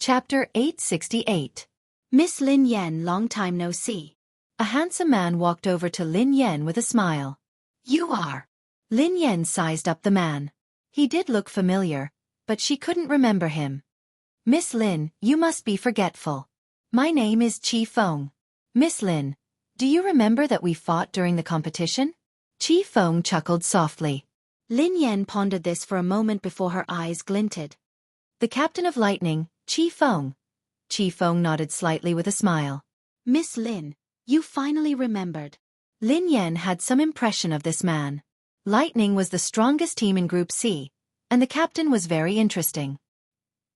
Chapter 868. Miss Lin Yan, long time no see. A handsome man walked over to Lin Yan with a smile. You are. Lin Yan sized up the man. He did look familiar, but she couldn't remember him. Miss Lin, you must be forgetful. My name is Chi Feng. Miss Lin, do you remember that we fought during the competition? Chi Feng chuckled softly. Lin Yan pondered this for a moment before her eyes glinted. The captain of lightning, Chi Feng. Chi Feng nodded slightly with a smile. Miss Lin, you finally remembered. Lin Yan had some impression of this man. Lightning was the strongest team in Group C, and the captain was very interesting.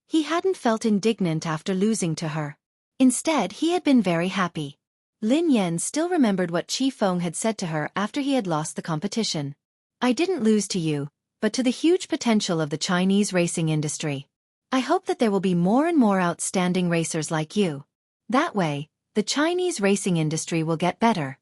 He hadn't felt indignant after losing to her. Instead, he had been very happy. Lin Yan still remembered what Chi Feng had said to her after he had lost the competition. I didn't lose to you, but to the huge potential of the Chinese racing industry. I hope that there will be more and more outstanding racers like you. That way, the Chinese racing industry will get better.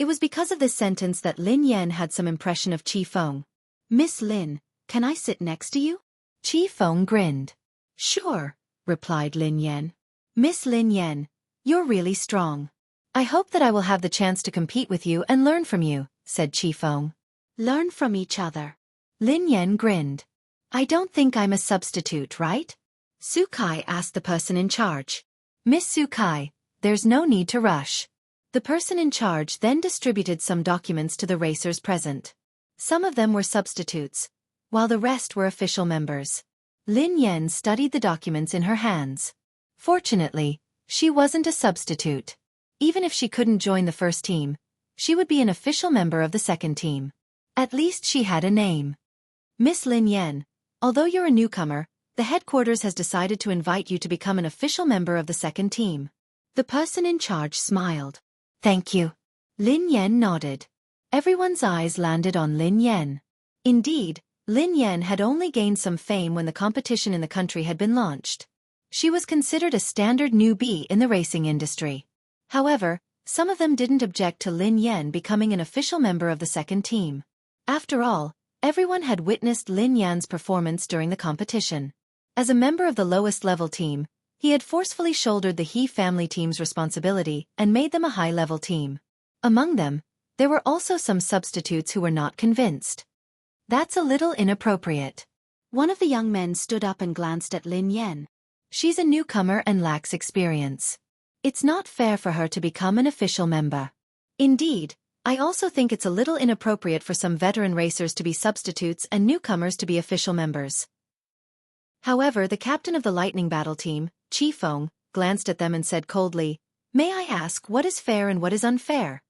It was because of this sentence that Lin Yan had some impression of Chi Feng. Miss Lin, can I sit next to you? Chi Feng grinned. Sure, replied Lin Yan. Miss Lin Yan, you're really strong. I hope that I will have the chance to compete with you and learn from you, said Chi Feng. Learn from each other. Lin Yan grinned. I don't think I'm a substitute, right? Xueqi asked the person in charge. Miss Xueqi, there's no need to rush. The person in charge then distributed some documents to the racers present. Some of them were substitutes, while the rest were official members. Lin Yan studied the documents in her hands. Fortunately, she wasn't a substitute. Even if she couldn't join the first team, she would be an official member of the second team. At least she had a name. Miss Lin Yan, although you're a newcomer, the headquarters has decided to invite you to become an official member of the second team. The person in charge smiled. Thank you. Lin Yan nodded. Everyone's eyes landed on Lin Yan. Indeed, Lin Yan had only gained some fame when the competition in the country had been launched. She was considered a standard newbie in the racing industry. However, some of them didn't object to Lin Yan becoming an official member of the second team. After all, everyone had witnessed Lin Yan's performance during the competition. As a member of the lowest level team, he had forcefully shouldered the He family team's responsibility and made them a high-level team. Among them, there were also some substitutes who were not convinced. That's a little inappropriate. One of the young men stood up and glanced at Lin Yan. She's a newcomer and lacks experience. It's not fair for her to become an official member. Indeed, I also think it's a little inappropriate for some veteran racers to be substitutes and newcomers to be official members. However, the captain of the Lightning Battle team, Chi Feng, glanced at them and said coldly, May I ask what is fair and what is unfair?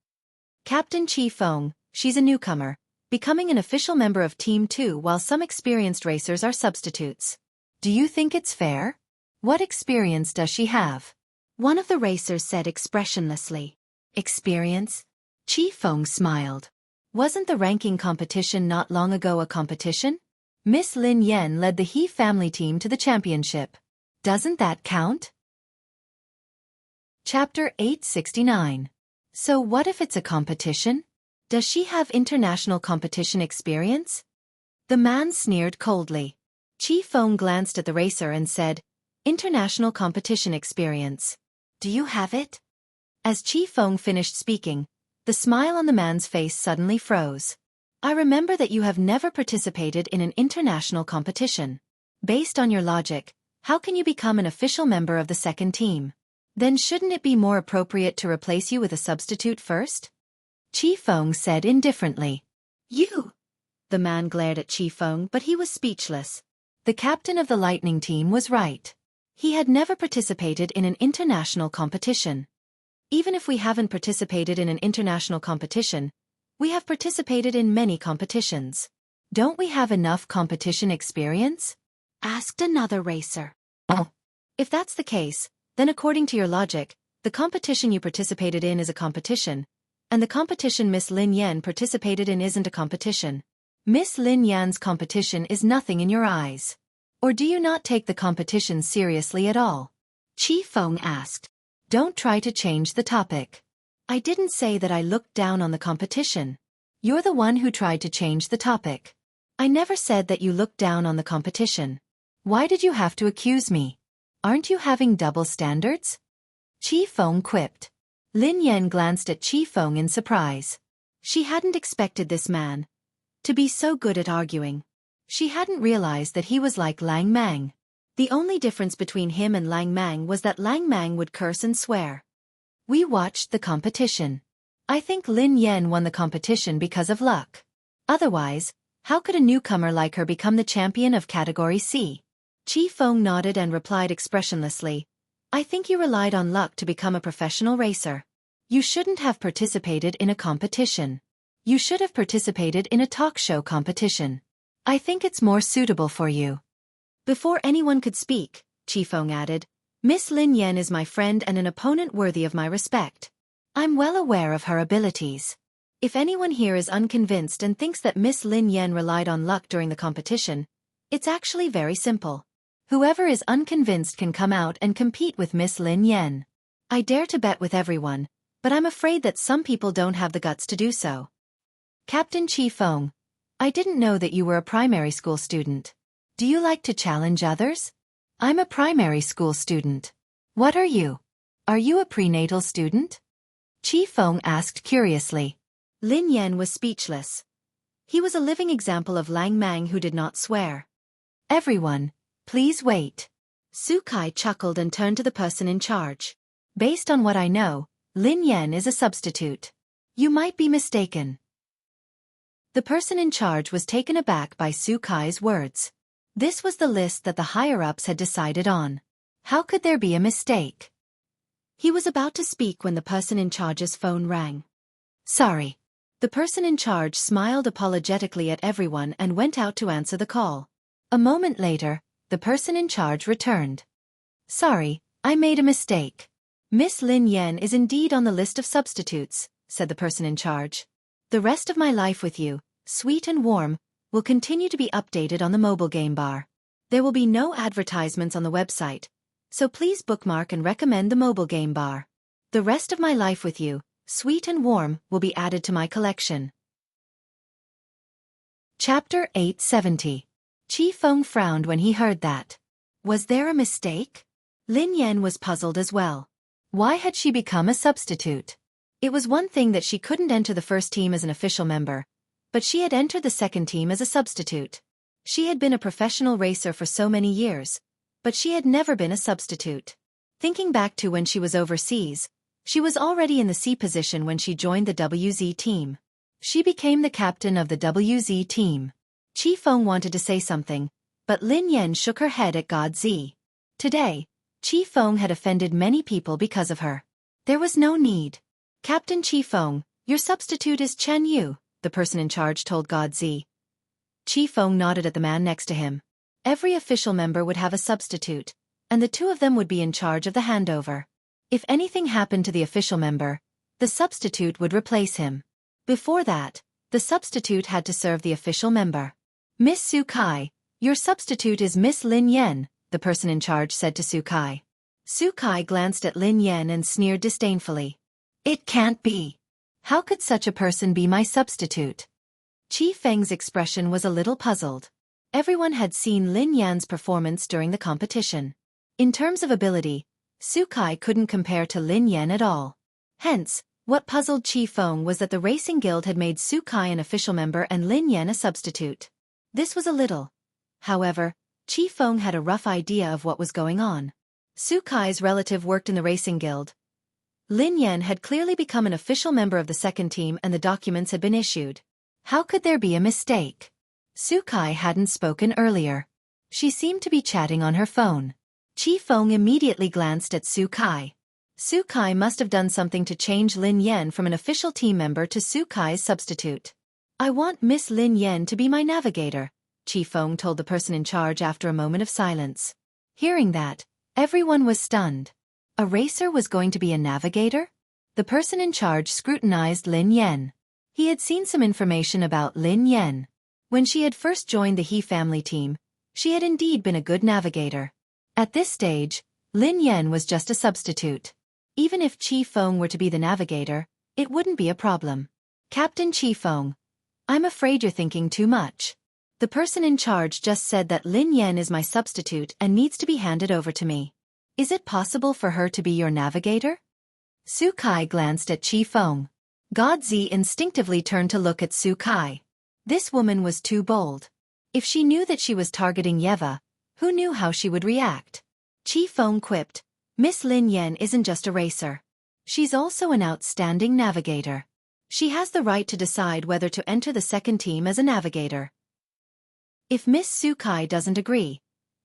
Captain Chi Feng, she's a newcomer, becoming an official member of Team 2 while some experienced racers are substitutes. Do you think it's fair? What experience does she have? One of the racers said expressionlessly. Experience? Chi Feng smiled. Wasn't the ranking competition not long ago a competition? Miss Lin Yan led the He family team to the championship. Doesn't that count? Chapter 869. So what if it's a competition? Does she have international competition experience? The man sneered coldly. Chi Feng glanced at the racer and said, International competition experience. Do you have it? As Chi Feng finished speaking, the smile on the man's face suddenly froze. I remember that you have never participated in an international competition. Based on your logic, how can you become an official member of the second team? Then shouldn't it be more appropriate to replace you with a substitute first? Chi Feng said indifferently. You! The man glared at Chi Feng, but he was speechless. The captain of the Lightning team was right. He had never participated in an international competition. Even if we haven't participated in an international competition, we have participated in many competitions. Don't we have enough competition experience? Asked another racer. Oh. If that's the case, then according to your logic, the competition you participated in is a competition, and the competition Miss Lin Yan participated in isn't a competition. Miss Lin Yan's competition is nothing in your eyes. Or do you not take the competition seriously at all? Chi Feng asked. Don't try to change the topic. I didn't say that I looked down on the competition. You're the one who tried to change the topic. I never said that you looked down on the competition. Why did you have to accuse me? Aren't you having double standards? Qi Feng quipped. Lin Yan glanced at Qi Feng in surprise. She hadn't expected this man to be so good at arguing. She hadn't realized that he was like Lang Mang. The only difference between him and Lang Mang was that Lang Mang would curse and swear. We watched the competition. I think Lin Yan won the competition because of luck. Otherwise, how could a newcomer like her become the champion of Category C? Qi Feng nodded and replied expressionlessly, I think you relied on luck to become a professional racer. You shouldn't have participated in a competition. You should have participated in a talk show competition. I think it's more suitable for you. Before anyone could speak, Qi Feng added, Miss Lin Yan is my friend and an opponent worthy of my respect. I'm well aware of her abilities. If anyone here is unconvinced and thinks that Miss Lin Yan relied on luck during the competition, it's actually very simple. Whoever is unconvinced can come out and compete with Miss Lin Yan. I dare to bet with everyone, but I'm afraid that some people don't have the guts to do so. Captain Qi Feng, I didn't know that you were a primary school student. Do you like to challenge others? I'm a primary school student. What are you? Are you a prenatal student? Qi Feng asked curiously. Lin Yan was speechless. He was a living example of Lang Mang who did not swear. Everyone, please wait. Xueqi chuckled and turned to the person in charge. Based on what I know, Lin Yan is a substitute. You might be mistaken. The person in charge was taken aback by Xueqi's words. This was the list that the higher-ups had decided on. How could there be a mistake? He was about to speak when the person in charge's phone rang. Sorry. The person in charge smiled apologetically at everyone and went out to answer the call. A moment later, the person in charge returned. Sorry, I made a mistake. Miss Lin Yan is indeed on the list of substitutes, said the person in charge. The rest of my life with you, sweet and warm, will continue to be updated on the mobile game bar. There will be no advertisements on the website, so please bookmark and recommend the mobile game bar. The rest of my life with you, sweet and warm, will be added to my collection. Chapter 870. Qi Feng frowned when he heard that. Was there a mistake? Lin Yan was puzzled as well. Why had she become a substitute? It was one thing that she couldn't enter the first team as an official member, but she had entered the second team as a substitute. She had been a professional racer for so many years, but she had never been a substitute. Thinking back to when she was overseas, she was already in the C position when she joined the WZ team. She became the captain of the WZ team. Qi Feng wanted to say something, but Lin Yan shook her head at God Z. Today, Qi Feng had offended many people because of her. There was no need. Captain Qi Feng, your substitute is Chen Yu, the person in charge told God Z. Qi Feng nodded at the man next to him. Every official member would have a substitute, and the two of them would be in charge of the handover. If anything happened to the official member, the substitute would replace him. Before that, the substitute had to serve the official member. Miss Xueqi, your substitute is Miss Lin Yan, the person in charge said to Xueqi. Xueqi glanced at Lin Yan and sneered disdainfully. It can't be. How could such a person be my substitute? Qi Feng's expression was a little puzzled. Everyone had seen Lin Yan's performance during the competition. In terms of ability, Xueqi couldn't compare to Lin Yan at all. Hence, what puzzled Qi Feng was that the Racing Guild had made Xueqi an official member and Lin Yan a substitute. This was a little. However, Qi Feng had a rough idea of what was going on. Xueqi's relative worked in the Racing Guild. Lin Yan had clearly become an official member of the second team and the documents had been issued. How could there be a mistake? Xueqi hadn't spoken earlier. She seemed to be chatting on her phone. Qi Feng immediately glanced at Xueqi. Xueqi must have done something to change Lin Yan from an official team member to Xueqi's substitute. I want Miss Lin Yan to be my navigator, Qi Feng told the person in charge after a moment of silence. Hearing that, everyone was stunned. A racer was going to be a navigator? The person in charge scrutinized Lin Yan. He had seen some information about Lin Yan. When she had first joined the He family team, she had indeed been a good navigator. At this stage, Lin Yan was just a substitute. Even if Qi Feng were to be the navigator, it wouldn't be a problem. Captain Qi Feng, I'm afraid you're thinking too much. The person in charge just said that Lin Yan is my substitute and needs to be handed over to me. Is it possible for her to be your navigator? Xueqi glanced at Qifeng. Godzi instinctively turned to look at Xueqi. This woman was too bold. If she knew that she was targeting Yeva, who knew how she would react? Qifeng quipped, Miss Lin Yan isn't just a racer. She's also an outstanding navigator. She has the right to decide whether to enter the second team as a navigator. If Miss Xueqi doesn't agree,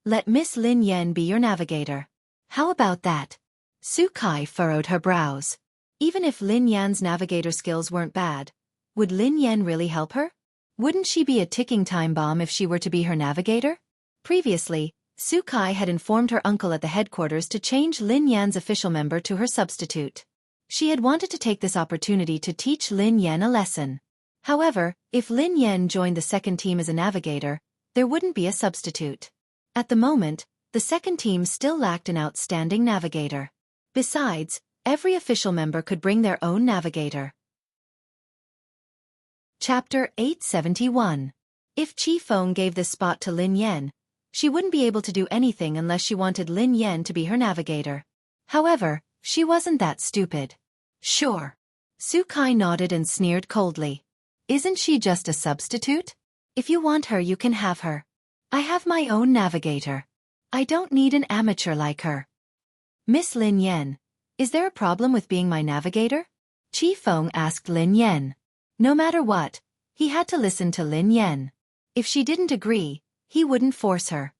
let Miss Lin Yan be your navigator. How about that? Xueqi furrowed her brows. Even if Lin Yan's navigator skills weren't bad, would Lin Yan really help her? Wouldn't she be a ticking time bomb if she were to be her navigator? Previously, Xueqi had informed her uncle at the headquarters to change Lin Yan's official member to her substitute. She had wanted to take this opportunity to teach Lin Yan a lesson. However, if Lin Yan joined the second team as a navigator, there wouldn't be a substitute. At the moment, the second team still lacked an outstanding navigator. Besides, every official member could bring their own navigator. Chapter 871. If Qifeng gave this spot to Lin Yan, she wouldn't be able to do anything unless she wanted Lin Yan to be her navigator. However, she wasn't that stupid. Sure. Xueqi nodded and sneered coldly. Isn't she just a substitute? If you want her, you can have her. I have my own navigator. I don't need an amateur like her. Miss Lin Yan, is there a problem with being my navigator? Qifeng asked Lin Yan. No matter what, he had to listen to Lin Yan. If she didn't agree, he wouldn't force her.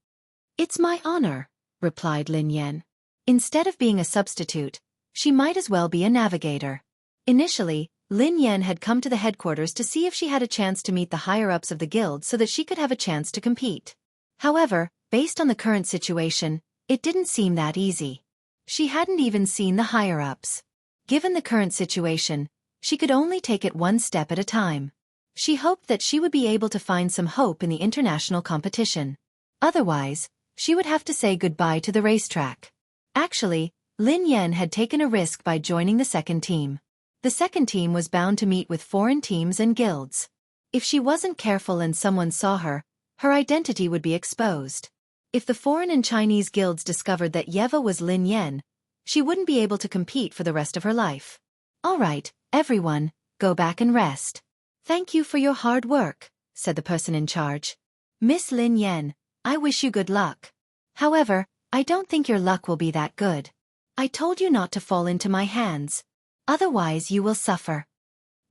It's my honor, replied Lin Yan. Instead of being a substitute, she might as well be a navigator. Initially, Lin Yan had come to the headquarters to see if she had a chance to meet the higher-ups of the guild so that she could have a chance to compete. However, based on the current situation, it didn't seem that easy. She hadn't even seen the higher-ups. Given the current situation, she could only take it one step at a time. She hoped that she would be able to find some hope in the international competition. Otherwise, she would have to say goodbye to the racetrack. Actually, Lin Yan had taken a risk by joining the second team. The second team was bound to meet with foreign teams and guilds. If she wasn't careful and someone saw her, her identity would be exposed. If the foreign and Chinese guilds discovered that Yeva was Lin Yan, she wouldn't be able to compete for the rest of her life. All right, everyone, go back and rest. Thank you for your hard work, said the person in charge. Miss Lin Yan, I wish you good luck. However, I don't think your luck will be that good. I told you not to fall into my hands. Otherwise you will suffer.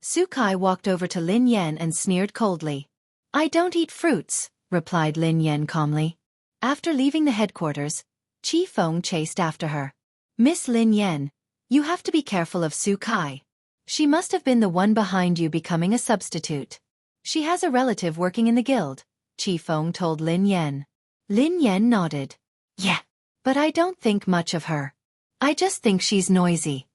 Xueqi walked over to Lin Yan and sneered coldly. I don't eat fruits, replied Lin Yan calmly. After leaving the headquarters, Qifeng chased after her. Miss Lin Yan, you have to be careful of Xueqi. She must have been the one behind you becoming a substitute. She has a relative working in the guild, Qifeng told Lin Yan. Lin Yan nodded. Yeah, but I don't think much of her. I just think she's noisy.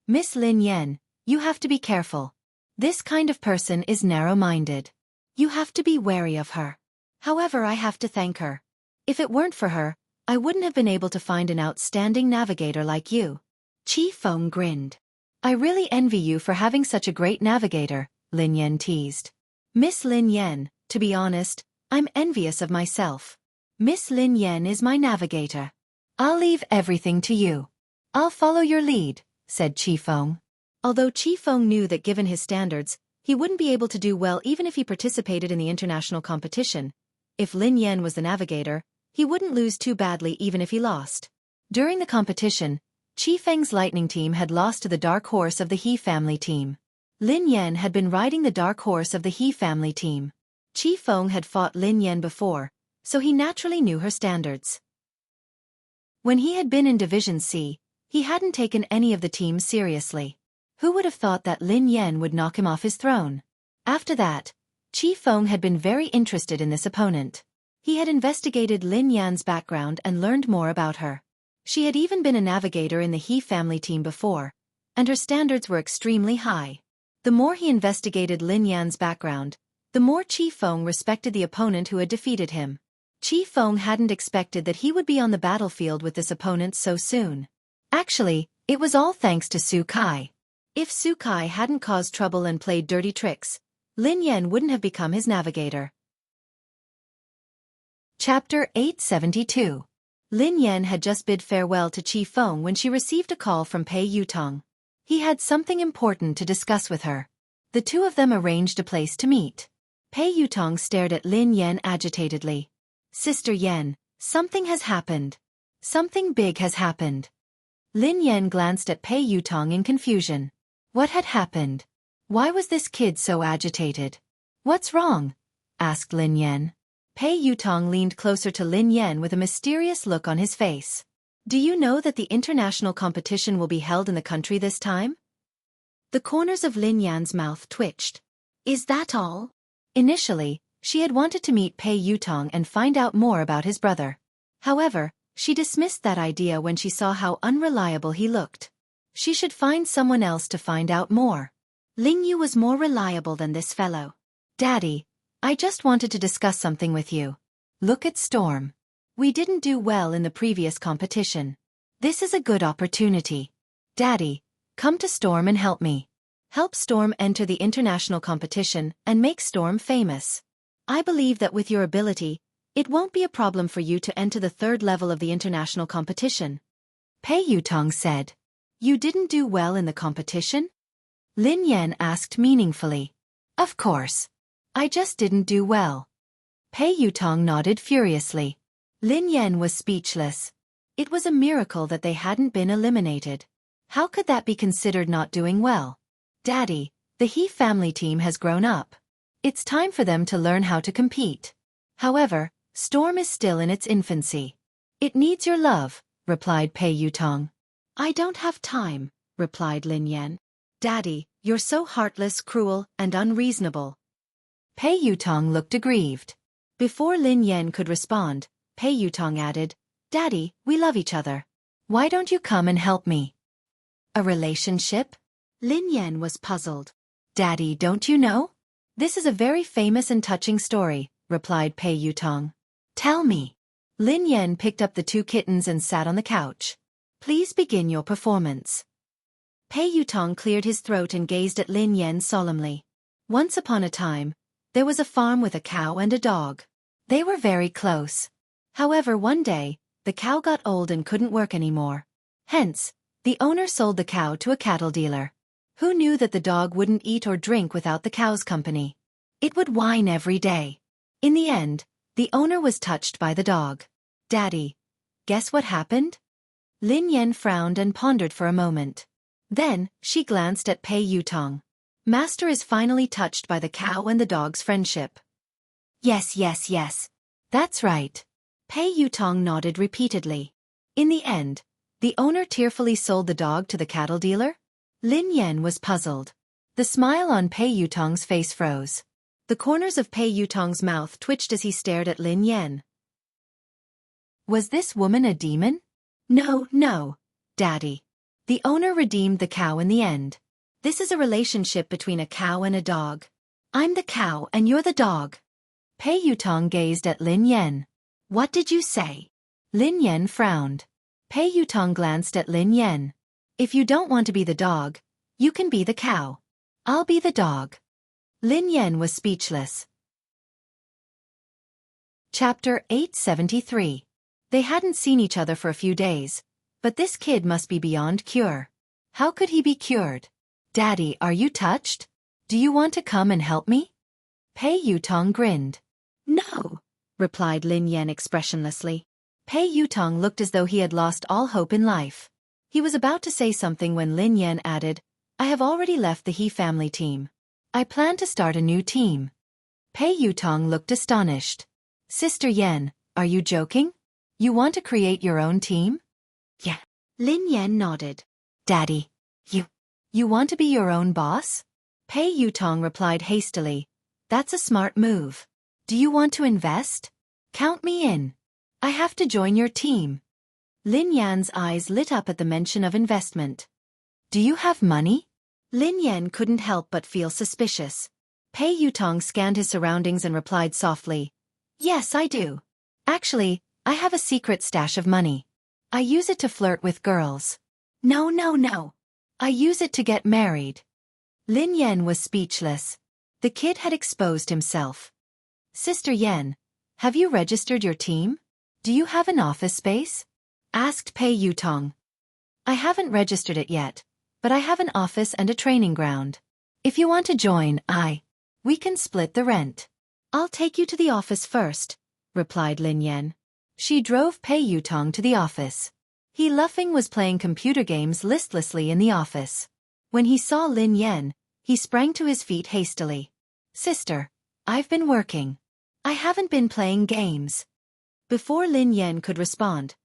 Miss Lin Yan, you have to be careful. This kind of person is narrow-minded. You have to be wary of her. However, I have to thank her. If it weren't for her, I wouldn't have been able to find an outstanding navigator like you. Qifeng grinned. I really envy you for having such a great navigator, Lin Yan teased. Miss Lin Yan, to be honest, I'm envious of myself. Miss Lin Yan is my navigator. I'll leave everything to you. I'll follow your lead, said Qifeng. Although Qifeng knew that given his standards, he wouldn't be able to do well even if he participated in the international competition. If Lin Yan was the navigator, he wouldn't lose too badly even if he lost. During the competition, Qifeng's lightning team had lost to the dark horse of the He family team. Lin Yan had been riding the dark horse of the He family team. Qifeng had fought Lin Yan before, so he naturally knew her standards. When he had been in Division C, he hadn't taken any of the teams seriously. Who would have thought that Lin Yan would knock him off his throne? After that, Qifeng had been very interested in this opponent. He had investigated Lin Yan's background and learned more about her. She had even been a navigator in the He family team before, and her standards were extremely high. The more he investigated Lin Yan's background, the more Qifeng respected the opponent who had defeated him. Qifeng hadn't expected that he would be on the battlefield with this opponent so soon. Actually, it was all thanks to Xueqi. If Xueqi hadn't caused trouble and played dirty tricks, Lin Yan wouldn't have become his navigator. Chapter 872. Lin Yan had just bid farewell to Chi Feng when she received a call from Pei Yutong. He had something important to discuss with her. The two of them arranged a place to meet. Pei Yutong stared at Lin Yan agitatedly. Sister Yan, something has happened. Something big has happened. Lin Yan glanced at Pei Yutong in confusion. What had happened? Why was this kid so agitated? What's wrong? Asked Lin Yan. Pei Yutong leaned closer to Lin Yan with a mysterious look on his face. Do you know that the international competition will be held in the country this time? The corners of Lin Yan's mouth twitched. Is that all? Initially, she had wanted to meet Pei Yutong and find out more about his brother. However, she dismissed that idea when she saw how unreliable he looked. She should find someone else to find out more. Ling Yu was more reliable than this fellow. Daddy, I just wanted to discuss something with you. Look at Storm. We didn't do well in the previous competition. This is a good opportunity. Daddy, come to Storm and help me. Help Storm enter the international competition and make Storm famous. I believe that with your ability, it won't be a problem for you to enter the third level of the international competition. Pei Yutong said. You didn't do well in the competition? Lin Yan asked meaningfully. Of course. I just didn't do well. Pei Yutong nodded furiously. Lin Yan was speechless. It was a miracle that they hadn't been eliminated. How could that be considered not doing well? Daddy, the He family team has grown up. It's time for them to learn how to compete. However, Storm is still in its infancy. It needs your love, replied Pei Yutong. I don't have time, replied Lin Yan. Daddy, you're so heartless, cruel, and unreasonable. Pei Yutong looked aggrieved. Before Lin Yan could respond, Pei Yutong added, Daddy, we love each other. Why don't you come and help me? A relationship? Lin Yan was puzzled. Daddy, don't you know? This is a very famous and touching story, replied Pei Yutong. Tell me. Lin Yan picked up the two kittens and sat on the couch. Please begin your performance. Pei Yutong cleared his throat and gazed at Lin Yan solemnly. Once upon a time, there was a farm with a cow and a dog. They were very close. However, one day, the cow got old and couldn't work anymore. Hence, the owner sold the cow to a cattle dealer. Who knew that the dog wouldn't eat or drink without the cow's company? It would whine every day. In the end, the owner was touched by the dog. Daddy, guess what happened? Lin Yan frowned and pondered for a moment. Then, she glanced at Pei Yutong. Master is finally touched by the cow and the dog's friendship. Yes, yes, yes. That's right. Pei Yutong nodded repeatedly. In the end, the owner tearfully sold the dog to the cattle dealer? Lin Yan was puzzled. The smile on Pei Yutong's face froze. The corners of Pei Yutong's mouth twitched as he stared at Lin Yan. Was this woman a demon? No, no, Daddy. The owner redeemed the cow in the end. This is a relationship between a cow and a dog. I'm the cow and you're the dog. Pei Yutong gazed at Lin Yan. What did you say? Lin Yan frowned. Pei Yutong glanced at Lin Yan. If you don't want to be the dog, you can be the cow. I'll be the dog. Lin Yan was speechless. Chapter 873. They hadn't seen each other for a few days, but this kid must be beyond cure. How could he be cured? Daddy, are you touched? Do you want to come and help me? Pei Yutong grinned. No, replied Lin Yan expressionlessly. Pei Yutong looked as though he had lost all hope in life. He was about to say something when Lin Yan added, I have already left the He family team. I plan to start a new team. Pei Yutong looked astonished. Sister Yan, are you joking? You want to create your own team? Yeah. Lin Yan nodded. Daddy, you want to be your own boss? Pei Yutong replied hastily. That's a smart move. Do you want to invest? Count me in. I have to join your team. Lin Yan's eyes lit up at the mention of investment. Do you have money? Lin Yan couldn't help but feel suspicious. Pei Yutong scanned his surroundings and replied softly. Yes, I do. Actually, I have a secret stash of money. I use it to flirt with girls. No, no, no. I use it to get married. Lin Yan was speechless. The kid had exposed himself. Sister Yan, have you registered your team? Do you have an office space? asked Pei Yutong. I haven't registered it yet, but I have an office and a training ground. If you want to join, we can split the rent. I'll take you to the office first, replied Lin Yan. She drove Pei Yutong to the office. He Luffing was playing computer games listlessly in the office. When he saw Lin Yan, he sprang to his feet hastily. Sister, I've been working. I haven't been playing games. Before Lin Yan could respond,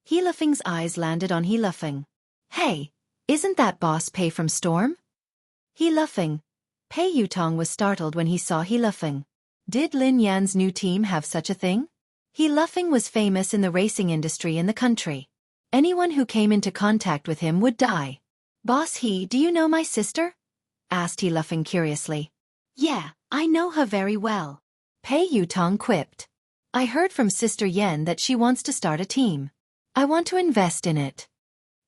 He Luffing's eyes landed on He Luffing. Hey, isn't that Boss Pei from Storm? He Luffing. Pei Yutong was startled when he saw He Luffing. Did Lin Yan's new team have such a thing? He Luffing was famous in the racing industry in the country. Anyone who came into contact with him would die. Boss He, do you know my sister? Asked He Luffing curiously. Yeah, I know her very well. Pei Yutong quipped. I heard from Sister Yen that she wants to start a team. I want to invest in it.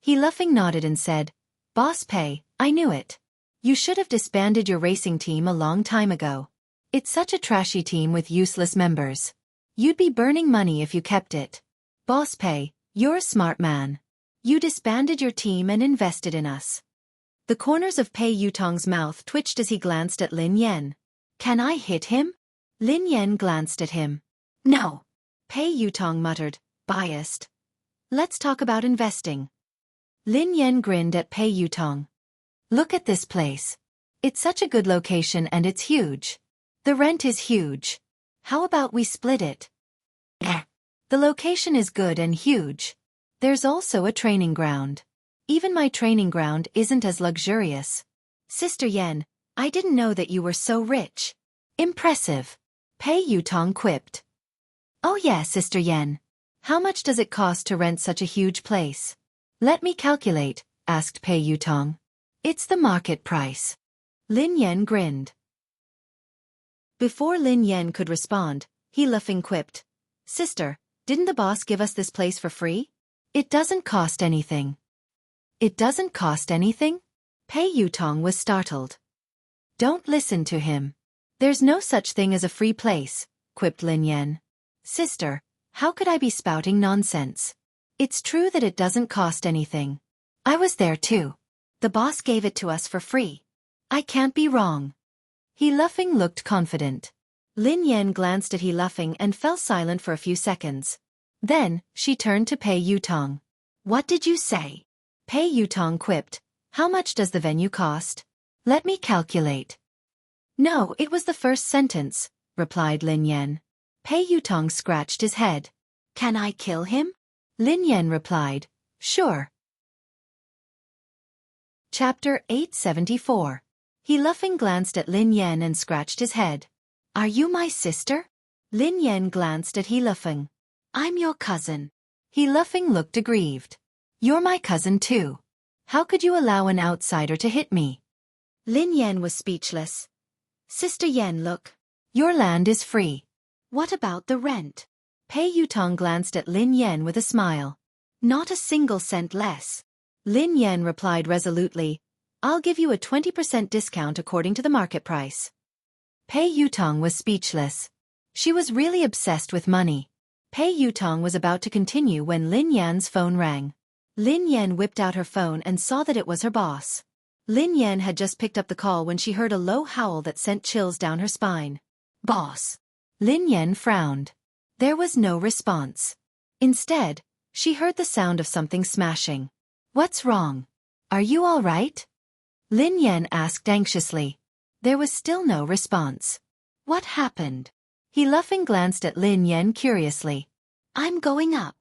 He Luffing nodded and said, Boss Pei, I knew it. You should have disbanded your racing team a long time ago. It's such a trashy team with useless members. You'd be burning money if you kept it. Boss Pei, you're a smart man. You disbanded your team and invested in us. The corners of Pei Yutong's mouth twitched as he glanced at Lin Yan. Can I hit him? Lin Yan glanced at him. No. Pei Yutong muttered, biased. Let's talk about investing. Lin Yan grinned at Pei Yutong. Look at this place. It's such a good location and it's huge. The rent is huge. How about we split it? The location is good and huge. There's also a training ground. Even my training ground isn't as luxurious. Sister Yen, I didn't know that you were so rich. Impressive. Pei Yutong quipped. Oh yeah, Sister Yen. How much does it cost to rent such a huge place? Let me calculate, asked Pei Yutong. It's the market price. Lin Yan grinned. Before Lin Yan could respond, He Luffing quipped. Sister, didn't the boss give us this place for free? It doesn't cost anything. It doesn't cost anything? Pei Yutong was startled. Don't listen to him. There's no such thing as a free place, quipped Lin Yan. Sister, how could I be spouting nonsense? It's true that it doesn't cost anything. I was there too. The boss gave it to us for free. I can't be wrong. He Luffing looked confident. Lin Yan glanced at He Luffing and fell silent for a few seconds. Then, she turned to Pei Yutong. What did you say? Pei Yutong quipped. How much does the venue cost? Let me calculate. No, it was the first sentence, replied Lin Yan. Pei Yutong scratched his head. Can I kill him? Lin Yan replied. Sure. Chapter 874. He Luffing glanced at Lin Yan and scratched his head. Are you my sister? Lin Yan glanced at He Luffing. I'm your cousin. He Luffing looked aggrieved. You're my cousin too. How could you allow an outsider to hit me? Lin Yan was speechless. Sister Yen, look. Your land is free. What about the rent? Pei Yutong glanced at Lin Yan with a smile. Not a single cent less. Lin Yan replied resolutely. I'll give you a 20% discount according to the market price. Pei Yutong was speechless. She was really obsessed with money. Pei Yutong was about to continue when Lin Yan's phone rang. Lin Yan whipped out her phone and saw that it was her boss. Lin Yan had just picked up the call when she heard a low howl that sent chills down her spine. Boss. Lin Yan frowned. There was no response. Instead, she heard the sound of something smashing. What's wrong? Are you all right? Lin Yan asked anxiously. There was still no response. What happened? He Luffing glanced at Lin Yan curiously. I'm going up.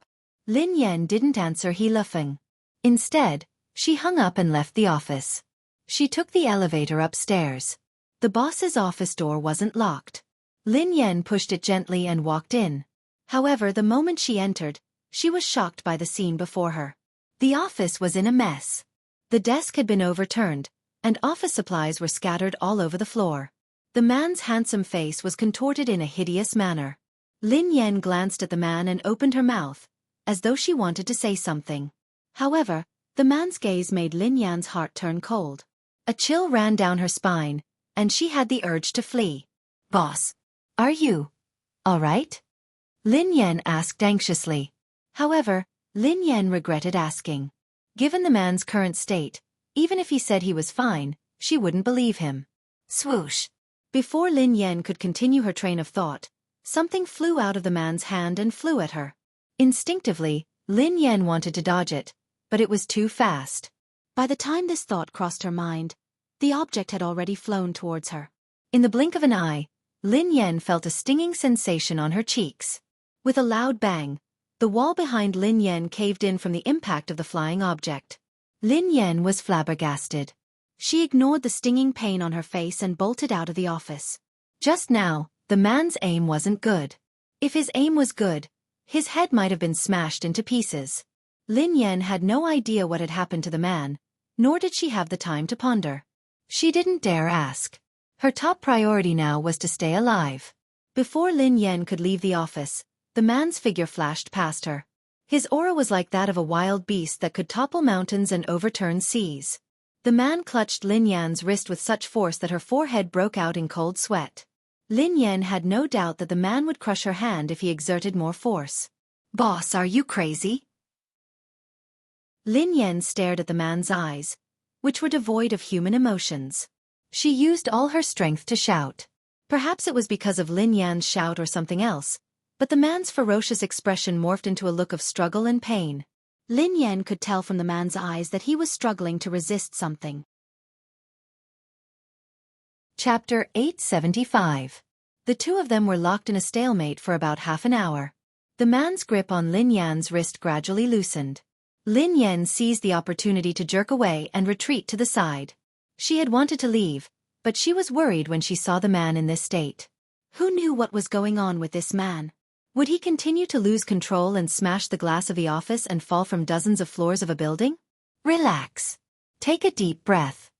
Lin Yan didn't answer He Luffing. Instead, she hung up and left the office. She took the elevator upstairs. The boss's office door wasn't locked. Lin Yan pushed it gently and walked in. However, the moment she entered, she was shocked by the scene before her. The office was in a mess. The desk had been overturned, and office supplies were scattered all over the floor. The man's handsome face was contorted in a hideous manner. Lin Yan glanced at the man and opened her mouth, as though she wanted to say something. However, the man's gaze made Lin Yan's heart turn cold. A chill ran down her spine, and she had the urge to flee. Boss, are you all right? Lin Yan asked anxiously. However, Lin Yan regretted asking. Given the man's current state, even if he said he was fine, she wouldn't believe him. Swoosh! Before Lin Yan could continue her train of thought, something flew out of the man's hand and flew at her. Instinctively, Lin Yan wanted to dodge it, but it was too fast. By the time this thought crossed her mind, the object had already flown towards her. In the blink of an eye, Lin Yan felt a stinging sensation on her cheeks. With a loud bang, the wall behind Lin Yan caved in from the impact of the flying object. Lin Yan was flabbergasted. She ignored the stinging pain on her face and bolted out of the office. Just now, the man's aim wasn't good. If his aim was good, his head might have been smashed into pieces. Lin Yan had no idea what had happened to the man, nor did she have the time to ponder. She didn't dare ask. Her top priority now was to stay alive. Before Lin Yan could leave the office, the man's figure flashed past her. His aura was like that of a wild beast that could topple mountains and overturn seas. The man clutched Lin Yan's wrist with such force that her forehead broke out in cold sweat. Lin Yan had no doubt that the man would crush her hand if he exerted more force. "Boss, are you crazy?" Lin Yan stared at the man's eyes, which were devoid of human emotions. She used all her strength to shout. Perhaps it was because of Lin Yan's shout or something else, but the man's ferocious expression morphed into a look of struggle and pain. Lin Yan could tell from the man's eyes that he was struggling to resist something. Chapter 875. The two of them were locked in a stalemate for about half an hour. The man's grip on Lin Yan's wrist gradually loosened. Lin Yan seized the opportunity to jerk away and retreat to the side. She had wanted to leave, but she was worried when she saw the man in this state. Who knew what was going on with this man? Would he continue to lose control and smash the glass of the office and fall from dozens of floors of a building? Relax. Take a deep breath.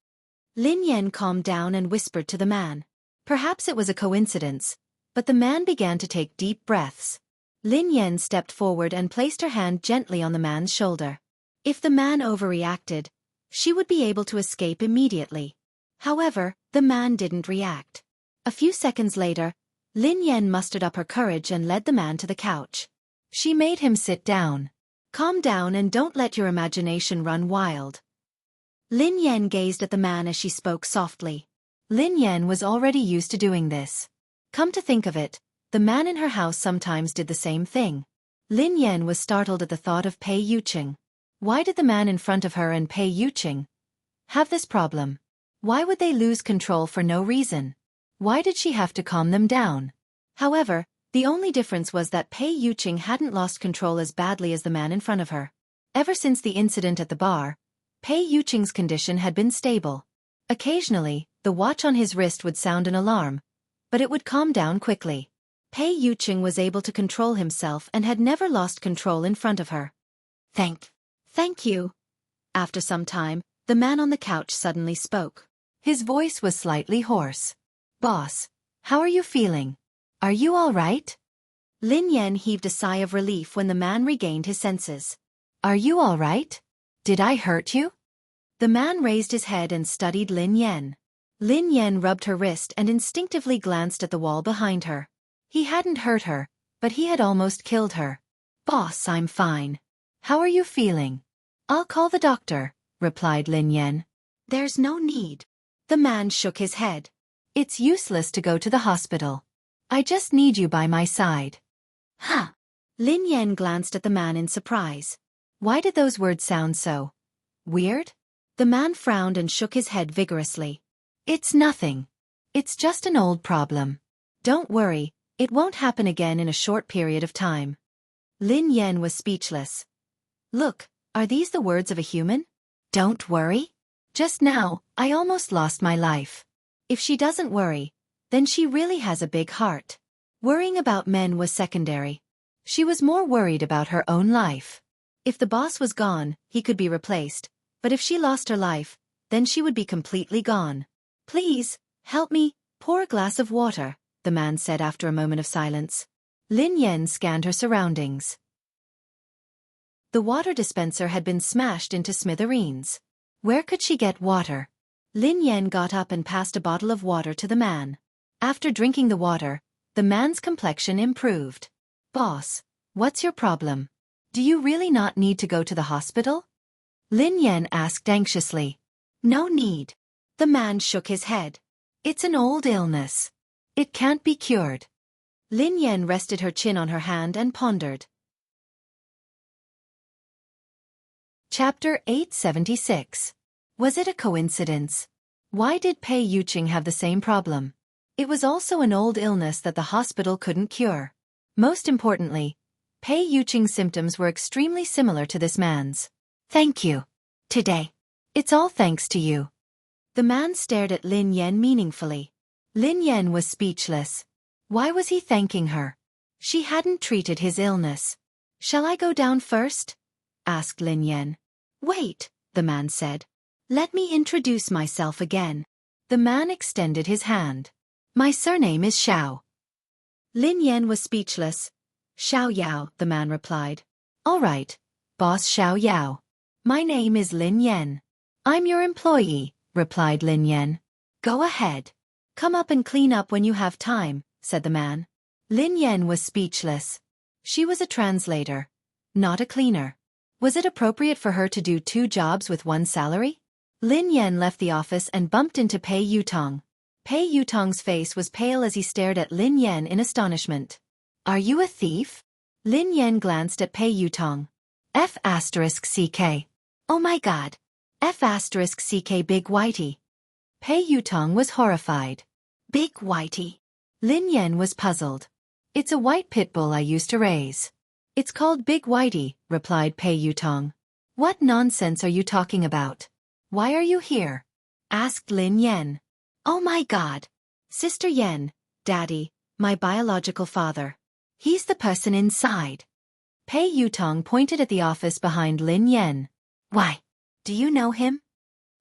Lin Yan calmed down and whispered to the man. Perhaps it was a coincidence, but the man began to take deep breaths. Lin Yan stepped forward and placed her hand gently on the man's shoulder. If the man overreacted, she would be able to escape immediately. However, the man didn't react. A few seconds later, Lin Yan mustered up her courage and led the man to the couch. She made him sit down. Calm down and don't let your imagination run wild. Lin Yan gazed at the man as she spoke softly. Lin Yan was already used to doing this. Come to think of it, the man in her house sometimes did the same thing. Lin Yan was startled at the thought of Pei Yuqing. Why did the man in front of her and Pei Yuqing have this problem? Why would they lose control for no reason? Why did she have to calm them down? However, the only difference was that Pei Yuqing hadn't lost control as badly as the man in front of her. Ever since the incident at the bar, Pei Yuqing's condition had been stable. Occasionally, the watch on his wrist would sound an alarm, but it would calm down quickly. Pei Yuqing was able to control himself and had never lost control in front of her. Thank you. After some time, the man on the couch suddenly spoke. His voice was slightly hoarse. Boss, how are you feeling? Are you all right? Lin Yan heaved a sigh of relief when the man regained his senses. Are you all right? Did I hurt you? The man raised his head and studied Lin Yan. Lin Yan rubbed her wrist and instinctively glanced at the wall behind her. He hadn't hurt her, but he had almost killed her. Boss, I'm fine. How are you feeling? I'll call the doctor, replied Lin Yan. There's no need. The man shook his head. It's useless to go to the hospital. I just need you by my side. Huh. Lin Yan glanced at the man in surprise. Why did those words sound so weird? The man frowned and shook his head vigorously. It's nothing. It's just an old problem. Don't worry, it won't happen again in a short period of time. Lin Yan was speechless. Look, are these the words of a human? Don't worry? Just now, I almost lost my life. If she doesn't worry, then she really has a big heart. Worrying about men was secondary. She was more worried about her own life. If the boss was gone, he could be replaced, but if she lost her life, then she would be completely gone. Please, help me, pour a glass of water, the man said after a moment of silence. Lin Yan scanned her surroundings. The water dispenser had been smashed into smithereens. Where could she get water? Lin Yan got up and passed a bottle of water to the man. After drinking the water, the man's complexion improved. Boss, what's your problem? Do you really not need to go to the hospital? Lin Yan asked anxiously. No need. The man shook his head. It's an old illness. It can't be cured. Lin Yan rested her chin on her hand and pondered. Chapter 876. Was it a coincidence? Why did Pei Yuqing have the same problem? It was also an old illness that the hospital couldn't cure. Most importantly, Pei Yuqing's symptoms were extremely similar to this man's. Thank you. Today. It's all thanks to you. The man stared at Lin Yan meaningfully. Lin Yan was speechless. Why was he thanking her? She hadn't treated his illness. Shall I go down first? Asked Lin Yan. Wait, the man said. Let me introduce myself again. The man extended his hand. My surname is Xiao. Lin Yan was speechless. Xiao Yao, the man replied. All right, boss Xiao Yao. My name is Lin Yan. I'm your employee, replied Lin Yan. Go ahead. Come up and clean up when you have time, said the man. Lin Yan was speechless. She was a translator, not a cleaner. Was it appropriate for her to do 2 jobs with 1 salary? Lin Yan left the office and bumped into Pei Yutong. Pei Yutong's face was pale as he stared at Lin Yan in astonishment. Are you a thief? Lin Yan glanced at Pei Yutong. F***CK. Oh my god. F***CK Big Whitey. Pei Yutong was horrified. Big Whitey. Lin Yan was puzzled. It's a white pit bull I used to raise. It's called Big Whitey, replied Pei Yutong. What nonsense are you talking about? Why are you here? Asked Lin Yan. Oh my god. Sister Yan, Daddy, my biological father. He's the person inside. Pei Yutong pointed at the office behind Lin Yan. Why? Do you know him?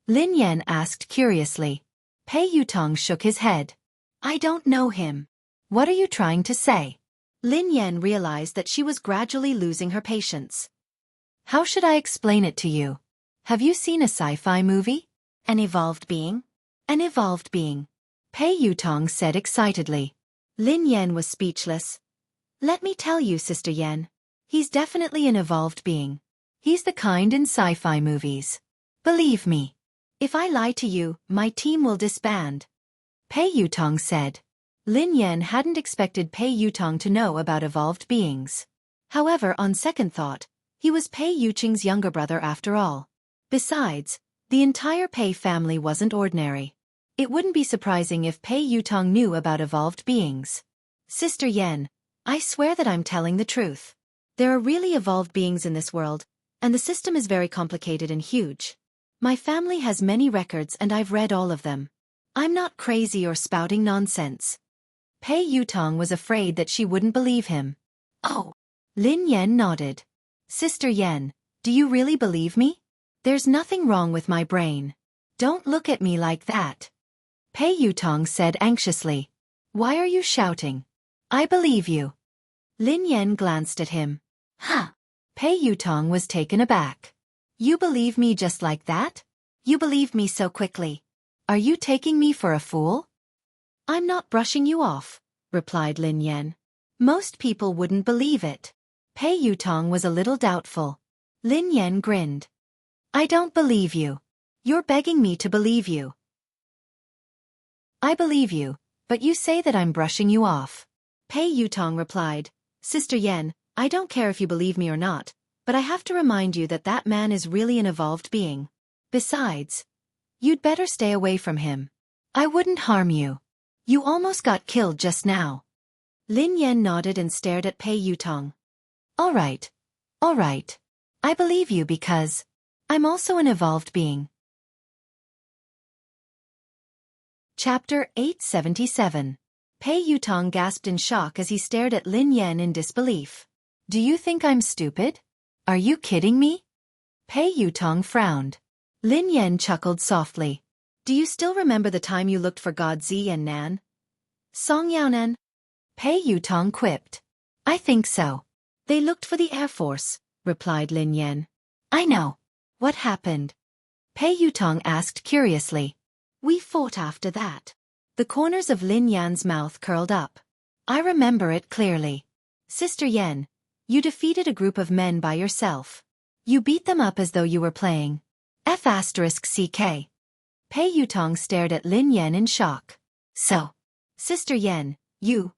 Lin Yan asked curiously. Pei Yutong shook his head. I don't know him. What are you trying to say? Lin Yan realized that she was gradually losing her patience. How should I explain it to you? Have you seen a sci-fi movie? An evolved being? An evolved being. Pei Yutong said excitedly. Lin Yan was speechless. Let me tell you, Sister Yan. He's definitely an evolved being. He's the kind in sci-fi movies. Believe me. If I lie to you, my team will disband. Pei Yutong said. Lin Yan hadn't expected Pei Yutong to know about evolved beings. However, on second thought, he was Pei Yuqing's younger brother after all. Besides, the entire Pei family wasn't ordinary. It wouldn't be surprising if Pei Yutong knew about evolved beings. Sister Yan, I swear that I'm telling the truth. There are really evolved beings in this world, and the system is very complicated and huge. My family has many records and I've read all of them. I'm not crazy or spouting nonsense. Pei Yutong was afraid that she wouldn't believe him. Oh. Lin Yan nodded. Sister Yan, do you really believe me? There's nothing wrong with my brain. Don't look at me like that. Pei Yutong said anxiously. Why are you shouting? I believe you. Lin Yan glanced at him. Huh. Pei Yutong was taken aback. You believe me just like that? You believe me so quickly. Are you taking me for a fool? I'm not brushing you off, replied Lin Yan. Most people wouldn't believe it. Pei Yutong was a little doubtful. Lin Yan grinned. I don't believe you. You're begging me to believe you. I believe you, but you say that I'm brushing you off. Pei Yutong replied, Sister Yan, I don't care if you believe me or not, but I have to remind you that that man is really an evolved being. Besides, you'd better stay away from him. I wouldn't harm you. You almost got killed just now. Lin Yan nodded and stared at Pei Yutong. All right. All right. I believe you because I'm also an evolved being. Chapter 877. Pei Yutong gasped in shock as he stared at Lin Yan in disbelief. Do you think I'm stupid? Are you kidding me? Pei Yutong frowned. Lin Yan chuckled softly. Do you still remember the time you looked for God Zi and Nan? Song Yaonan? Pei Yutong quipped. I think so. They looked for the Air Force, replied Lin Yan. I know. What happened? Pei Yutong asked curiously. We fought after that. The corners of Lin Yan's mouth curled up. I remember it clearly. Sister Yan, You defeated a group of men by yourself. You beat them up as though you were playing. F***CK. Pei Yutong stared at Lin Yan in shock. So, Sister Yan, you're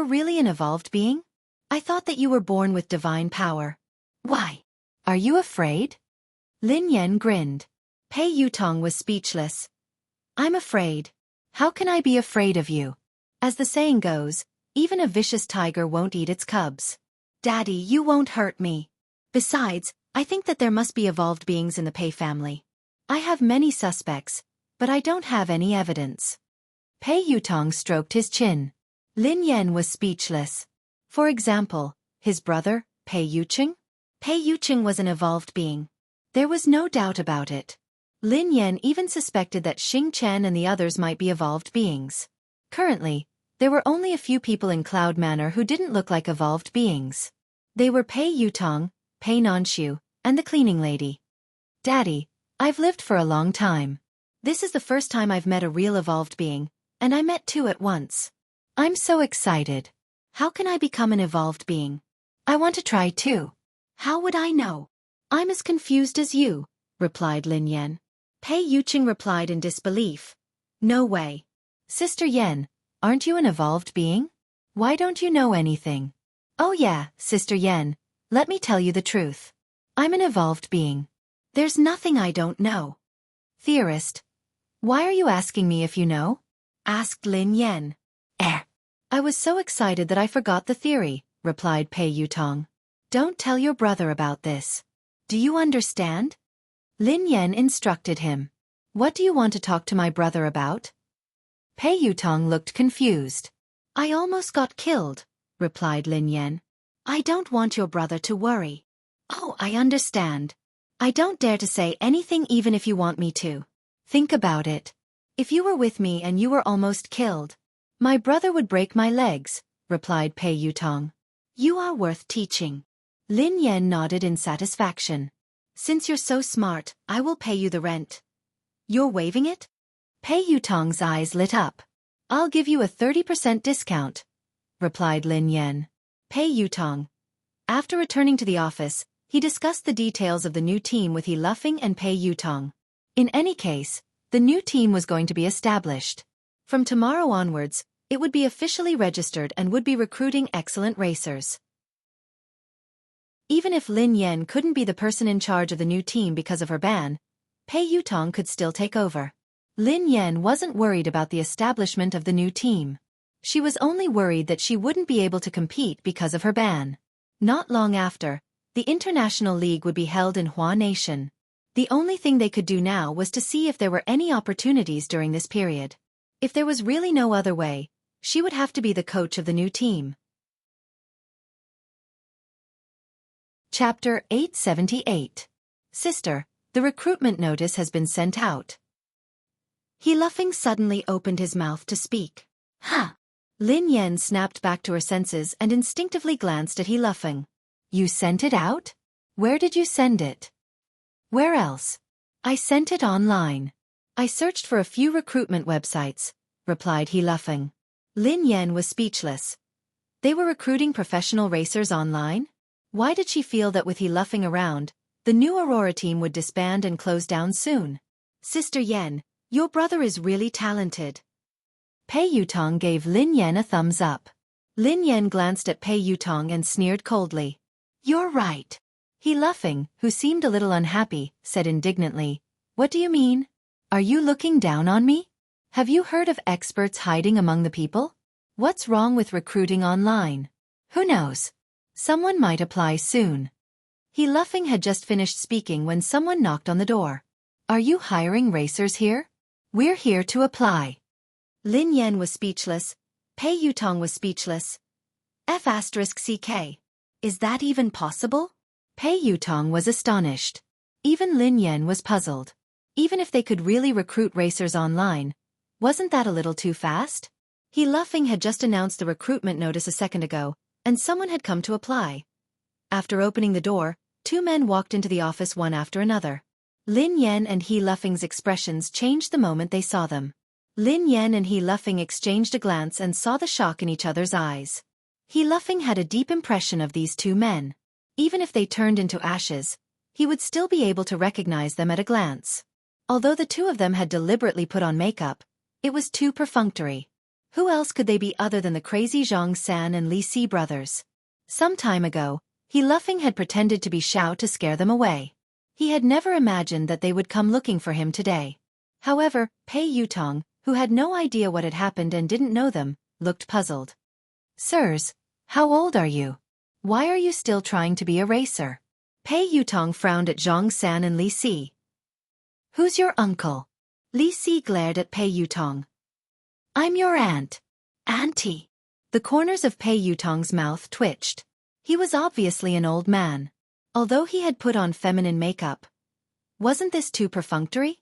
really an evolved being? I thought that you were born with divine power. Why? Are you afraid? Lin Yan grinned. Pei Yutong was speechless. I'm afraid. How can I be afraid of you? As the saying goes, even a vicious tiger won't eat its cubs. Daddy, you won't hurt me. Besides, I think that there must be evolved beings in the Pei family. I have many suspects, but I don't have any evidence. Pei Yutong stroked his chin. Lin Yan was speechless. For example, his brother, Pei Yuqing? Pei Yuqing was an evolved being. There was no doubt about it. Lin Yan even suspected that Xing Chen and the others might be evolved beings. Currently, there were only a few people in Cloud Manor who didn't look like evolved beings. They were Pei Yutong, Pei Nanshu, and the cleaning lady. Daddy, I've lived for a long time. This is the first time I've met a real evolved being, and I met two at once. I'm so excited. How can I become an evolved being? I want to try too. How would I know? I'm as confused as you, replied Lin Yan. Pei Yuqing replied in disbelief. No way. Sister Yan, aren't you an evolved being? Why don't you know anything? Oh yeah, Sister Yan, let me tell you the truth. I'm an evolved being. There's nothing I don't know. Theorist. Why are you asking me if you know? Asked Lin Yan. I was so excited that I forgot the theory, replied Pei Yutong. Don't tell your brother about this. Do you understand? Lin Yan instructed him. What do you want to talk to my brother about? Pei Yutong looked confused. I almost got killed, replied Lin Yan. I don't want your brother to worry. Oh, I understand. I don't dare to say anything even if you want me to. Think about it. If you were with me and you were almost killed, my brother would break my legs, replied Pei Yutong. You are worth teaching. Lin Yan nodded in satisfaction. Since you're so smart, I will pay you the rent. You're waiving it? Pei Yutong's eyes lit up. I'll give you a 30% discount, replied Lin Yan. Pei Yutong. After returning to the office, he discussed the details of the new team with He Luffing and Pei Yutong. In any case, the new team was going to be established. From tomorrow onwards, it would be officially registered and would be recruiting excellent racers. Even if Lin Yan couldn't be the person in charge of the new team because of her ban, Pei Yutong could still take over. Lin Yan wasn't worried about the establishment of the new team. She was only worried that she wouldn't be able to compete because of her ban. Not long after, the International League would be held in Hua Nation. The only thing they could do now was to see if there were any opportunities during this period. If there was really no other way, she would have to be the coach of the new team. Chapter 878. Sister, the recruitment notice has been sent out. He Luffing suddenly opened his mouth to speak. Huh. Lin Yan snapped back to her senses and instinctively glanced at He Luffing. You sent it out? Where did you send it? Where else? I sent it online. I searched for a few recruitment websites, replied He Luffing. Lin Yan was speechless. They were recruiting professional racers online? Why did she feel that with He Luffing around, the new Aurora team would disband and close down soon? Sister Yan, your brother is really talented. Pei Yutong gave Lin Yan a thumbs up. Lin Yan glanced at Pei Yutong and sneered coldly. You're right. He Luffing, who seemed a little unhappy, said indignantly, What do you mean? Are you looking down on me? Have you heard of experts hiding among the people? What's wrong with recruiting online? Who knows? Someone might apply soon. He Luffing had just finished speaking when someone knocked on the door. Are you hiring racers here? We're here to apply. Lin Yan was speechless. Pei Yutong was speechless. F***CK. Is that even possible? Pei Yutong was astonished. Even Lin Yan was puzzled. Even if they could really recruit racers online, wasn't that a little too fast? He Luffing had just announced the recruitment notice a second ago, and someone had come to apply. After opening the door, two men walked into the office one after another. Lin Yan and He Luffing's expressions changed the moment they saw them. Lin Yan and He Luffing exchanged a glance and saw the shock in each other's eyes. He Luffing had a deep impression of these two men. Even if they turned into ashes, he would still be able to recognize them at a glance. Although the two of them had deliberately put on makeup, it was too perfunctory. Who else could they be other than the crazy Zhang San and Li Si brothers? Some time ago, He Luffing had pretended to be Xiao to scare them away. He had never imagined that they would come looking for him today. However, Pei Yutong, who had no idea what had happened and didn't know them, looked puzzled. Sirs, how old are you? Why are you still trying to be a racer? Pei Yutong frowned at Zhang San and Li Si. Who's your uncle? Li Si glared at Pei Yutong. I'm your aunt. Auntie. The corners of Pei Yutong's mouth twitched. He was obviously an old man. Although he had put on feminine makeup. Wasn't this too perfunctory?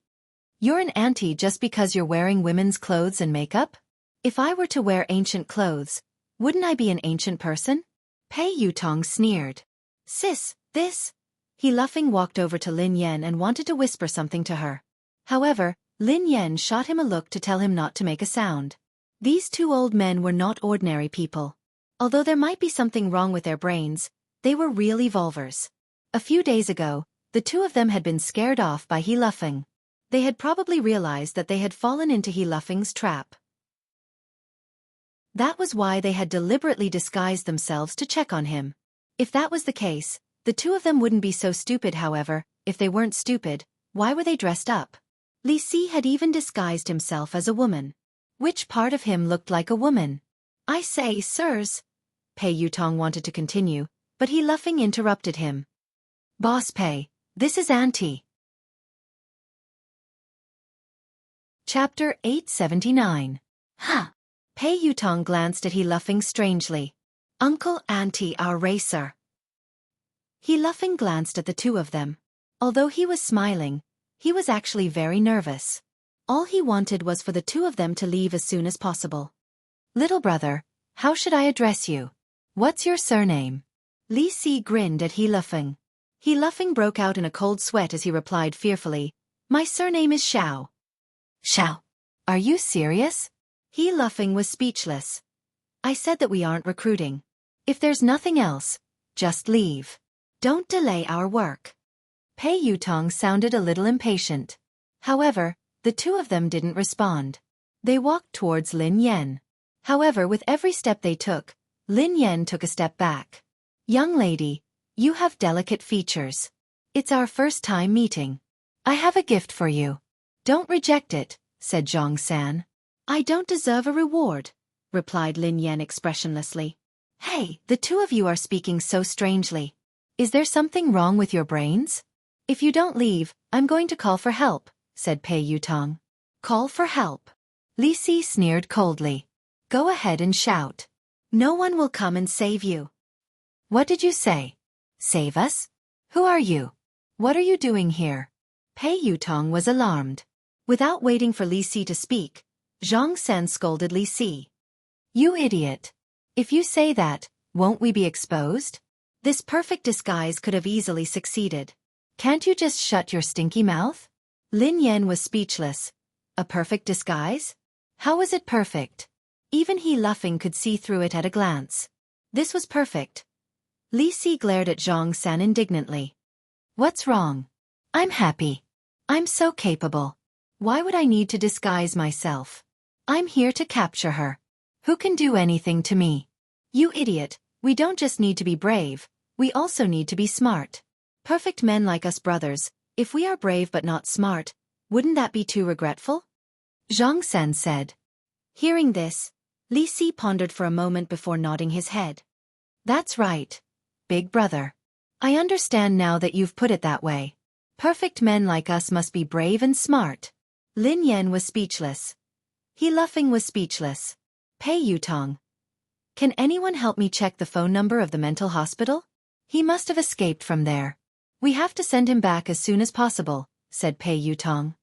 You're an auntie just because you're wearing women's clothes and makeup? If I were to wear ancient clothes, wouldn't I be an ancient person? Pei Yutong sneered. Sis, this. He Luffing walked over to Lin Yan and wanted to whisper something to her. However, Lin Yan shot him a look to tell him not to make a sound. These two old men were not ordinary people. Although there might be something wrong with their brains, they were real evolvers. A few days ago, the two of them had been scared off by He Luffing. They had probably realized that they had fallen into He Luffing's trap. That was why they had deliberately disguised themselves to check on him. If that was the case, the two of them wouldn't be so stupid. However, if they weren't stupid, why were they dressed up? Li Si had even disguised himself as a woman. Which part of him looked like a woman? I say, sirs. Pei Yutong wanted to continue, but He Luffing interrupted him. Boss Pei, this is Auntie. Chapter 879. Huh. Pei Yutong glanced at He Luffing strangely. Uncle, Auntie, our racer. He Luffing glanced at the two of them. Although he was smiling, he was actually very nervous. All he wanted was for the two of them to leave as soon as possible. Little brother, how should I address you? What's your surname? Li Si grinned at He Luffing. He Luffing broke out in a cold sweat as he replied fearfully, My surname is Xiao. Xiao? Are you serious? He Luffing was speechless. I said that we aren't recruiting. If there's nothing else, just leave. Don't delay our work. Pei Yutong sounded a little impatient. However, the two of them didn't respond. They walked towards Lin Yan. However, with every step they took, Lin Yan took a step back. Young lady, you have delicate features. It's our first time meeting. I have a gift for you. Don't reject it, said Zhang San. I don't deserve a reward, replied Lin Yan expressionlessly. Hey, the two of you are speaking so strangely. Is there something wrong with your brains? If you don't leave, I'm going to call for help, said Pei Yutong. Call for help? Li Si sneered coldly. Go ahead and shout. No one will come and save you. What did you say? Save us? Who are you? What are you doing here? Pei Yutong was alarmed. Without waiting for Li Si to speak, Zhang San scolded Li Si. You idiot. If you say that, won't we be exposed? This perfect disguise could have easily succeeded. Can't you just shut your stinky mouth? Lin Yan was speechless. A perfect disguise? How was it perfect? Even He Luffing could see through it at a glance. This was perfect. Li Si glared at Zhang San indignantly. What's wrong? I'm happy. I'm so capable. Why would I need to disguise myself? I'm here to capture her. Who can do anything to me? You idiot, we don't just need to be brave, we also need to be smart. Perfect men like us brothers, if we are brave but not smart, wouldn't that be too regretful? Zhang San said. Hearing this, Li Si pondered for a moment before nodding his head. That's right, big brother. I understand now that you've put it that way. Perfect men like us must be brave and smart. Lin Yan was speechless. He Luffing was speechless. Pei Yutong. Can anyone help me check the phone number of the mental hospital? He must have escaped from there. We have to send him back as soon as possible, said Pei Yutong.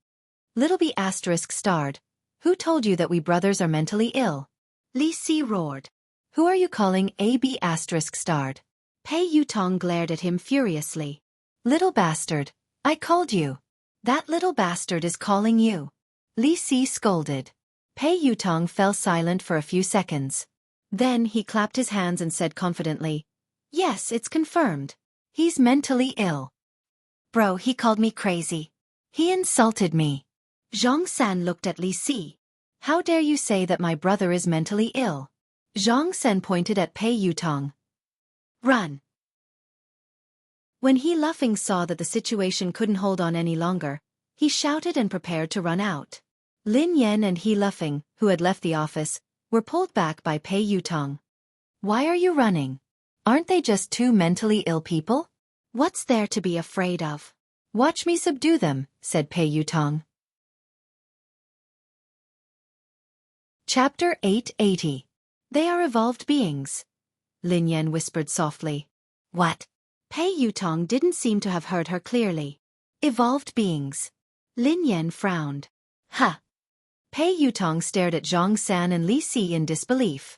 Little B asterisk starred. Who told you that we brothers are mentally ill? Li Si roared. Who are you calling AB asterisk starred? Pei Yutong glared at him furiously. Little bastard, I called you. That little bastard is calling you. Li Si scolded. Pei Yutong fell silent for a few seconds. Then he clapped his hands and said confidently, "Yes, it's confirmed. He's mentally ill. Bro, he called me crazy. He insulted me." Zhang San looked at Li Si. "How dare you say that my brother is mentally ill?" Zhang San pointed at Pei Yutong. "Run." When He Luffing saw that the situation couldn't hold on any longer, he shouted and prepared to run out. Lin Yan and He Luffing, who had left the office, were pulled back by Pei Yutong. "Why are you running? Aren't they just two mentally ill people? What's there to be afraid of? Watch me subdue them," said Pei Yutong. Chapter 880. They are evolved beings. Lin Yan whispered softly. "What?" Pei Yutong didn't seem to have heard her clearly. "Evolved beings." Lin Yan frowned. "Huh." Pei Yutong stared at Zhang San and Li Si in disbelief.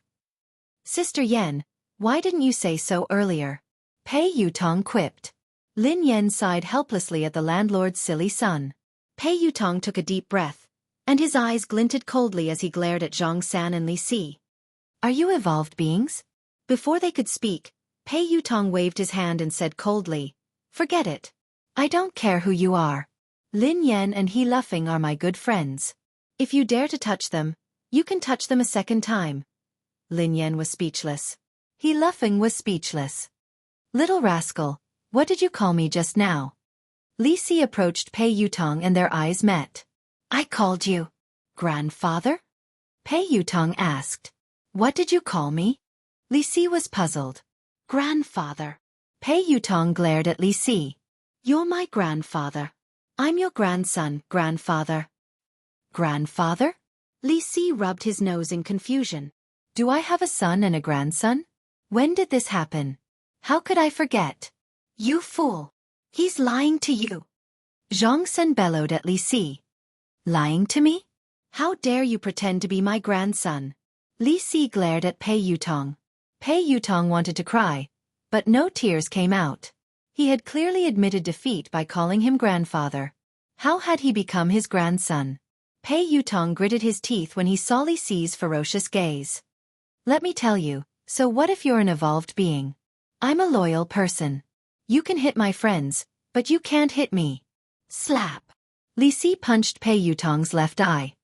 "Sister Yan, why didn't you say so earlier?" Pei Yutong quipped. Lin Yan sighed helplessly at the landlord's silly son. Pei Yutong took a deep breath, and his eyes glinted coldly as he glared at Zhang San and Li Si. "Are you evolved beings?" Before they could speak, Pei Yutong waved his hand and said coldly, "Forget it. I don't care who you are. Lin Yan and He Luffing are my good friends. If you dare to touch them, you can touch them a second time." Lin Yan was speechless. He Luffing was speechless. "Little rascal, what did you call me just now?" Li Si approached Pei Yutong and their eyes met. "I called you grandfather?" Pei Yutong asked. "What did you call me?" Li Si was puzzled. "Grandfather." Pei Yutong glared at Li Si. "You're my grandfather. I'm your grandson, grandfather." "Grandfather?" Li Si rubbed his nose in confusion. "Do I have a son and a grandson? When did this happen? How could I forget?" "You fool! He's lying to you!" Zhang Sen bellowed at Li Si. "Lying to me? How dare you pretend to be my grandson?" Li Si glared at Pei Yutong. Pei Yutong wanted to cry, but no tears came out. He had clearly admitted defeat by calling him grandfather. How had he become his grandson? Pei Yutong gritted his teeth when he saw Li Si's ferocious gaze. "Let me tell you, so what if you're an evolved being? I'm a loyal person. You can hit my friends, but you can't hit me." Slap! Li Si punched Pei Yutong's left eye.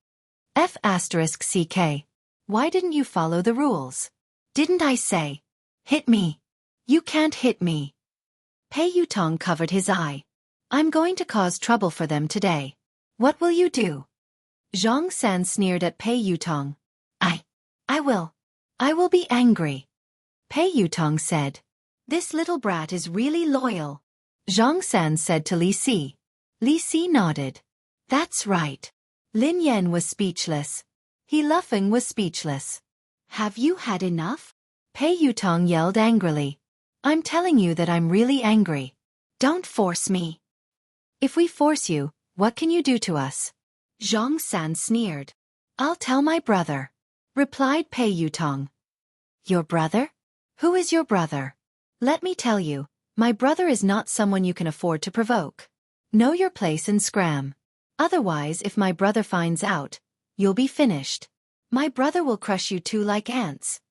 F***CK. Why didn't you follow the rules? Didn't I say? Hit me. You can't hit me. Pei Yutong covered his eye. "I'm going to cause trouble for them today. What will you do?" Zhang San sneered at Pei Yutong. I will be angry." Pei Yutong said. "This little brat is really loyal." Zhang San said to Li Si. Li Si nodded. "That's right." Lin Yan was speechless. He Luffing was speechless. "Have you had enough?" Pei Yutong yelled angrily. "I'm telling you that I'm really angry. Don't force me." "If we force you, what can you do to us?" Zhang San sneered. "I'll tell my brother," replied Pei Yutong. "Your brother? Who is your brother?" "Let me tell you, my brother is not someone you can afford to provoke. Know your place and scram. Otherwise, if my brother finds out, you'll be finished. My brother will crush you two like ants."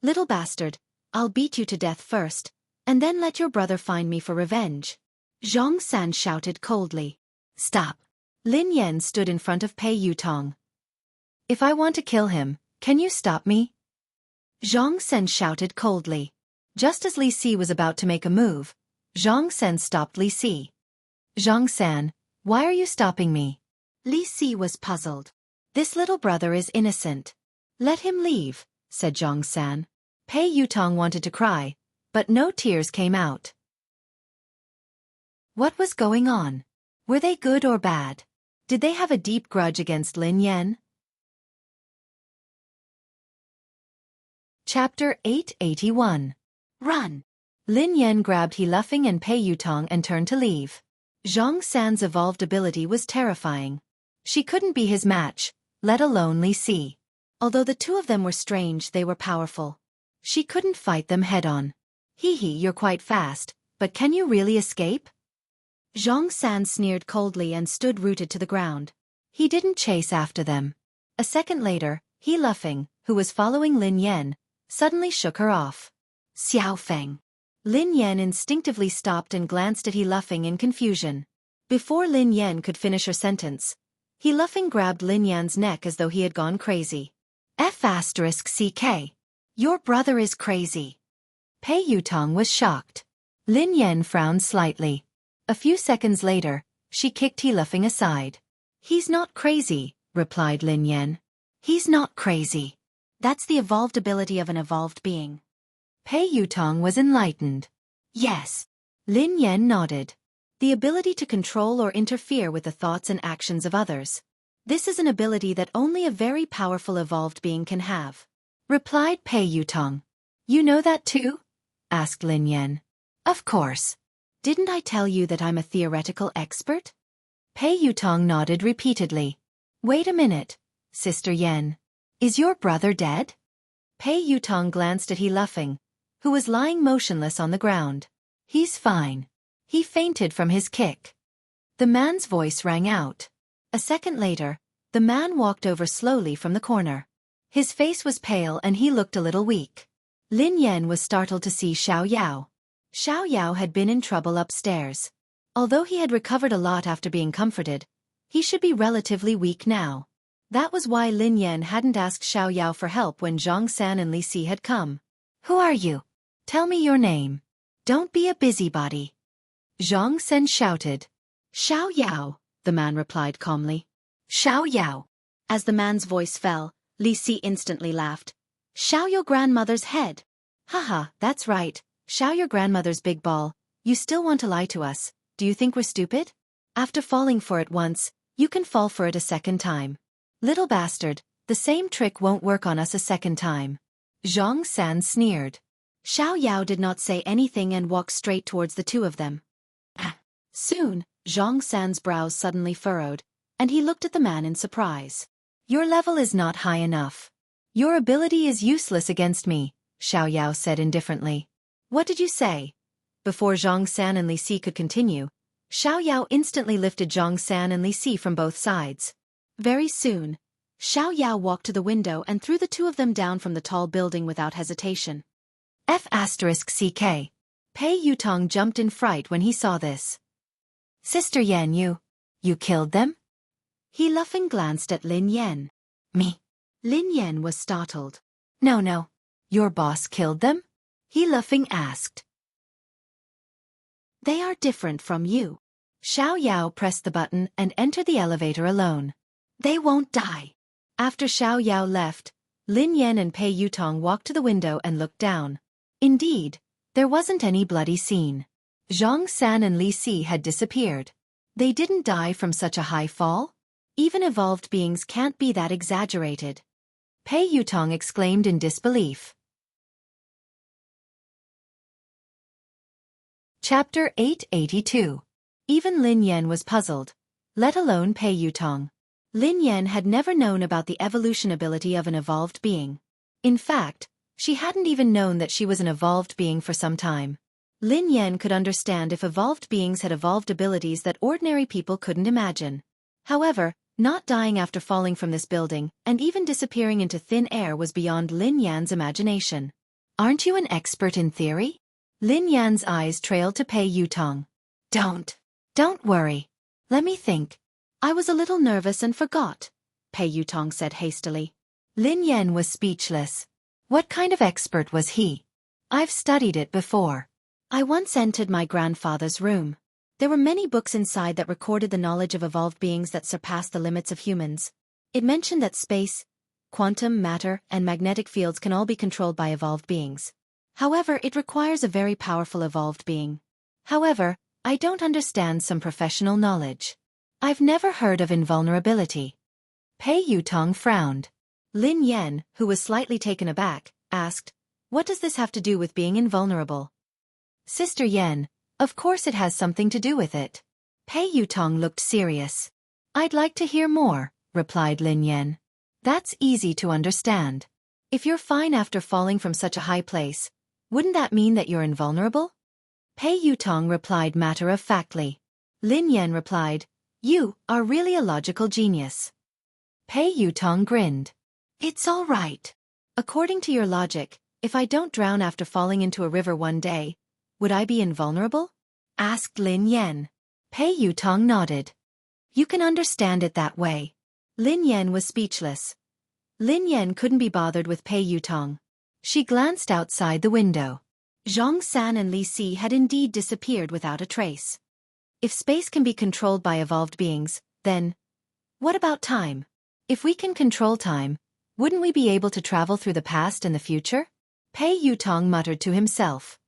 "Little bastard, I'll beat you to death first, and then let your brother find me for revenge." Zhang San shouted coldly. "Stop." Lin Yan stood in front of Pei Yutong. "If I want to kill him, can you stop me?" Zhang Sen shouted coldly. Just as Li Si was about to make a move, Zhang Sen stopped Li Si. "Zhang San, why are you stopping me?" Li Si was puzzled. "This little brother is innocent. Let him leave," said Zhang San. Pei Yutong wanted to cry, but no tears came out. What was going on? Were they good or bad? Did they have a deep grudge against Lin Yan? Chapter 881. Run! Lin Yan grabbed He Luffing and Pei Yutong and turned to leave. Zhang San's evolved ability was terrifying. She couldn't be his match, let alone Li Si. Although the two of them were strange, they were powerful. She couldn't fight them head-on. "Hee hee, you're quite fast, but can you really escape?" Zhang San sneered coldly and stood rooted to the ground. He didn't chase after them. A second later, He Luffing, who was following Lin Yan, suddenly shook her off. Xiao Feng. Lin Yan instinctively stopped and glanced at He Luffing in confusion. Before Lin Yan could finish her sentence, He Luffing grabbed Lin Yan's neck as though he had gone crazy. F***CK. Your brother is crazy. Pei Yutong was shocked. Lin Yan frowned slightly. A few seconds later, she kicked He Luffing aside. He's not crazy, replied Lin Yan. He's not crazy. That's the evolved ability of an evolved being. Pei Yutong was enlightened. Yes. Lin Yan nodded. The ability to control or interfere with the thoughts and actions of others. This is an ability that only a very powerful evolved being can have. Replied Pei Yutong. You know that too? Asked Lin Yan. Of course. Didn't I tell you that I'm a theoretical expert? Pei Yutong nodded repeatedly. Wait a minute, Sister Yan. Is your brother dead? Pei Yutong glanced at He Luffing, who was lying motionless on the ground. He's fine. He fainted from his kick. The man's voice rang out. A second later, the man walked over slowly from the corner. His face was pale and he looked a little weak. Lin Yan was startled to see Xiao Yao. Xiao Yao had been in trouble upstairs. Although he had recovered a lot after being comforted, he should be relatively weak now. That was why Lin Yan hadn't asked Xiao Yao for help when Zhang San and Li Si had come. Who are you? Tell me your name. Don't be a busybody. Zhang San shouted. Xiao Yao, the man replied calmly. Xiao Yao. As the man's voice fell, Li Si instantly laughed. Xiao your grandmother's head. Haha, that's right. Xiao your grandmother's big ball. You still want to lie to us. Do you think we're stupid? After falling for it once, you can fall for it a second time. Little bastard, the same trick won't work on us a second time. Zhang San sneered. Xiao Yao did not say anything and walked straight towards the two of them. Soon, Zhang San's brows suddenly furrowed, and he looked at the man in surprise. Your level is not high enough. Your ability is useless against me, Xiao Yao said indifferently. What did you say? Before Zhang San and Li Si could continue, Xiao Yao instantly lifted Zhang San and Li Si from both sides. Very soon, Xiao Yao walked to the window and threw the two of them down from the tall building without hesitation. F***CK. Pei Yutong jumped in fright when he saw this. Sister Yan, you killed them? He Luffing glanced at Lin Yan. Me? Lin Yan was startled. No. Your boss killed them? He Luffing asked. They are different from you. Xiao Yao pressed the button and entered the elevator alone. They won't die. After Xiao Yao left, Lin Yan and Pei Yutong walked to the window and looked down. Indeed, there wasn't any bloody scene. Zhang San and Li Si had disappeared. They didn't die from such a high fall? Even evolved beings can't be that exaggerated. Pei Yutong exclaimed in disbelief. Chapter 882. Even Lin Yan was puzzled, let alone Pei Yutong. Lin Yan had never known about the evolution ability of an evolved being. In fact, she hadn't even known that she was an evolved being for some time. Lin Yan could understand if evolved beings had evolved abilities that ordinary people couldn't imagine. However, not dying after falling from this building and even disappearing into thin air was beyond Lin Yan's imagination. Aren't you an expert in theory? Lin Yan's eyes trailed to Pei Yutong. Don't worry. Let me think. I was a little nervous and forgot, Pei Yutong said hastily. Lin Yan was speechless. What kind of expert was he? I've studied it before. I once entered my grandfather's room. There were many books inside that recorded the knowledge of evolved beings that surpassed the limits of humans. It mentioned that space, quantum, matter, and magnetic fields can all be controlled by evolved beings. However, it requires a very powerful evolved being. However, I don't understand some professional knowledge. I've never heard of invulnerability. Pei Yutong frowned. Lin Yan, who was slightly taken aback, asked, What does this have to do with being invulnerable? Sister Yan, of course it has something to do with it. Pei Yutong looked serious. I'd like to hear more, replied Lin Yan. That's easy to understand. If you're fine after falling from such a high place, wouldn't that mean that you're invulnerable? Pei Yutong replied matter-of-factly. Lin Yan replied, You are really a logical genius. Pei Yutong grinned. It's all right. According to your logic, If I don't drown after falling into a river one day, would I be invulnerable? Asked Lin Yan. Pei Yutong nodded. You can understand it that way. Lin Yan was speechless. Lin Yan couldn't be bothered with Pei Yutong. She glanced outside the window. Zhang San and Li Si had indeed disappeared without a trace. If space can be controlled by evolved beings, then what about time? If we can control time, wouldn't we be able to travel through the past and the future? Pei Yutong muttered to himself.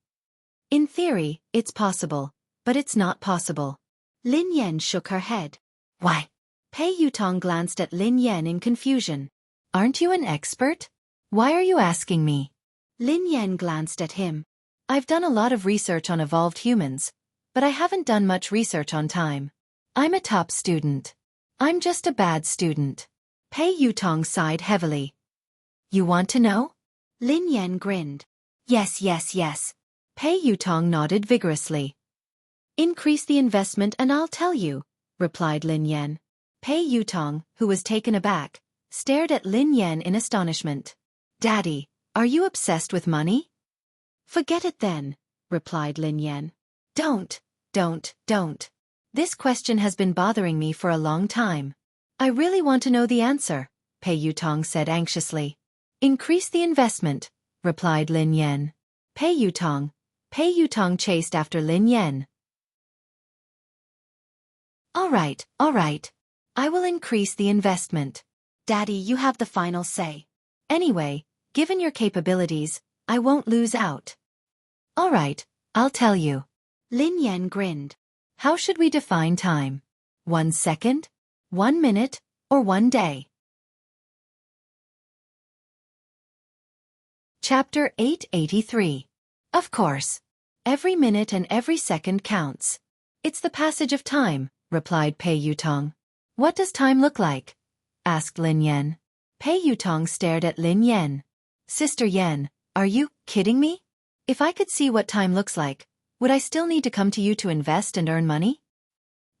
In theory, it's possible, but it's not possible. Lin Yan shook her head. Why? Pei Yutong glanced at Lin Yan in confusion. Aren't you an expert? Why are you asking me? Lin Yan glanced at him. I've done a lot of research on evolved humans, but I haven't done much research on time. I'm a top student. I'm just a bad student. Pei Yutong sighed heavily. You want to know? Lin Yan grinned. Yes. Pei Yutong nodded vigorously. Increase the investment and I'll tell you, replied Lin Yan. Pei Yutong, who was taken aback, stared at Lin Yan in astonishment. Daddy, are you obsessed with money? Forget it then, replied Lin Yan. Don't. This question has been bothering me for a long time. I really want to know the answer, Pei Yutong said anxiously. Increase the investment, replied Lin Yan. Pei Yutong chased after Lin Yan. All right. I will increase the investment. Daddy, you have the final say. Anyway, given your capabilities, I won't lose out. All right, I'll tell you. Lin Yan grinned. How should we define time? 1 second? 1 minute? Or 1 day? Chapter 883. Of course. Every minute and every second counts. It's the passage of time, replied Pei Yutong. What does time look like? Asked Lin Yan. Pei Yutong stared at Lin Yan. Sister Yan, are you kidding me? If I could see what time looks like, would I still need to come to you to invest and earn money?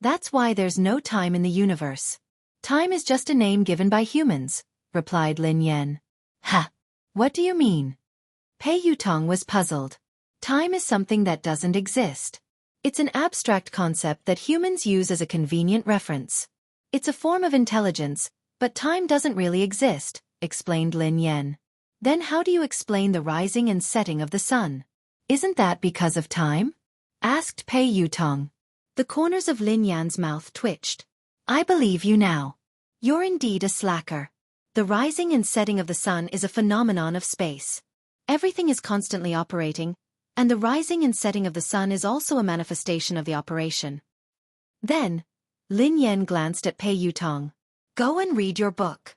That's why there's no time in the universe. Time is just a name given by humans, replied Lin Yan. Ha! What do you mean? Pei Yutong was puzzled. Time is something that doesn't exist. It's an abstract concept that humans use as a convenient reference. It's a form of intelligence, but time doesn't really exist, explained Lin Yan. Then how do you explain the rising and setting of the sun? Isn't that because of time? Asked Pei Yutong. The corners of Lin Yan's mouth twitched. I believe you now. You're indeed a slacker. The rising and setting of the sun is a phenomenon of space. Everything is constantly operating, and the rising and setting of the sun is also a manifestation of the operation. Then, Lin Yan glanced at Pei Yutong. Go and read your book.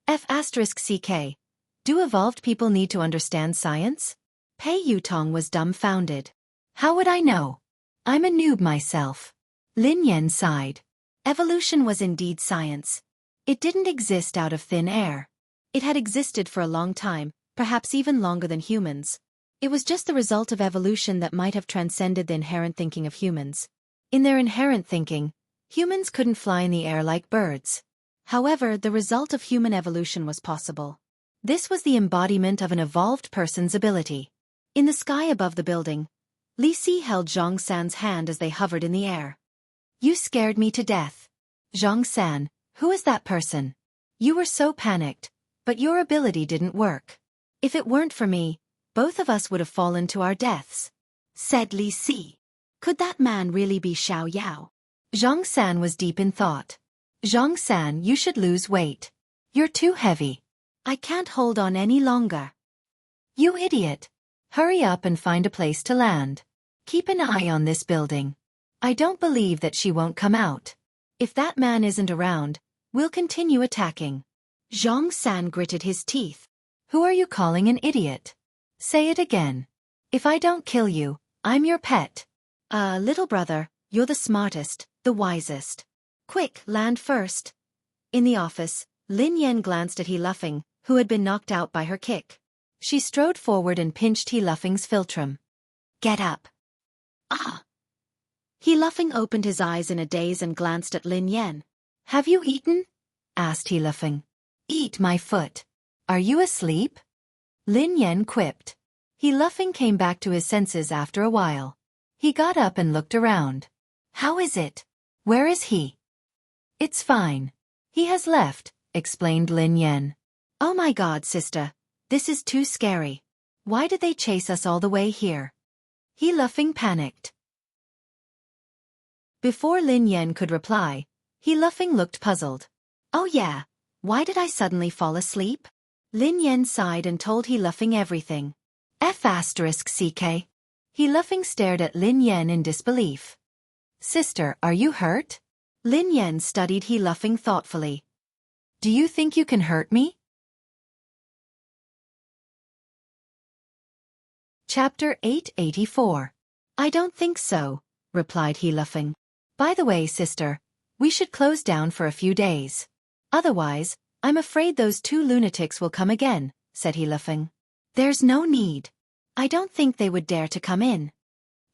F***CK. Do evolved people need to understand science? Pei Yutong was dumbfounded. How would I know? I'm a noob myself. Lin Yan sighed. Evolution was indeed science. It didn't exist out of thin air. It had existed for a long time, perhaps even longer than humans. It was just the result of evolution that might have transcended the inherent thinking of humans. In their inherent thinking, humans couldn't fly in the air like birds. However, the result of human evolution was possible. This was the embodiment of an evolved person's ability. In the sky above the building, Li Si held Zhang San's hand as they hovered in the air. You scared me to death. Zhang San, who is that person? You were so panicked, but your ability didn't work. If it weren't for me, both of us would have fallen to our deaths. Said Li Si. Could that man really be Xiao Yao? Zhang San was deep in thought. Zhang San, you should lose weight. You're too heavy. I can't hold on any longer. You idiot. Hurry up and find a place to land. Keep an eye on this building. I don't believe that she won't come out. If that man isn't around, we'll continue attacking. Zhang San gritted his teeth. Who are you calling an idiot? Say it again. If I don't kill you, I'm your pet. Little brother, you're the smartest, the wisest. Quick, land first. In the office, Lin Yan glanced at He Luffing, who had been knocked out by her kick. She strode forward and pinched He Luffing's philtrum. Get up. Ah! He Luffing opened his eyes in a daze and glanced at Lin Yan. Have you eaten? Asked He Luffing. Eat my foot. Are you asleep? Lin Yan quipped. He laughing came back to his senses after a while. He got up and looked around. How is it? Where is he? It's fine. He has left, explained Lin Yan. Oh my God, sister. This is too scary. Why did they chase us all the way here? He laughing panicked. Before Lin Yan could reply, he laughing looked puzzled. Oh yeah, why did I suddenly fall asleep? Lin Yan sighed and told he laughing everything. F***CK. He laughing stared at Lin Yan in disbelief. Sister, are you hurt? Lin Yan studied he laughing thoughtfully. Do you think you can hurt me? Chapter 884. I don't think so, replied he laughing. By the way, sister, we should close down for a few days. Otherwise, I'm afraid those two lunatics will come again, said he laughing. There's no need. I don't think they would dare to come in.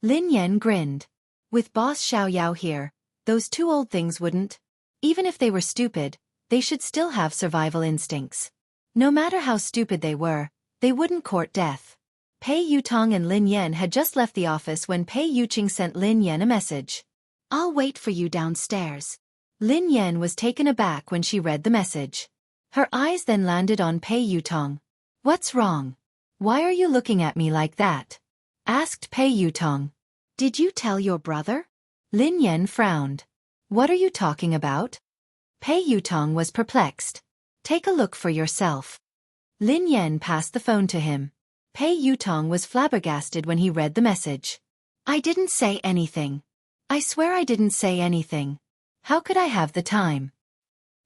Lin Yan grinned. With Boss Xiaoyao here, those two old things wouldn't. Even if they were stupid, they should still have survival instincts. No matter how stupid they wouldn't court death. Pei Yutong and Lin Yan had just left the office when Pei Yuqing sent Lin Yan a message. I'll wait for you downstairs. Lin Yan was taken aback when she read the message. Her eyes then landed on Pei Yutong. What's wrong? Why are you looking at me like that? Asked Pei Yutong. Did you tell your brother? Lin Yan frowned. What are you talking about? Pei Yutong was perplexed. Take a look for yourself. Lin Yan passed the phone to him. Pei Yutong was flabbergasted when he read the message. I didn't say anything. I swear I didn't say anything. How could I have the time?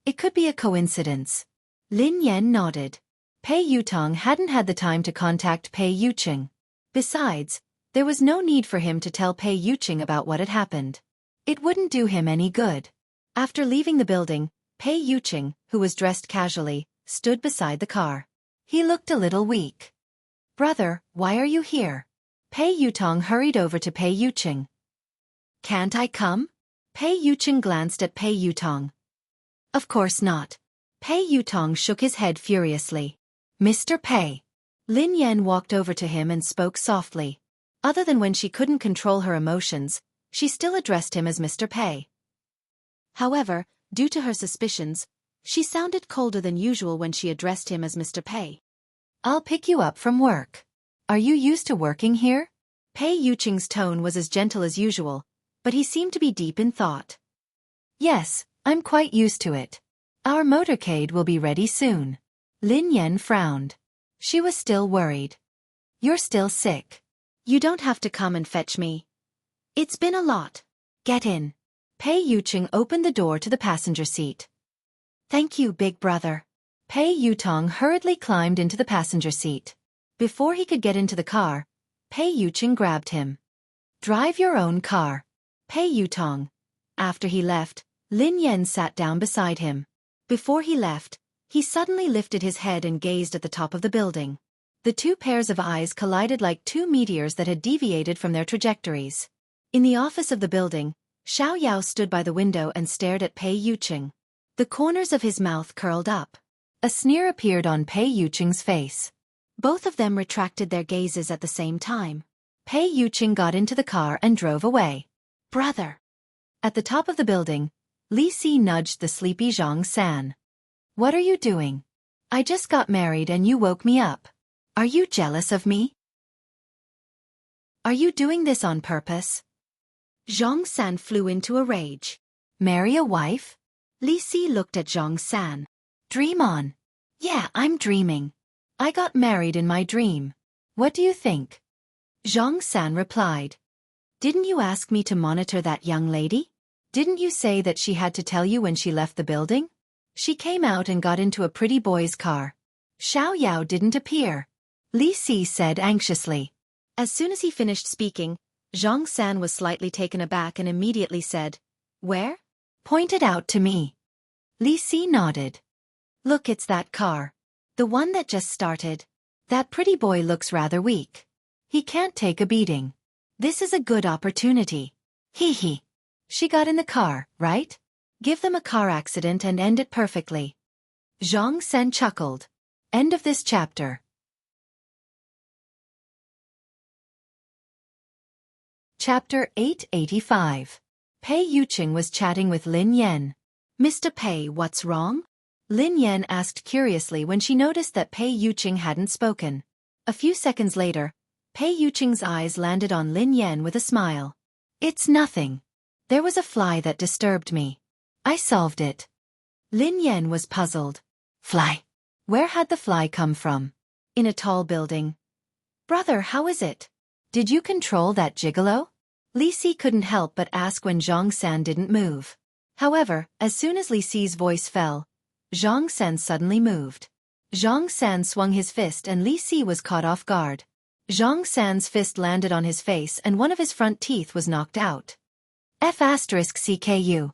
It could be a coincidence. Lin Yan nodded. Pei Yutong hadn't had the time to contact Pei Yuqing. Besides, there was no need for him to tell Pei Yuqing about what had happened. It wouldn't do him any good. After leaving the building, Pei Yuqing, who was dressed casually, stood beside the car. He looked a little weak. Brother, why are you here? Pei Yutong hurried over to Pei Yuqing. Can't I come? Pei Yuqing glanced at Pei Yutong. Of course not. Pei Yutong shook his head furiously. Mr. Pei. Lin Yan walked over to him and spoke softly. Other than when she couldn't control her emotions, she still addressed him as Mr. Pei. However, due to her suspicions, she sounded colder than usual when she addressed him as Mr. Pei. I'll pick you up from work. Are you used to working here? Pei Yuqing's tone was as gentle as usual, but he seemed to be deep in thought. Yes, I'm quite used to it. Our motorcade will be ready soon. Lin Yan frowned. She was still worried. You're still sick. You don't have to come and fetch me. It's been a lot. Get in. Pei Yuqing opened the door to the passenger seat. Thank you, big brother. Pei Yutong hurriedly climbed into the passenger seat. Before he could get into the car, Pei Yuqing grabbed him. Drive your own car. Pei Yutong. After he left, Lin Yan sat down beside him. Before he left, he suddenly lifted his head and gazed at the top of the building. The two pairs of eyes collided like two meteors that had deviated from their trajectories. In the office of the building, Xiaoyao stood by the window and stared at Pei Yuqing. The corners of his mouth curled up. A sneer appeared on Pei Yuqing's face. Both of them retracted their gazes at the same time. Pei Yuqing got into the car and drove away. Brother. At the top of the building, Li Si nudged the sleepy Zhang San. What are you doing? I just got married and you woke me up. Are you jealous of me? Are you doing this on purpose? Zhang San flew into a rage. Marry a wife? Li Si looked at Zhang San. Dream on. Yeah, I'm dreaming. I got married in my dream. What do you think? Zhang San replied. Didn't you ask me to monitor that young lady? Didn't you say that she had to tell you when she left the building? She came out and got into a pretty boy's car. Xiaoyao didn't appear. Li Si said anxiously. As soon as he finished speaking, Zhang San was slightly taken aback and immediately said, Where? Pointed out to me. Li Si nodded. Look, it's that car. The one that just started. That pretty boy looks rather weak. He can't take a beating. This is a good opportunity. Hee hee. She got in the car, right? Give them a car accident and end it perfectly. Zhang San chuckled. End of this chapter. Chapter 885. Pei Yuqing was chatting with Lin Yan. Mr. Pei, what's wrong? Lin Yan asked curiously when she noticed that Pei Yuqing hadn't spoken. A few seconds later, Pei Yuqing's eyes landed on Lin Yan with a smile. It's nothing. There was a fly that disturbed me. I solved it. Lin Yan was puzzled. Fly? Where had the fly come from? In a tall building. Brother, how is it? Did you control that gigolo? Li Si couldn't help but ask when Zhang San didn't move. However, as soon as Li Si's voice fell, Zhang San suddenly moved. Zhang San swung his fist and Li Si was caught off guard. Zhang San's fist landed on his face and one of his front teeth was knocked out. F***CKU.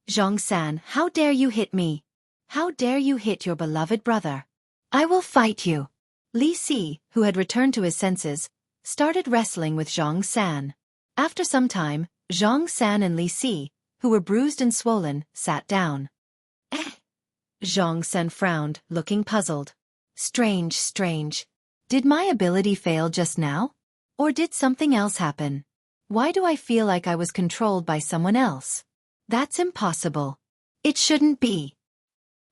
Zhang San, how dare you hit me? How dare you hit your beloved brother? I will fight you. Li Si, who had returned to his senses, started wrestling with Zhang San. After some time, Zhang San and Li Si, who were bruised and swollen, sat down. Zhang San frowned, looking puzzled. Strange. Did my ability fail just now? Or did something else happen? Why do I feel like I was controlled by someone else? That's impossible. It shouldn't be.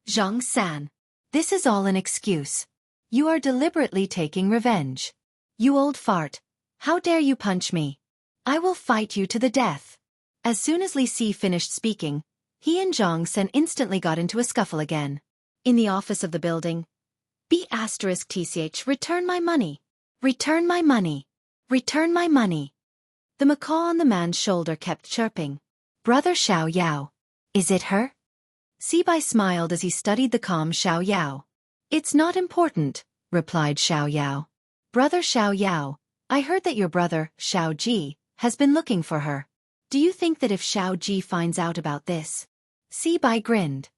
Zhang San. This is all an excuse. You are deliberately taking revenge. You old fart. How dare you punch me? I will fight you to the death. As soon as Li Si finished speaking, he and Zhang San instantly got into a scuffle again. In the office of the building, B***TCH, return my money. Return my money. Return my money. The macaw on the man's shoulder kept chirping. Brother Xiao Yao. Is it her? Sibai smiled as he studied the calm Xiao Yao. It's not important, replied Xiao Yao. Brother Xiao Yao, I heard that your brother, Xiao Ji, has been looking for her. Do you think that if Xiao Ji finds out about this? Sibai grinned.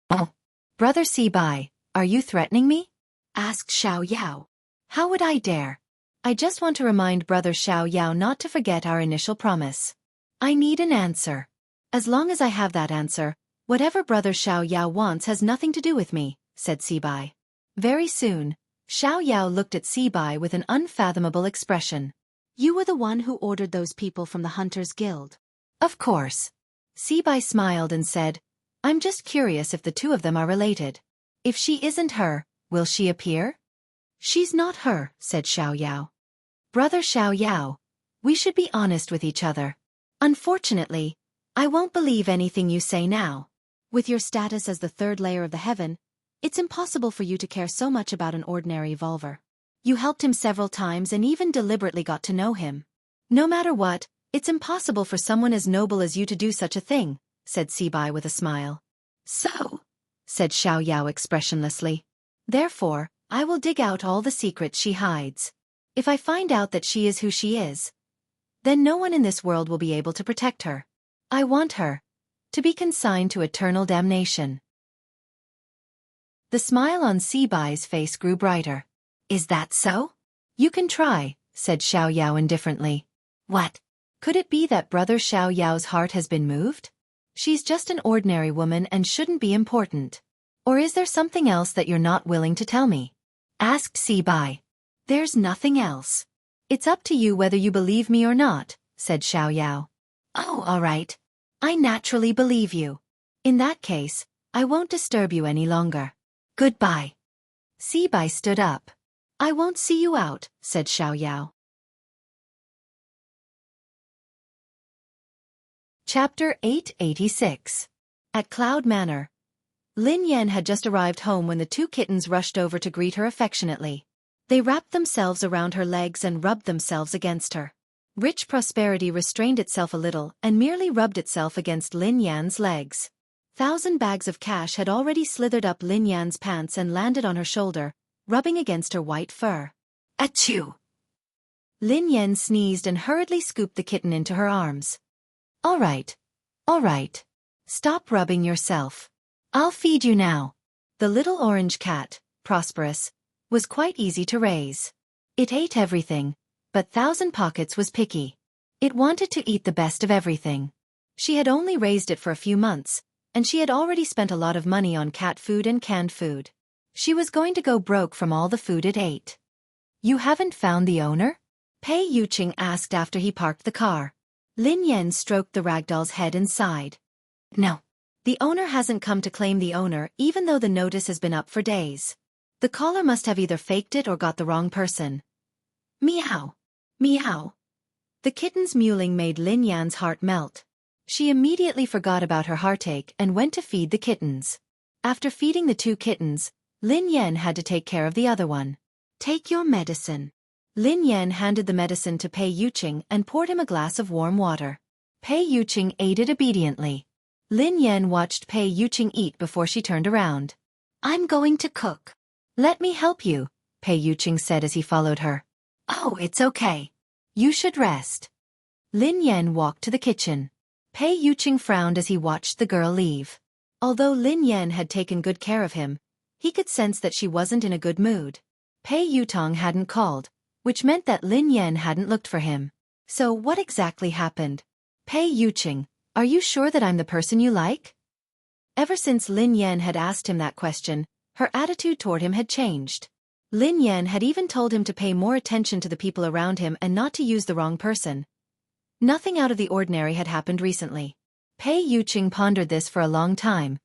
Oh. Brother Sibai, are you threatening me? Asked Xiao Yao. How would I dare? I just want to remind Brother Xiao Yao not to forget our initial promise. I need an answer. As long as I have that answer, whatever Brother Xiao Yao wants has nothing to do with me, said Sibai. Very soon, Xiao Yao looked at Sibai with an unfathomable expression. You were the one who ordered those people from the Hunters Guild. Of course. Sibai smiled and said, I'm just curious if the two of them are related. If she isn't her, will she appear? She's not her, said Xiao Yao. Brother Xiao Yao, we should be honest with each other. Unfortunately, I won't believe anything you say now. With your status as the third layer of the heaven, it's impossible for you to care so much about an ordinary evolver. You helped him several times and even deliberately got to know him. No matter what, it's impossible for someone as noble as you to do such a thing, said Sibai with a smile. So, said Xiao Yao expressionlessly. Therefore, I will dig out all the secrets she hides. If I find out that she is who she is, then no one in this world will be able to protect her. I want her to be consigned to eternal damnation. The smile on Sibai's face grew brighter. Is that so? You can try, said Xiao Yao indifferently. What? Could it be that Brother Xiao Yao's heart has been moved? She's just an ordinary woman and shouldn't be important. Or is there something else that you're not willing to tell me? Asked Sibai. There's nothing else. It's up to you whether you believe me or not, said Xiao Yao. Oh, all right. I naturally believe you. In that case, I won't disturb you any longer. Goodbye. Sibai stood up. I won't see you out, said Xiao Yao. Chapter 886. At Cloud Manor. Lin Yan had just arrived home when the two kittens rushed over to greet her affectionately. They wrapped themselves around her legs and rubbed themselves against her. Rich prosperity restrained itself a little and merely rubbed itself against Lin Yan's legs. 1,000 bags of cash had already slithered up Lin Yan's pants and landed on her shoulder, rubbing against her white fur. Achoo! Lin Yan sneezed and hurriedly scooped the kitten into her arms. All right. Stop rubbing yourself. I'll feed you now. The little orange cat, Prosperous, was quite easy to raise. It ate everything, but Thousand Pockets was picky. It wanted to eat the best of everything. She had only raised it for a few months, and she had already spent a lot of money on cat food and canned food. She was going to go broke from all the food it ate. You haven't found the owner? Pei Yuqing asked after he parked the car. Lin Yan stroked the ragdoll's head and sighed. No. The owner hasn't come to claim the owner even though the notice has been up for days. The caller must have either faked it or got the wrong person. Meow. Meow. The kitten's mewling made Lin Yan's heart melt. She immediately forgot about her heartache and went to feed the kittens. After feeding the 2 kittens, Lin Yan had to take care of the other one. Take your medicine. Lin Yan handed the medicine to Pei Yuqing and poured him a glass of warm water. Pei Yuqing ate it obediently. Lin Yan watched Pei Yuqing eat before she turned around. I'm going to cook. Let me help you, Pei Yuqing said as he followed her. Oh, it's okay. You should rest. Lin Yan walked to the kitchen. Pei Yuqing frowned as he watched the girl leave. Although Lin Yan had taken good care of him, he could sense that she wasn't in a good mood. Pei Yutong hadn't called, which meant that Lin Yan hadn't looked for him. So what exactly happened? Pei Yuqing, are you sure that I'm the person you like? Ever since Lin Yan had asked him that question, her attitude toward him had changed. Lin Yan had even told him to pay more attention to the people around him and not to use the wrong person. Nothing out of the ordinary had happened recently. Pei Yuqing pondered this for a long time,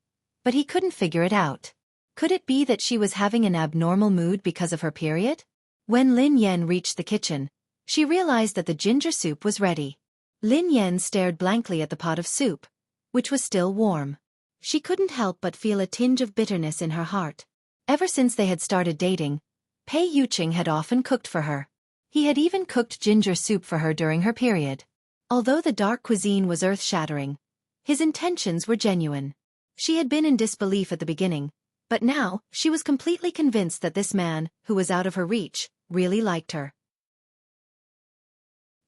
but he couldn't figure it out. Could it be that she was having an abnormal mood because of her period? When Lin Yan reached the kitchen, she realized that the ginger soup was ready. Lin Yan stared blankly at the pot of soup, which was still warm. She couldn't help but feel a tinge of bitterness in her heart. Ever since they had started dating, Pei Yuqing had often cooked for her. He had even cooked ginger soup for her during her period. Although the dark cuisine was earth-shattering, his intentions were genuine. She had been in disbelief at the beginning, but now she was completely convinced that this man, who was out of her reach, really liked her.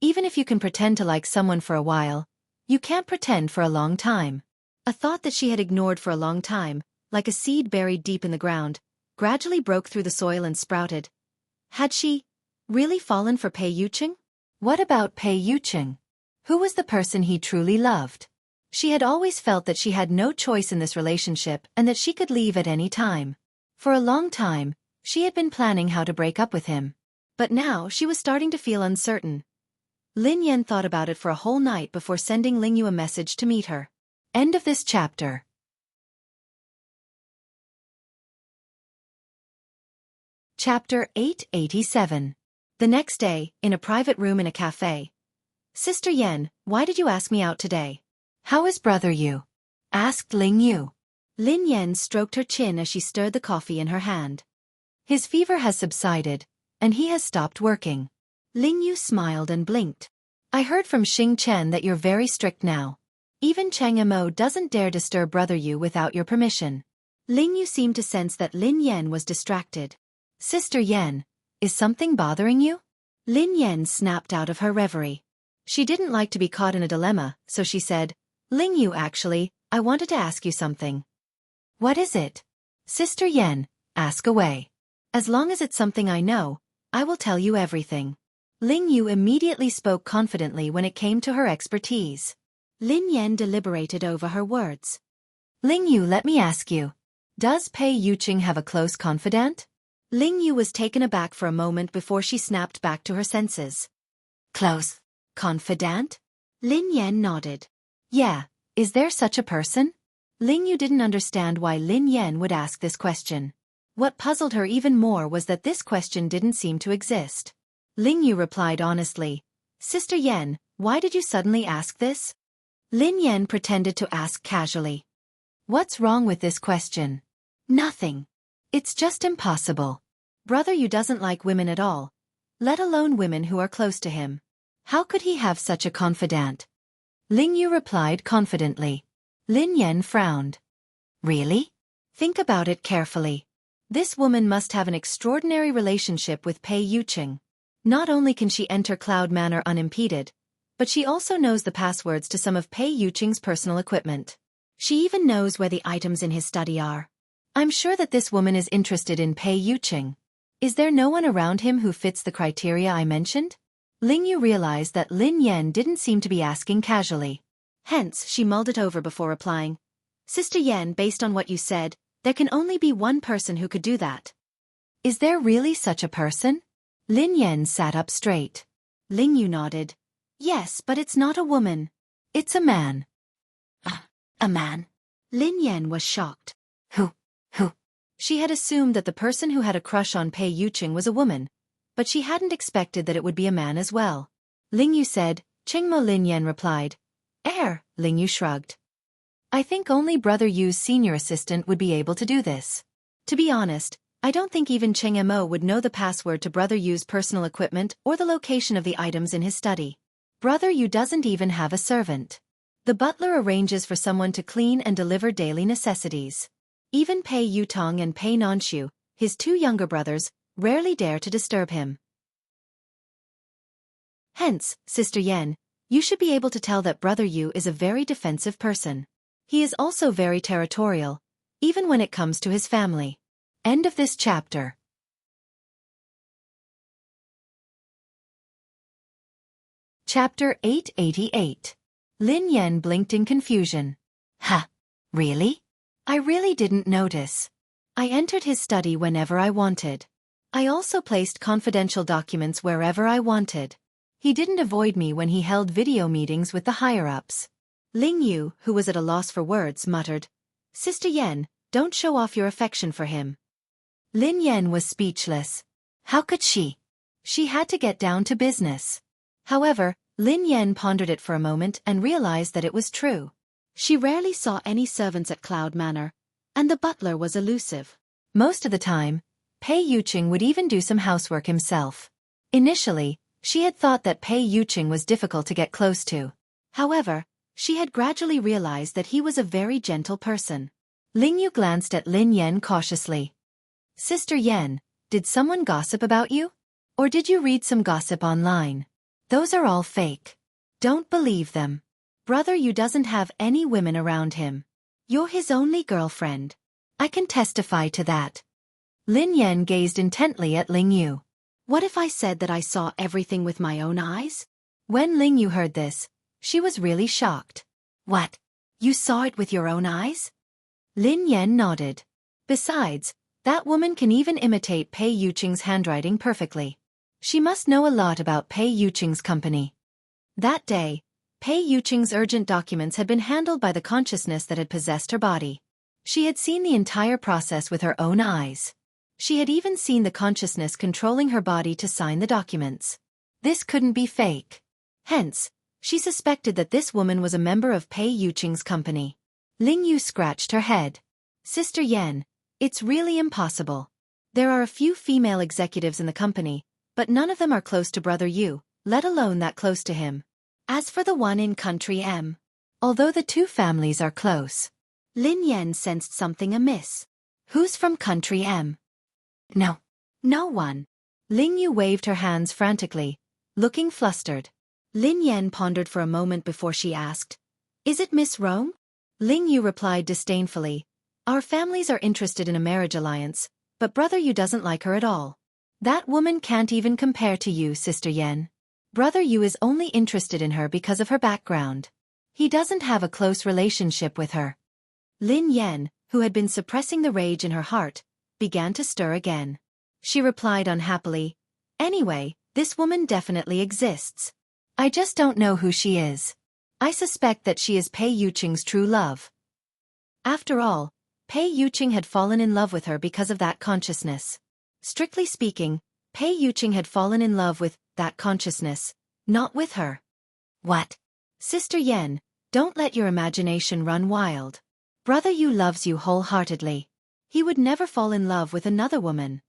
Even if you can pretend to like someone for a while, you can't pretend for a long time. A thought that she had ignored for a long time, like a seed buried deep in the ground, gradually broke through the soil and sprouted. Had she really fallen for Pei Yuqing? What about Pei Yuqing? Who was the person he truly loved? She had always felt that she had no choice in this relationship and that she could leave at any time. For a long time, she had been planning how to break up with him. But now she was starting to feel uncertain. Lin Yan thought about it for a whole night before sending Ling Yu a message to meet her. End of this chapter. Chapter 887. The next day, in a private room in a cafe. Sister Yan, why did you ask me out today? How is brother Yu? Asked Ling Yu. Lin Yan stroked her chin as she stirred the coffee in her hand. His fever has subsided, and he has stopped working. Ling Yu smiled and blinked. I heard from Xing Chen that you're very strict now. Even Cheng Mo doesn't dare disturb brother Yu without your permission. Ling Yu seemed to sense that Lin Yan was distracted. Sister Yan, is something bothering you? Lin Yan snapped out of her reverie. She didn't like to be caught in a dilemma, so she said, Ling Yu actually, I wanted to ask you something. What is it? Sister Yan, ask away. As long as it's something I know, I will tell you everything. Ling Yu immediately spoke confidently when it came to her expertise. Lin Yan deliberated over her words. Ling Yu, let me ask you. Does Pei Yuqing have a close confidant? Ling Yu was taken aback for a moment before she snapped back to her senses. Close confidant? Lin Yan nodded. Yeah, is there such a person? Ling Yu didn't understand why Lin Yan would ask this question. What puzzled her even more was that this question didn't seem to exist. Ling Yu replied honestly, Sister Yan, why did you suddenly ask this? Lin Yan pretended to ask casually. What's wrong with this question? Nothing. It's just impossible. Brother Yu doesn't like women at all, let alone women who are close to him. How could he have such a confidant? Ling Yu replied confidently. Lin Yan frowned. Really? Think about it carefully. This woman must have an extraordinary relationship with Pei Yuqing. Not only can she enter Cloud Manor unimpeded, but she also knows the passwords to some of Pei Yuqing's personal equipment. She even knows where the items in his study are. I'm sure that this woman is interested in Pei Yuqing. Is there no one around him who fits the criteria I mentioned? Ling Yu realized that Lin Yan didn't seem to be asking casually. Hence, she mulled it over before replying. Sister Yan, based on what you said, there can only be one person who could do that. Is there really such a person? Lin Yan sat up straight. Ling Yu nodded. Yes, but it's not a woman. It's a man. A man? Lin Yan was shocked. Who? She had assumed that the person who had a crush on Pei Yuqing was a woman, but she hadn't expected that it would be a man as well. Ling Yu said. Chingmo. Lin Yan replied. Ling Yu shrugged. I think only Brother Yu's senior assistant would be able to do this. To be honest, I don't think even Cheng Mo would know the password to Brother Yu's personal equipment or the location of the items in his study. Brother Yu doesn't even have a servant. The butler arranges for someone to clean and deliver daily necessities. Even Pei Yutong and Pei Nanshu, his two younger brothers, rarely dare to disturb him. Hence, Sister Yan, you should be able to tell that Brother Yu is a very defensive person. He is also very territorial, even when it comes to his family. End of this chapter. Chapter 888. Lin Yan blinked in confusion. Really? I really didn't notice. I entered his study whenever I wanted. I also placed confidential documents wherever I wanted. He didn't avoid me when he held video meetings with the higher-ups. Ling Yu, who was at a loss for words, muttered, Sister Yan, don't show off your affection for him. Lin Yan was speechless. How could she? She had to get down to business. However, Lin Yan pondered it for a moment and realized that it was true. She rarely saw any servants at Cloud Manor, and the butler was elusive. Most of the time, Pei Yuqing would even do some housework himself. Initially, she had thought that Pei Yuqing was difficult to get close to. However, she had gradually realized that he was a very gentle person. Ling Yu glanced at Lin Yan cautiously. Sister Yan, did someone gossip about you? Or did you read some gossip online? Those are all fake. Don't believe them. Brother Yu doesn't have any women around him. You're his only girlfriend. I can testify to that. Lin Yan gazed intently at Ling Yu. What if I said that I saw everything with my own eyes? When Ling Yu heard this, she was really shocked. What? You saw it with your own eyes? Lin Yan nodded. Besides, that woman can even imitate Pei Yuqing's handwriting perfectly. She must know a lot about Pei Yuqing's company. That day, Pei Yuqing's urgent documents had been handled by the consciousness that had possessed her body. She had seen the entire process with her own eyes. She had even seen the consciousness controlling her body to sign the documents. This couldn't be fake. Hence, she suspected that this woman was a member of Pei Yuqing's company. Ling Yu scratched her head. Sister Yan, it's really impossible. There are a few female executives in the company, but none of them are close to Brother Yu, let alone that close to him. As for the one in Country M, although the two families are close, Lin Yan sensed something amiss. Who's from Country M? No one. Ling Yu waved her hands frantically, looking flustered. Lin Yan pondered for a moment before she asked, Is it Miss Rome? Ling Yu replied disdainfully, Our families are interested in a marriage alliance, but Brother Yu doesn't like her at all. That woman can't even compare to you, Sister Yan. Brother Yu is only interested in her because of her background. He doesn't have a close relationship with her. Lin Yan, who had been suppressing the rage in her heart, began to stir again. She replied unhappily, Anyway, this woman definitely exists. I just don't know who she is. I suspect that she is Pei Yuqing's true love. After all, Pei Yuqing had fallen in love with her because of that consciousness. Strictly speaking, Pei Yuqing had fallen in love with that consciousness, not with her. What? Sister Yan, don't let your imagination run wild. Brother Yu loves you wholeheartedly. He would never fall in love with another woman.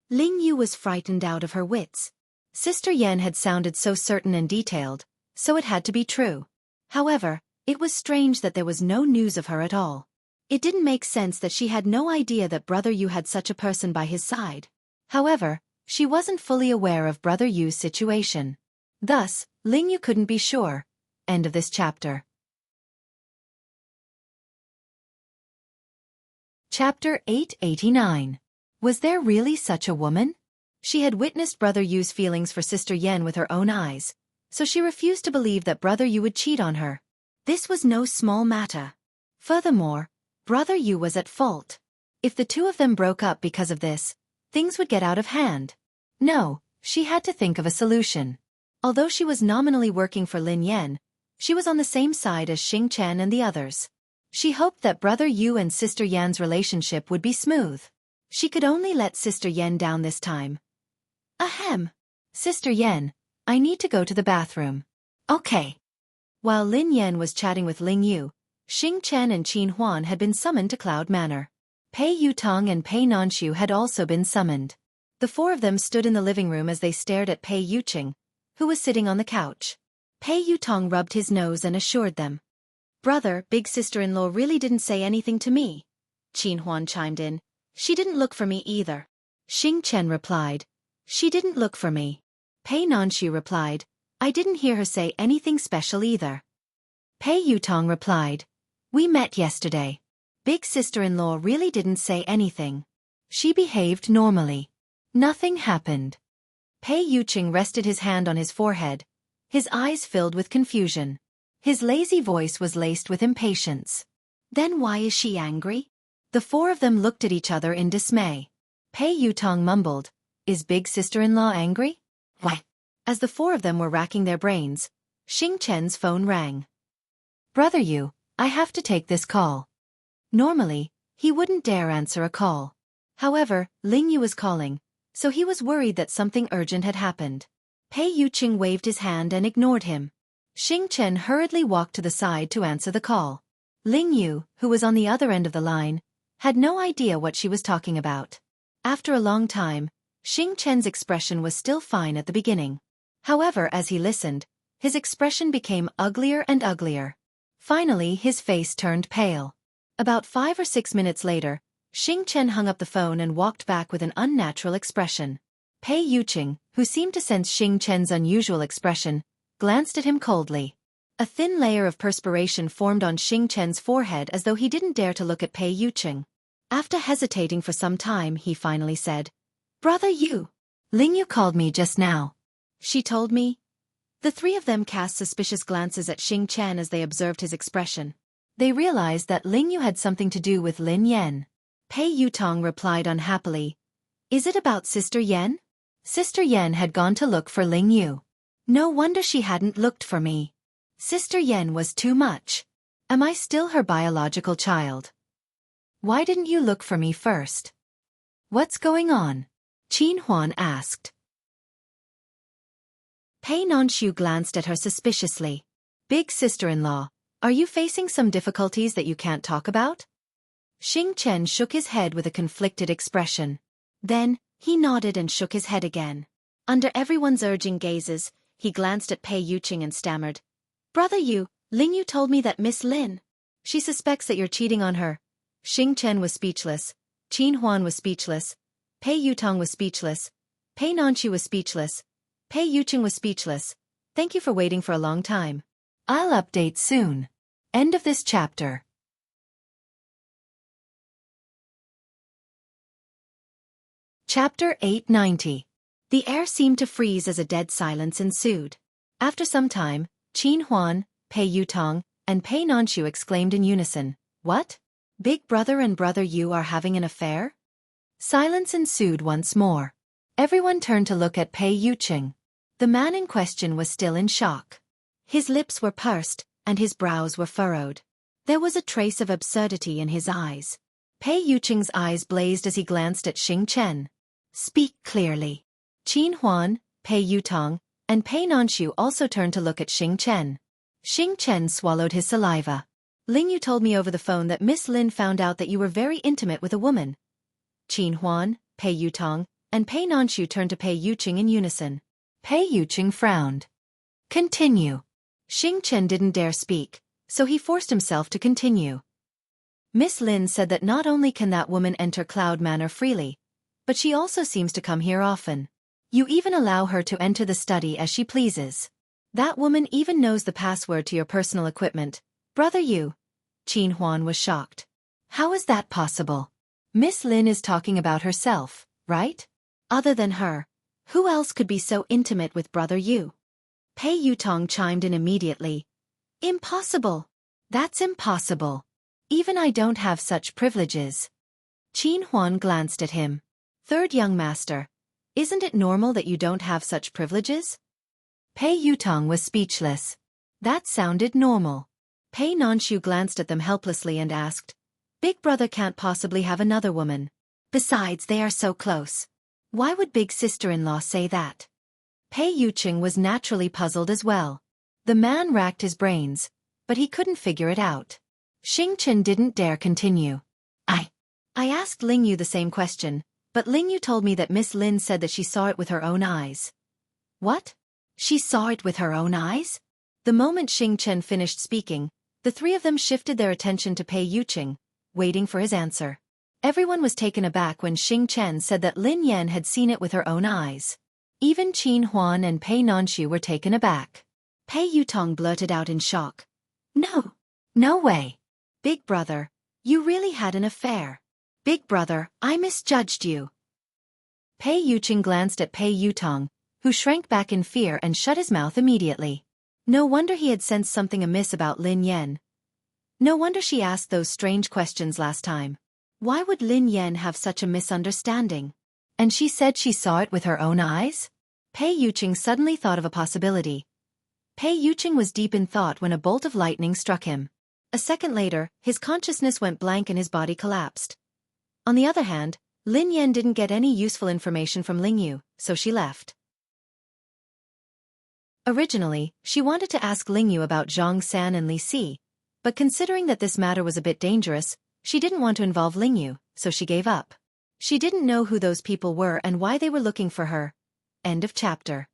Ling Yu was frightened out of her wits. Sister Yan had sounded so certain and detailed, so it had to be true. However, it was strange that there was no news of her at all. It didn't make sense that she had no idea that Brother Yu had such a person by his side. However, she wasn't fully aware of Brother Yu's situation. Thus, Ling Yu couldn't be sure. End of this chapter. Chapter 889. Was there really such a woman? She had witnessed Brother Yu's feelings for Sister Yan with her own eyes, so she refused to believe that Brother Yu would cheat on her. This was no small matter. Furthermore, Brother Yu was at fault. If the two of them broke up because of this, things would get out of hand. No, she had to think of a solution. Although she was nominally working for Lin Yan, she was on the same side as Xing Chen and the others. She hoped that Brother Yu and Sister Yan's relationship would be smooth. She could only let Sister Yan down this time. Ahem. Sister Yan, I need to go to the bathroom. Okay. While Lin Yan was chatting with Ling Yu, Xing Chen and Qin Huan had been summoned to Cloud Manor. Pei Yutong and Pei Nanshu had also been summoned. The four of them stood in the living room as they stared at Pei Yuqing, who was sitting on the couch. Pei Yutong rubbed his nose and assured them. Brother, big sister-in-law really didn't say anything to me. Qin Huan chimed in. She didn't look for me either. Xing Chen replied. She didn't look for me. Pei Nanshu replied. I didn't hear her say anything special either. Pei Yutong replied. We met yesterday. Big sister-in-law really didn't say anything. She behaved normally. Nothing happened. Pei Yuqing rested his hand on his forehead, his eyes filled with confusion. His lazy voice was laced with impatience. Then why is she angry? The four of them looked at each other in dismay. Pei Yutong mumbled, Is big sister-in-law angry? What? As the four of them were racking their brains, Xing Chen's phone rang. Brother Yu, I have to take this call. Normally, he wouldn't dare answer a call. However, Ling Yu was calling, so he was worried that something urgent had happened. Pei Yuqing waved his hand and ignored him. Xing Chen hurriedly walked to the side to answer the call. Ling Yu, who was on the other end of the line, had no idea what she was talking about. After a long time, Xing Chen's expression was still fine at the beginning. However, as he listened, his expression became uglier and uglier. Finally, his face turned pale. About 5 or 6 minutes later, Xing Chen hung up the phone and walked back with an unnatural expression. Pei Yuqing, who seemed to sense Xing Chen's unusual expression, glanced at him coldly. A thin layer of perspiration formed on Xing Chen's forehead as though he didn't dare to look at Pei Yuqing. After hesitating for some time, he finally said, Brother Yu. Ling Yu called me just now. She told me. The three of them cast suspicious glances at Xing Chen as they observed his expression. They realized that Ling Yu had something to do with Lin Yan. Pei Yutong replied unhappily, Is it about Sister Yan? Sister Yan had gone to look for Ling Yu. No wonder she hadn't looked for me. Sister Yan was too much. Am I still her biological child? Why didn't you look for me first? What's going on? Qin Huan asked. Pei Nanshu glanced at her suspiciously. Big sister-in-law, are you facing some difficulties that you can't talk about? Xing Chen shook his head with a conflicted expression. Then, he nodded and shook his head again. Under everyone's urging gazes, he glanced at Pei Yuqing and stammered. Brother Yu, Ling Yu told me that Miss Lin. She suspects that you're cheating on her. Xing Chen was speechless. Qin Huan was speechless. Pei Yutong was speechless. Pei Nanshu was speechless. Pei Yuqing was speechless. Thank you for waiting for a long time. I'll update soon. End of this chapter. Chapter 890. The air seemed to freeze as a dead silence ensued. After some time, Qin Huan, Pei Yutong, and Pei Nanshu exclaimed in unison, What? Big Brother and Brother Yu are having an affair? Silence ensued once more. Everyone turned to look at Pei Yuqing. The man in question was still in shock. His lips were pursed, and his brows were furrowed. There was a trace of absurdity in his eyes. Pei Yuqing's eyes blazed as he glanced at Xing Chen. Speak clearly. Qin Huan, Pei Yutong, and Pei Nanshu also turned to look at Xing Chen. Xing Chen swallowed his saliva. Ling Yu told me over the phone that Miss Lin found out that you were very intimate with a woman. Qin Huan, Pei Yutong, and Pei Nanshu turned to Pei Yuqing in unison. Pei Yuqing frowned. Continue. Xing Chen didn't dare speak, so he forced himself to continue. Miss Lin said that not only can that woman enter Cloud Manor freely, but she also seems to come here often. You even allow her to enter the study as she pleases. That woman even knows the password to your personal equipment. Brother Yu. Qin Huan was shocked. How is that possible? Miss Lin is talking about herself, right? Other than her, who else could be so intimate with Brother Yu? Pei Yutong chimed in immediately. Impossible. That's impossible. Even I don't have such privileges. Qin Huan glanced at him. Third young master. Isn't it normal that you don't have such privileges? Pei Yutong was speechless. That sounded normal. Pei Nanshu glanced at them helplessly and asked, Big brother can't possibly have another woman. Besides, they are so close. Why would big sister-in-law say that? Pei Yuqing was naturally puzzled as well. The man racked his brains, but he couldn't figure it out. Xing Chen didn't dare continue. I asked Ling Yu the same question, but Ling Yu told me that Miss Lin said that she saw it with her own eyes. What? She saw it with her own eyes? The moment Xing Chen finished speaking, the three of them shifted their attention to Pei Yuqing, waiting for his answer. Everyone was taken aback when Xing Chen said that Lin Yan had seen it with her own eyes. Even Qin Huan and Pei Nanshu were taken aback. Pei Yutong blurted out in shock. No. No way. Big brother, you really had an affair. Big brother, I misjudged you. Pei Yuqing glanced at Pei Yutong, who shrank back in fear and shut his mouth immediately. No wonder he had sensed something amiss about Lin Yan. No wonder she asked those strange questions last time. Why would Lin Yan have such a misunderstanding? And she said she saw it with her own eyes? Pei Yuqing suddenly thought of a possibility. Pei Yuqing was deep in thought when a bolt of lightning struck him. A second later, his consciousness went blank and his body collapsed. On the other hand, Lin Yan didn't get any useful information from Ling Yu, so she left. Originally, she wanted to ask Ling Yu about Zhang San and Li Si, but considering that this matter was a bit dangerous, she didn't want to involve Ling Yu, so she gave up. She didn't know who those people were and why they were looking for her. End of chapter.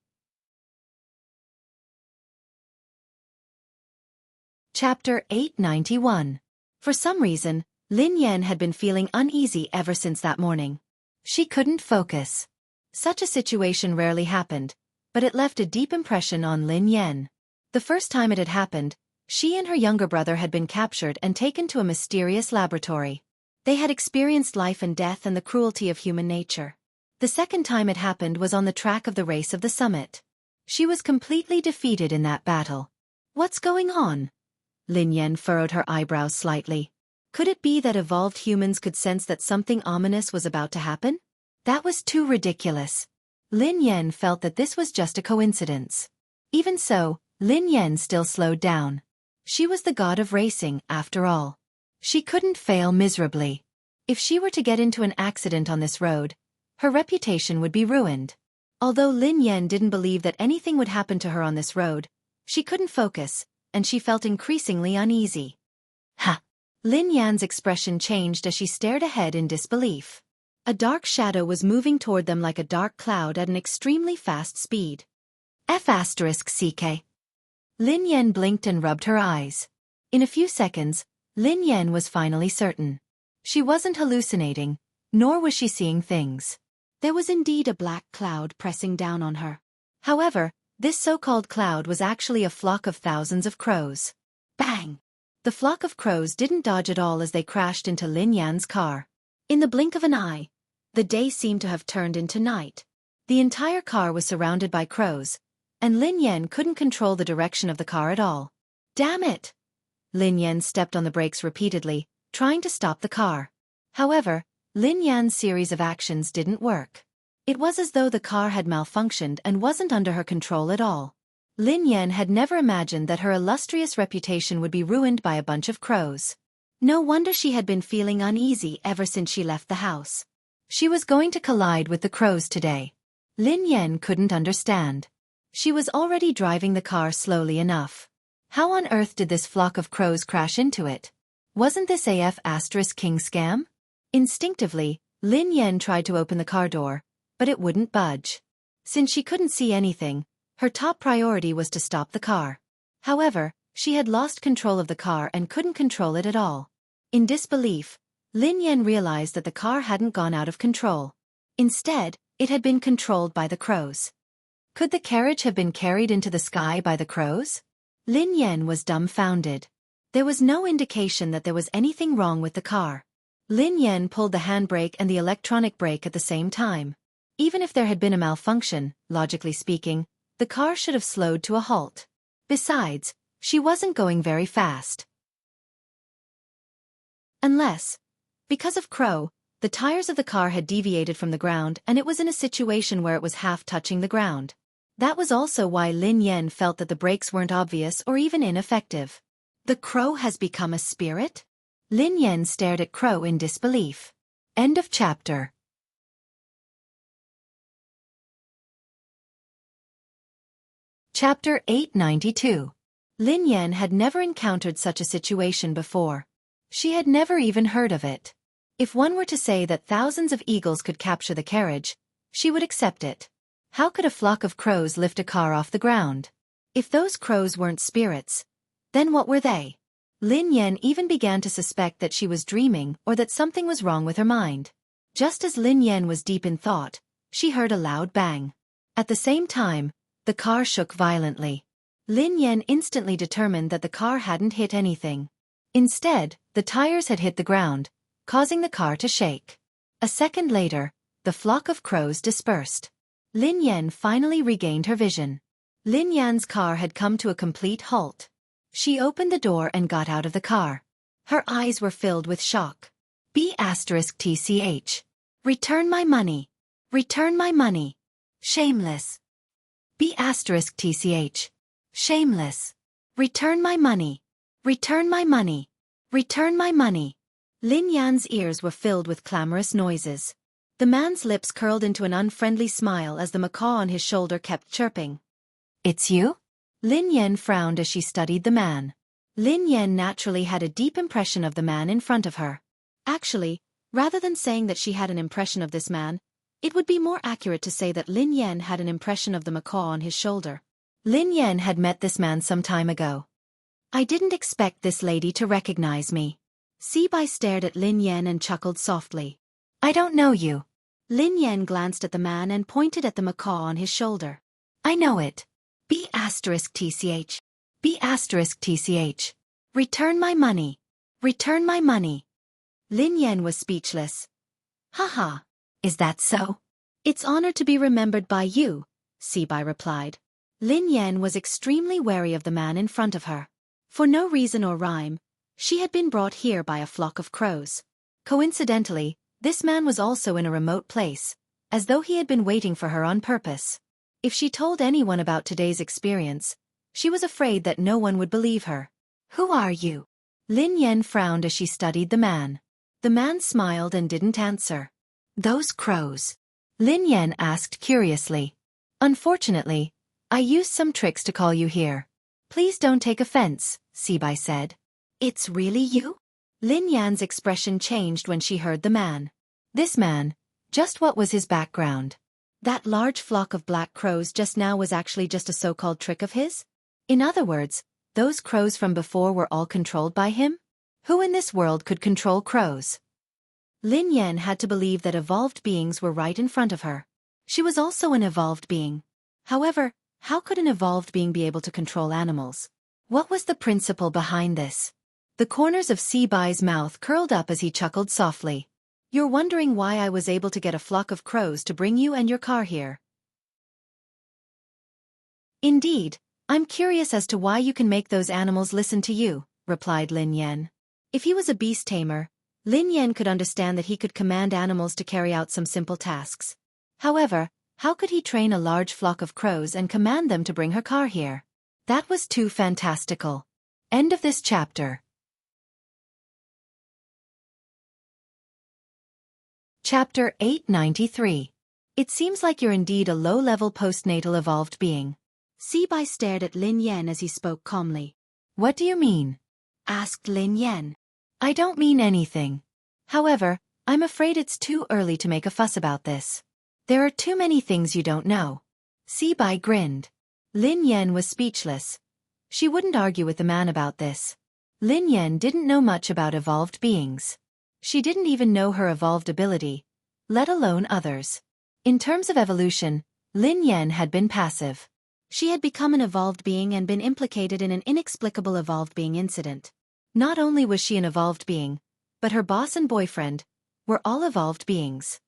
Chapter 891. For some reason, Lin Yan had been feeling uneasy ever since that morning. She couldn't focus. Such a situation rarely happened, but it left a deep impression on Lin Yan. The first time it had happened, she and her younger brother had been captured and taken to a mysterious laboratory. They had experienced life and death and the cruelty of human nature. The second time it happened was on the track of the race of the summit. She was completely defeated in that battle. What's going on? Lin Yan furrowed her eyebrows slightly. Could it be that evolved humans could sense that something ominous was about to happen? That was too ridiculous. Lin Yan felt that this was just a coincidence. Even so, Lin Yan still slowed down. She was the god of racing, after all. She couldn't fail miserably. If she were to get into an accident on this road, her reputation would be ruined. Although Lin Yan didn't believe that anything would happen to her on this road, she couldn't focus, and she felt increasingly uneasy. Ha! Lin Yan's expression changed as she stared ahead in disbelief. A dark shadow was moving toward them like a dark cloud at an extremely fast speed. F***CK. Lin Yan blinked and rubbed her eyes. In a few seconds, Lin Yan was finally certain. She wasn't hallucinating, nor was she seeing things. There was indeed a black cloud pressing down on her. However, this so-called cloud was actually a flock of thousands of crows. Bang! The flock of crows didn't dodge at all as they crashed into Lin Yan's car. In the blink of an eye, the day seemed to have turned into night. The entire car was surrounded by crows, and Lin Yan couldn't control the direction of the car at all. Damn it! Lin Yan stepped on the brakes repeatedly, trying to stop the car. However, Lin Yan's series of actions didn't work. It was as though the car had malfunctioned and wasn't under her control at all. Lin Yan had never imagined that her illustrious reputation would be ruined by a bunch of crows. No wonder she had been feeling uneasy ever since she left the house. She was going to collide with the crows today. Lin Yan couldn't understand. She was already driving the car slowly enough. How on earth did this flock of crows crash into it? Wasn't this King scam? Instinctively, Lin Yan tried to open the car door, but it wouldn't budge. Since she couldn't see anything, her top priority was to stop the car. However, she had lost control of the car and couldn't control it at all. In disbelief, Lin Yan realized that the car hadn't gone out of control. Instead, it had been controlled by the crows. Could the carriage have been carried into the sky by the crows? Lin Yan was dumbfounded. There was no indication that there was anything wrong with the car. Lin Yan pulled the handbrake and the electronic brake at the same time. Even if there had been a malfunction, logically speaking, the car should have slowed to a halt. Besides, she wasn't going very fast. Unless, because of Crow, the tires of the car had deviated from the ground and it was in a situation where it was half touching the ground. That was also why Lin Yan felt that the breaks weren't obvious or even ineffective. The crow has become a spirit? Lin Yan stared at Crow in disbelief. End of chapter. Chapter 892. Lin Yan had never encountered such a situation before. She had never even heard of it. If one were to say that thousands of eagles could capture the carriage, she would accept it. How could a flock of crows lift a car off the ground? If those crows weren't spirits, then what were they? Lin Yan even began to suspect that she was dreaming or that something was wrong with her mind. Just as Lin Yan was deep in thought, she heard a loud bang. At the same time, the car shook violently. Lin Yan instantly determined that the car hadn't hit anything. Instead, the tires had hit the ground, causing the car to shake. A second later, the flock of crows dispersed. Lin Yan finally regained her vision. Lin Yan's car had come to a complete halt. She opened the door and got out of the car. Her eyes were filled with shock. B*TCH. Return my money. Return my money. Shameless. B*TCH. Shameless. Return my money. Return my money. Return my money. Lin Yan's ears were filled with clamorous noises. The man's lips curled into an unfriendly smile as the macaw on his shoulder kept chirping. It's you? Lin Yan frowned as she studied the man. Lin Yan naturally had a deep impression of the man in front of her. Actually, rather than saying that she had an impression of this man, it would be more accurate to say that Lin Yan had an impression of the macaw on his shoulder. Lin Yan had met this man some time ago. I didn't expect this lady to recognize me. Sibai stared at Lin Yan and chuckled softly. I don't know you. Lin Yan glanced at the man and pointed at the macaw on his shoulder. I know it. B*TCH. B*TCH. Return my money. Return my money. Lin Yan was speechless. Haha. Is that so? It's honored to be remembered by you, Sibai replied. Lin Yan was extremely wary of the man in front of her. For no reason or rhyme, she had been brought here by a flock of crows. Coincidentally, this man was also in a remote place, as though he had been waiting for her on purpose. If she told anyone about today's experience, she was afraid that no one would believe her. Who are you? Lin Yan frowned as she studied the man. The man smiled and didn't answer. Those crows? Lin Yan asked curiously. Unfortunately, I used some tricks to call you here. Please don't take offense, Sibai said. It's really you? Lin Yan's expression changed when she heard the man. This man, just what was his background? That large flock of black crows just now was actually just a so-called trick of his? In other words, those crows from before were all controlled by him? Who in this world could control crows? Lin Yan had to believe that evolved beings were right in front of her. She was also an evolved being. However, how could an evolved being be able to control animals? What was the principle behind this? The corners of Sibai's mouth curled up as he chuckled softly. You're wondering why I was able to get a flock of crows to bring you and your car here. Indeed, I'm curious as to why you can make those animals listen to you, replied Lin Yan. If he was a beast tamer, Lin Yan could understand that he could command animals to carry out some simple tasks. However, how could he train a large flock of crows and command them to bring her car here? That was too fantastical. End of this chapter. Chapter 893. It seems like you're indeed a low-level postnatal evolved being. Sibai stared at Lin Yan as he spoke calmly. What do you mean? Asked Lin Yan. I don't mean anything. However, I'm afraid it's too early to make a fuss about this. There are too many things you don't know. Sibai grinned. Lin Yan was speechless. She wouldn't argue with the man about this. Lin Yan didn't know much about evolved beings. She didn't even know her evolved ability, let alone others. In terms of evolution, Lin Yan had been passive. She had become an evolved being and been implicated in an inexplicable evolved being incident. Not only was she an evolved being, but her boss and boyfriend were all evolved beings.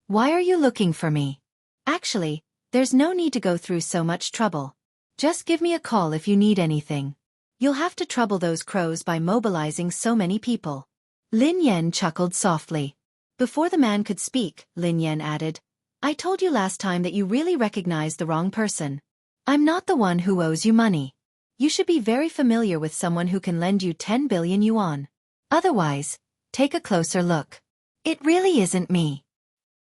Why are you looking for me? Actually, there's no need to go through so much trouble. Just give me a call if you need anything. You'll have to trouble those crows by mobilizing so many people. Lin Yan chuckled softly. Before the man could speak, Lin Yan added, I told you last time that you really recognized the wrong person. I'm not the one who owes you money. You should be very familiar with someone who can lend you 10 billion yuan. Otherwise, take a closer look. It really isn't me.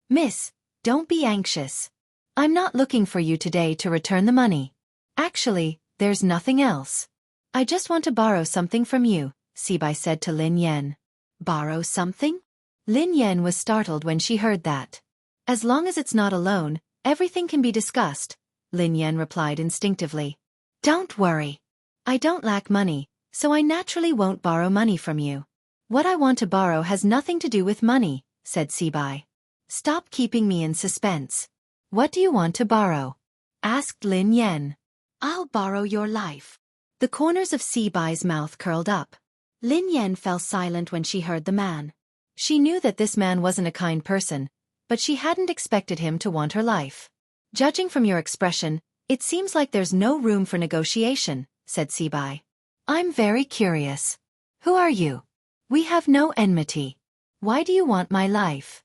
Miss, don't be anxious. I'm not looking for you today to return the money. Actually, there's nothing else. I just want to borrow something from you, Sibai said to Lin Yan. Borrow something? Lin Yan was startled when she heard that. As long as it's not a loan, everything can be discussed, Lin Yan replied instinctively. Don't worry. I don't lack money, so I naturally won't borrow money from you. What I want to borrow has nothing to do with money, said Sibai. Stop keeping me in suspense. What do you want to borrow? Asked Lin Yan. I'll borrow your life. The corners of Sibai's mouth curled up. Lin Yan fell silent when she heard the man. She knew that this man wasn't a kind person, but she hadn't expected him to want her life. Judging from your expression, it seems like there's no room for negotiation, said Sibai. I'm very curious. Who are you? We have no enmity. Why do you want my life?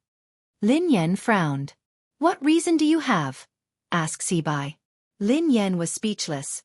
Lin Yan frowned. What reason do you have? Asked Sibai. Lin Yan was speechless.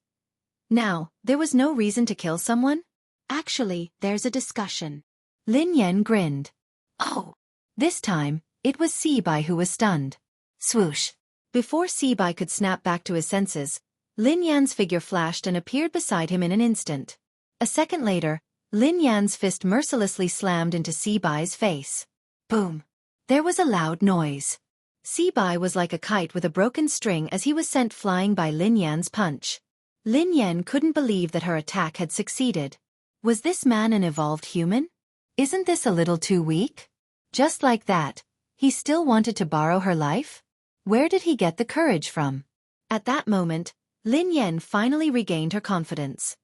Now, there was no reason to kill someone? Actually, there's a discussion. Lin Yan grinned. Oh. This time, it was Sibai who was stunned. Swoosh. Before Sibai could snap back to his senses, Lin Yan's figure flashed and appeared beside him in an instant. A second later, Lin Yan's fist mercilessly slammed into Sibai's face. Boom. There was a loud noise. Sibai was like a kite with a broken string as he was sent flying by Lin Yan's punch. Lin Yan couldn't believe that her attack had succeeded. Was this man an evolved human? Isn't this a little too weak? Just like that, he still wanted to borrow her life? Where did he get the courage from? At that moment, Lin Yan finally regained her confidence.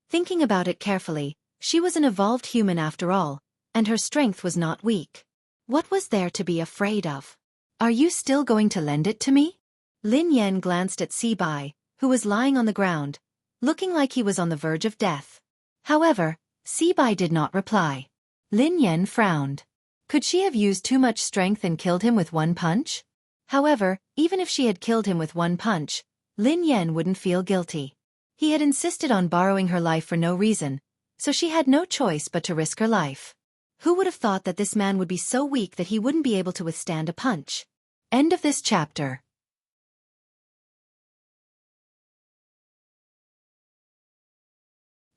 Thinking about it carefully, she was an evolved human after all, and her strength was not weak. What was there to be afraid of? Are you still going to lend it to me? Lin Yan glanced at Sibai, who was lying on the ground, looking like he was on the verge of death. However, Sibai did not reply. Lin Yan frowned. Could she have used too much strength and killed him with one punch? However, even if she had killed him with one punch, Lin Yan wouldn't feel guilty. He had insisted on borrowing her life for no reason, so she had no choice but to risk her life. Who would have thought that this man would be so weak that he wouldn't be able to withstand a punch? End of this chapter.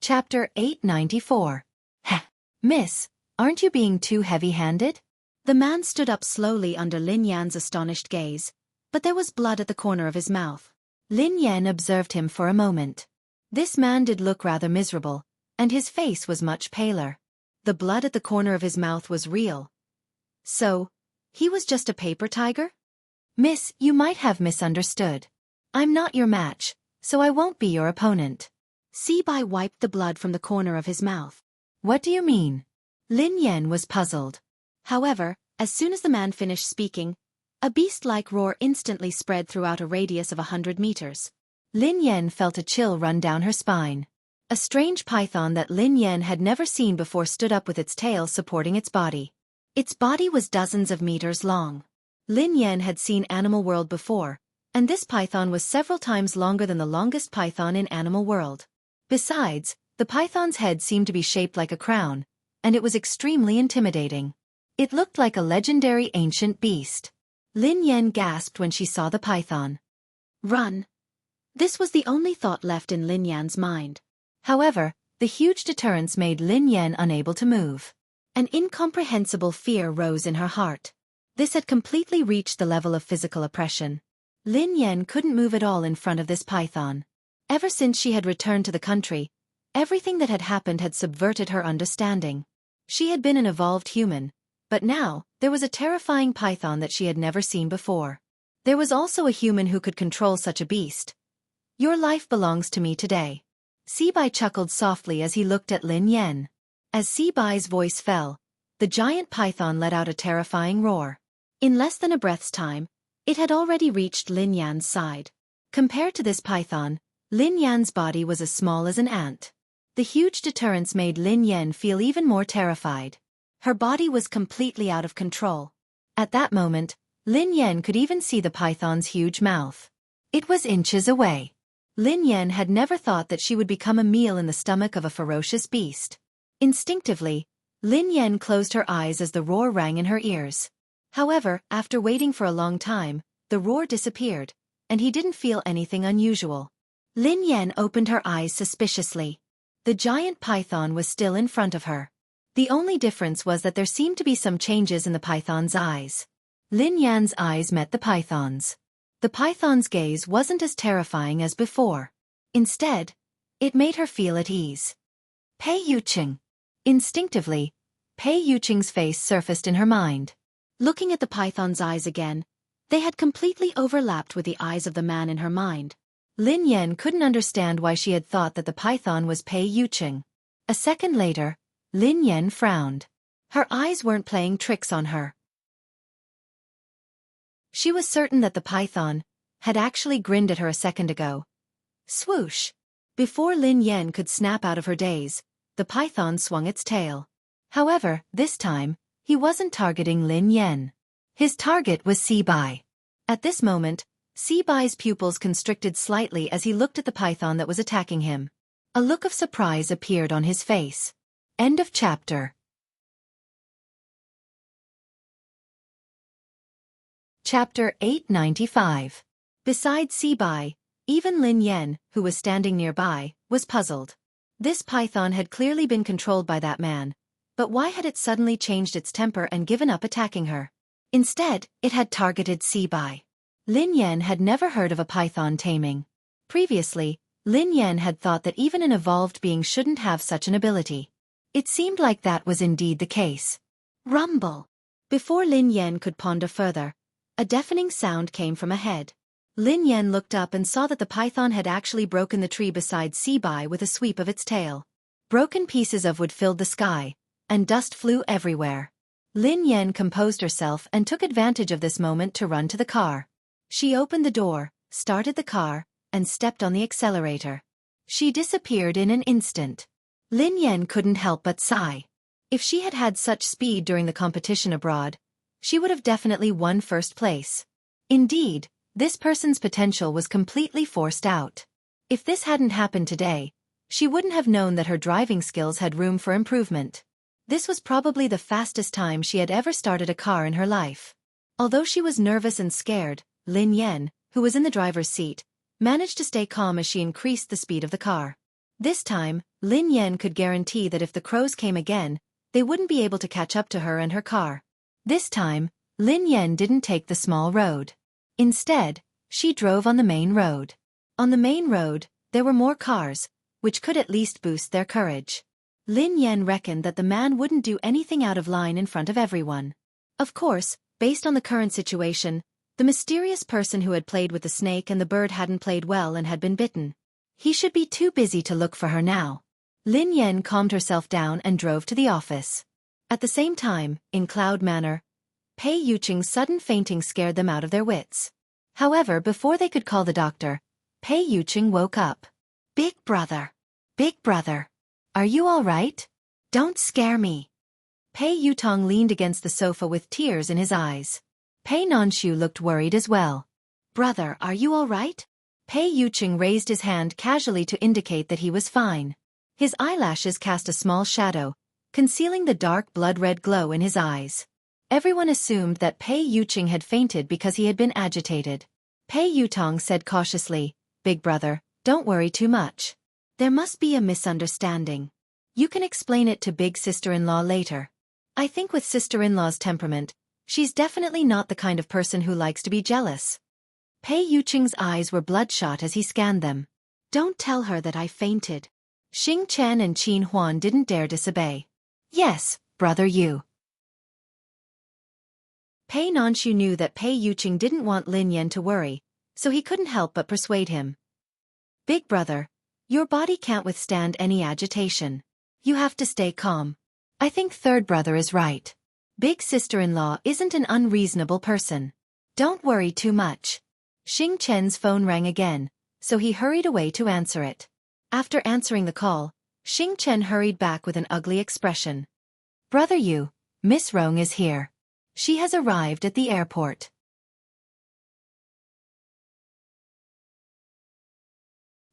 Chapter 894. Heh. Miss, aren't you being too heavy-handed? The man stood up slowly under Lin Yan's astonished gaze, but there was blood at the corner of his mouth. Lin Yan observed him for a moment. This man did look rather miserable, and his face was much paler. The blood at the corner of his mouth was real. So, he was just a paper tiger? Miss, you might have misunderstood. I'm not your match, so I won't be your opponent. Sibai wiped the blood from the corner of his mouth. What do you mean? Lin Yan was puzzled. However, as soon as the man finished speaking, a beast-like roar instantly spread throughout a radius of 100 meters. Lin Yan felt a chill run down her spine. A strange python that Lin Yan had never seen before stood up with its tail supporting its body. Its body was dozens of meters long. Lin Yan had seen Animal World before, and this python was several times longer than the longest python in Animal World. Besides, the python's head seemed to be shaped like a crown, and it was extremely intimidating. It looked like a legendary ancient beast. Lin Yan gasped when she saw the python. Run! This was the only thought left in Lin Yan's mind. However, the huge deterrence made Lin Yan unable to move. An incomprehensible fear rose in her heart. This had completely reached the level of physical oppression. Lin Yan couldn't move at all in front of this python. Ever since she had returned to the country, everything that had happened had subverted her understanding. She had been an evolved human, but now, there was a terrifying python that she had never seen before. There was also a human who could control such a beast. Your life belongs to me today. Sibai chuckled softly as he looked at Lin Yan. As Sibai's voice fell, the giant python let out a terrifying roar. In less than a breath's time, it had already reached Lin Yan's side. Compared to this python, Lin Yan's body was as small as an ant. The huge deterrence made Lin Yan feel even more terrified. Her body was completely out of control. At that moment, Lin Yan could even see the python's huge mouth. It was inches away. Lin Yan had never thought that she would become a meal in the stomach of a ferocious beast. Instinctively, Lin Yan closed her eyes as the roar rang in her ears. However, after waiting for a long time, the roar disappeared, and he didn't feel anything unusual. Lin Yan opened her eyes suspiciously. The giant python was still in front of her. The only difference was that there seemed to be some changes in the python's eyes. Lin Yan's eyes met the python's. The python's gaze wasn't as terrifying as before. Instead, it made her feel at ease. Pei Yuqing. Instinctively, Pei Yuqing's face surfaced in her mind. Looking at the python's eyes again, they had completely overlapped with the eyes of the man in her mind. Lin Yan couldn't understand why she had thought that the python was Pei Yuqing. A second later, Lin Yan frowned. Her eyes weren't playing tricks on her. She was certain that the python had actually grinned at her a second ago. Swoosh! Before Lin Yan could snap out of her daze, the python swung its tail. However, this time, he wasn't targeting Lin Yan. His target was Sibai. At this moment, Sibai's pupils constricted slightly as he looked at the python that was attacking him. A look of surprise appeared on his face. End of chapter. Chapter 895. Besides Sibai, even Lin Yan, who was standing nearby, was puzzled. This python had clearly been controlled by that man, but why had it suddenly changed its temper and given up attacking her? Instead, it had targeted Sibai. Lin Yan had never heard of a python taming. Previously, Lin Yan had thought that even an evolved being shouldn't have such an ability. It seemed like that was indeed the case. Rumble! Before Lin Yan could ponder further, a deafening sound came from ahead. Lin Yan looked up and saw that the python had actually broken the tree beside Sibai with a sweep of its tail. Broken pieces of wood filled the sky, and dust flew everywhere. Lin Yan composed herself and took advantage of this moment to run to the car. She opened the door, started the car, and stepped on the accelerator. She disappeared in an instant. Lin Yan couldn't help but sigh. If she had had such speed during the competition abroad, she would have definitely won first place. Indeed, this person's potential was completely forced out. If this hadn't happened today, she wouldn't have known that her driving skills had room for improvement. This was probably the fastest time she had ever started a car in her life. Although she was nervous and scared, Lin Yan, who was in the driver's seat, managed to stay calm as she increased the speed of the car. This time, Lin Yan could guarantee that if the crows came again, they wouldn't be able to catch up to her and her car. This time, Lin Yan didn't take the small road. Instead, she drove on the main road. On the main road, there were more cars, which could at least boost their courage. Lin Yan reckoned that the man wouldn't do anything out of line in front of everyone. Of course, based on the current situation, the mysterious person who had played with the snake and the bird hadn't played well and had been bitten. He should be too busy to look for her now. Lin Yan calmed herself down and drove to the office. At the same time, in Cloud Manor, Pei Yuqing's sudden fainting scared them out of their wits. However, before they could call the doctor, Pei Yuqing woke up. Big brother! Big brother! Are you all right? Don't scare me. Pei Yutong leaned against the sofa with tears in his eyes. Pei Nanshu looked worried as well. Brother, are you all right? Pei Yuqing raised his hand casually to indicate that he was fine. His eyelashes cast a small shadow, concealing the dark blood-red glow in his eyes. Everyone assumed that Pei Yuqing had fainted because he had been agitated. Pei Yutong said cautiously, Big brother, don't worry too much. There must be a misunderstanding. You can explain it to big sister-in-law later. I think with sister-in-law's temperament, she's definitely not the kind of person who likes to be jealous. Pei Yuqing's eyes were bloodshot as he scanned them. Don't tell her that I fainted. Xing Chen and Qin Huan didn't dare disobey. Yes, brother you. Pei Nanshu knew that Pei Yuqing didn't want Lin Yan to worry, so he couldn't help but persuade him. Big brother, your body can't withstand any agitation. You have to stay calm. I think third brother is right. Big sister-in-law isn't an unreasonable person. Don't worry too much. Xing Chen's phone rang again, so he hurried away to answer it. After answering the call, Xing Chen hurried back with an ugly expression. Brother Yu, Miss Rong is here. She has arrived at the airport.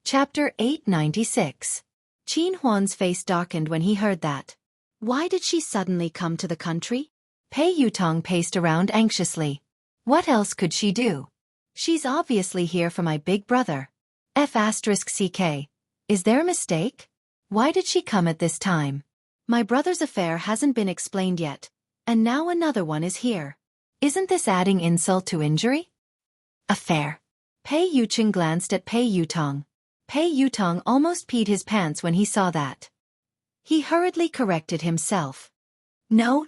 Chapter 896. Qin Huan's face darkened when he heard that. Why did she suddenly come to the country? Pei Yutong paced around anxiously. What else could she do? She's obviously here for my big brother. F***CK. Is there a mistake? Why did she come at this time? My brother's affair hasn't been explained yet, and now another one is here. Isn't this adding insult to injury? Affair. Pei Yuqing glanced at Pei Yutong. Pei Yutong almost peed his pants when he saw that. He hurriedly corrected himself. No.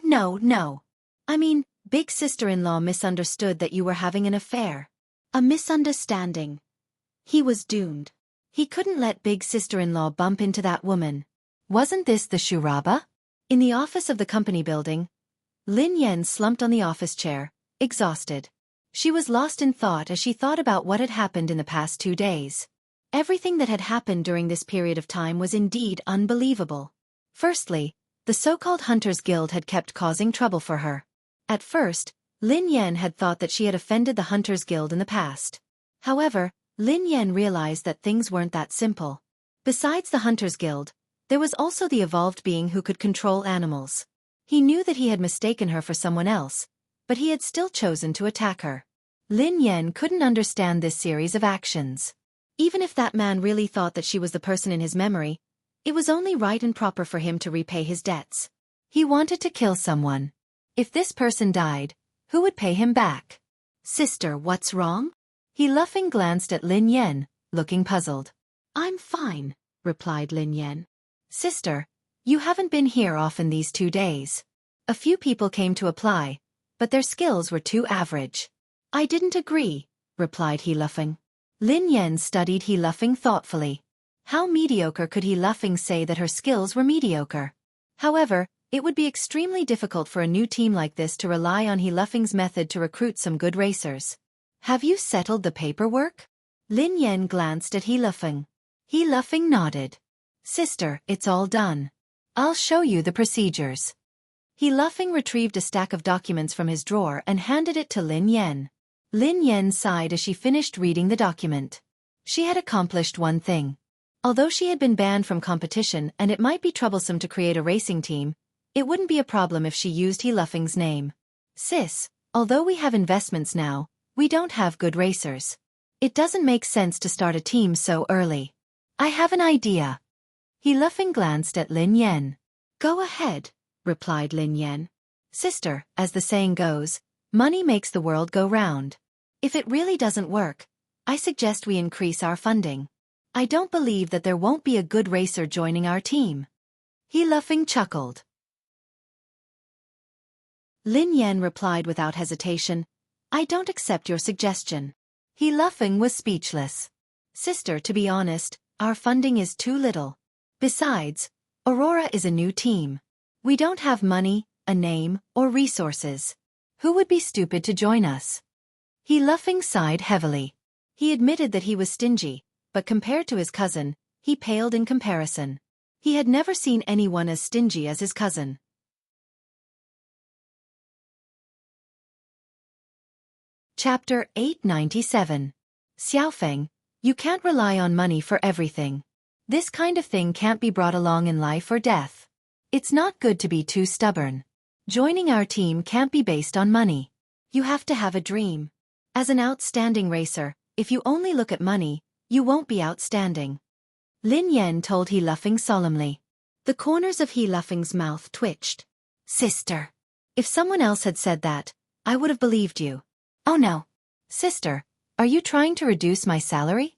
I mean, big sister-in-law misunderstood that you were having an affair. A misunderstanding. He was doomed. He couldn't let big sister-in-law bump into that woman. Wasn't this the Shuraba? In the office of the company building, Lin Yan slumped on the office chair, exhausted. She was lost in thought as she thought about what had happened in the past 2 days. Everything that had happened during this period of time was indeed unbelievable. Firstly, the so-called Hunters Guild had kept causing trouble for her. At first, Lin Yan had thought that she had offended the Hunters Guild in the past. However, Lin Yan realized that things weren't that simple. Besides the Hunters Guild, there was also the evolved being who could control animals. He knew that he had mistaken her for someone else, but he had still chosen to attack her. Lin Yan couldn't understand this series of actions. Even if that man really thought that she was the person in his memory, it was only right and proper for him to repay his debts. He wanted to kill someone. If this person died, who would pay him back? Sister, what's wrong? He laughing glanced at Lin Yan, looking puzzled. I'm fine, replied Lin Yan. Sister, you haven't been here often these 2 days. A few people came to apply, but their skills were too average. I didn't agree, replied he laughing. Lin Yan studied he laughing thoughtfully. How mediocre could he laughing say that her skills were mediocre? However, it would be extremely difficult for a new team like this to rely on he laughing's method to recruit some good racers. Have you settled the paperwork? Lin Yan glanced at he laughing. He laughing nodded. Sister, it's all done. I'll show you the procedures. He laughing retrieved a stack of documents from his drawer and handed it to Lin Yan. Lin Yan sighed as she finished reading the document. She had accomplished one thing. Although she had been banned from competition and it might be troublesome to create a racing team, it wouldn't be a problem if she used he laughing's name. Sis, although we have investments now, we don't have good racers. It doesn't make sense to start a team so early. I have an idea. He laughing glanced at Lin Yan. Go ahead, replied Lin Yan. Sister, as the saying goes, money makes the world go round. If it really doesn't work, I suggest we increase our funding. I don't believe that there won't be a good racer joining our team. He laughing chuckled. Lin Yan replied without hesitation, I don't accept your suggestion. He laughing was speechless. Sister, to be honest, our funding is too little. Besides, Aurora is a new team. We don't have money, a name, or resources. Who would be stupid to join us? He laughing sighed heavily. He admitted that he was stingy, but compared to his cousin, he paled in comparison. He had never seen anyone as stingy as his cousin. Chapter 897. Xiaofeng, you can't rely on money for everything. This kind of thing can't be brought along in life or death. It's not good to be too stubborn. Joining our team can't be based on money. You have to have a dream. As an outstanding racer, if you only look at money, you won't be outstanding. Lin Yan told He laughing solemnly. The corners of He laughing's mouth twitched. Sister. If someone else had said that, I would have believed you. Oh no. Sister, are you trying to reduce my salary?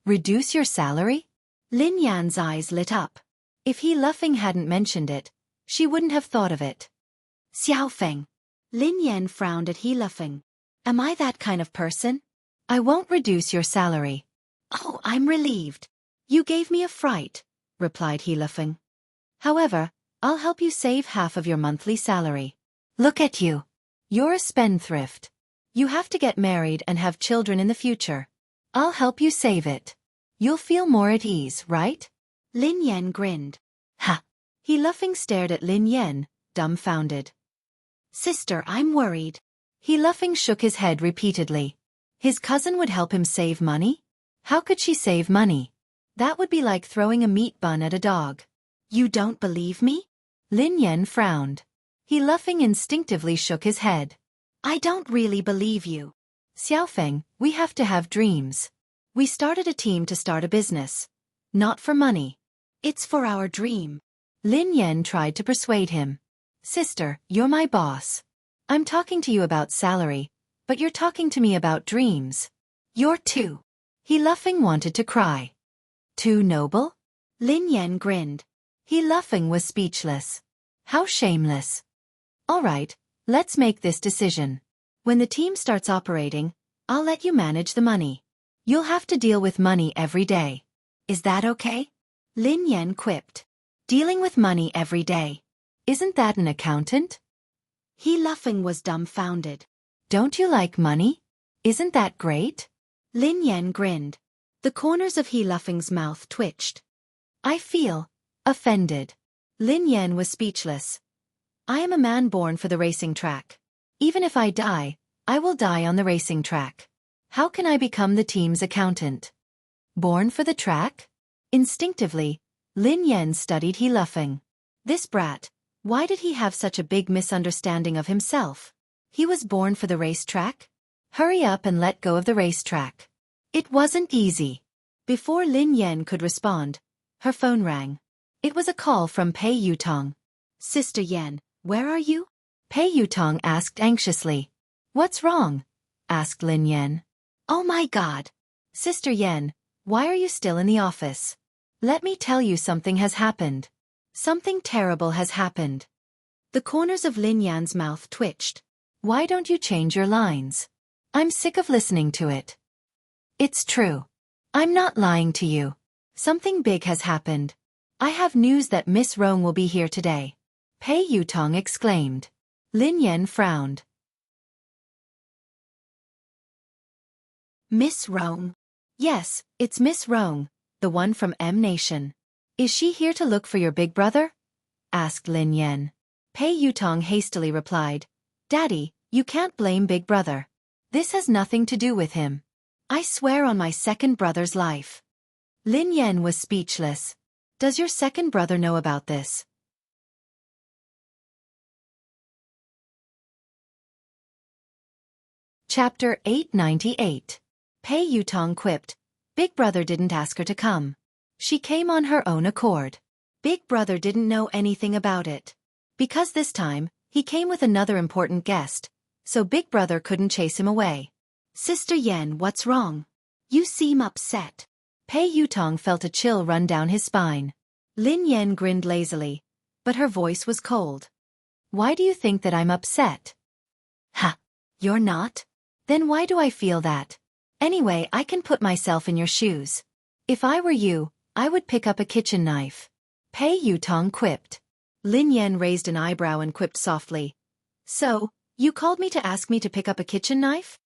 Reduce your salary? Lin Yan's eyes lit up. If He laughing hadn't mentioned it, she wouldn't have thought of it. Xiaofeng. Lin Yan frowned at He laughing. Am I that kind of person? I won't reduce your salary. Oh, I'm relieved. You gave me a fright, replied He laughing. However, I'll help you save half of your monthly salary. Look at you. You're a spendthrift. You have to get married and have children in the future. I'll help you save it. You'll feel more at ease, right? Lin Yan grinned. Ha! He laughing stared at Lin Yan, dumbfounded. Sister, I'm worried. He laughing shook his head repeatedly. His cousin would help him save money? How could she save money? That would be like throwing a meat bun at a dog. You don't believe me? Lin Yan frowned. He laughing instinctively shook his head. I don't really believe you. Xiaofeng, we have to have dreams. We started a team to start a business. Not for money. It's for our dream. Lin Yan tried to persuade him. Sister, you're my boss. I'm talking to you about salary, but you're talking to me about dreams. You're too. He laughing wanted to cry. Too noble? Lin Yan grinned. He laughing was speechless. How shameless. All right, let's make this decision. When the team starts operating, I'll let you manage the money. You'll have to deal with money every day. Is that okay? Lin Yan quipped. Dealing with money every day. Isn't that an accountant? He laughing was dumbfounded. Don't you like money? Isn't that great? Lin Yan grinned. The corners of He laughing's mouth twitched. I feel offended. Lin Yan was speechless. I am a man born for the racing track. Even if I die, I will die on the racing track. How can I become the team's accountant? Born for the track? Instinctively, Lin Yan studied He laughing. This brat, why did he have such a big misunderstanding of himself? He was born for the racetrack? Hurry up and let go of the racetrack. It wasn't easy. Before Lin Yan could respond, her phone rang. It was a call from Pei Yutong. Sister Yan, where are you? Pei Yutong asked anxiously. What's wrong? Asked Lin Yan. Oh my God. Sister Yan, why are you still in the office? Let me tell you something has happened. Something terrible has happened. The corners of Lin Yan's mouth twitched. Why don't you change your lines? I'm sick of listening to it. It's true. I'm not lying to you. Something big has happened. I have news that Miss Rong will be here today. Pei Yutong exclaimed. Lin Yan frowned. Miss Rong? Yes, it's Miss Rong, the one from M Nation. Is she here to look for your big brother? Asked Lin Yan. Pei Yutong hastily replied. Daddy, you can't blame big brother. This has nothing to do with him. I swear on my second brother's life. Lin Yan was speechless. Does your second brother know about this? Chapter 898. Pei Yutong quipped. Big brother didn't ask her to come. She came on her own accord. Big brother didn't know anything about it. Because this time, he came with another important guest, so big brother couldn't chase him away. Sister Yan, what's wrong? You seem upset. Pei Yutong felt a chill run down his spine. Lin Yan grinned lazily, but her voice was cold. Why do you think that I'm upset? Ha! You're not? Then why do I feel that? Anyway, I can put myself in your shoes. If I were you, I would pick up a kitchen knife. Pei Yutong quipped. Lin Yan raised an eyebrow and quipped softly. So, you called me to ask me to pick up a kitchen knife?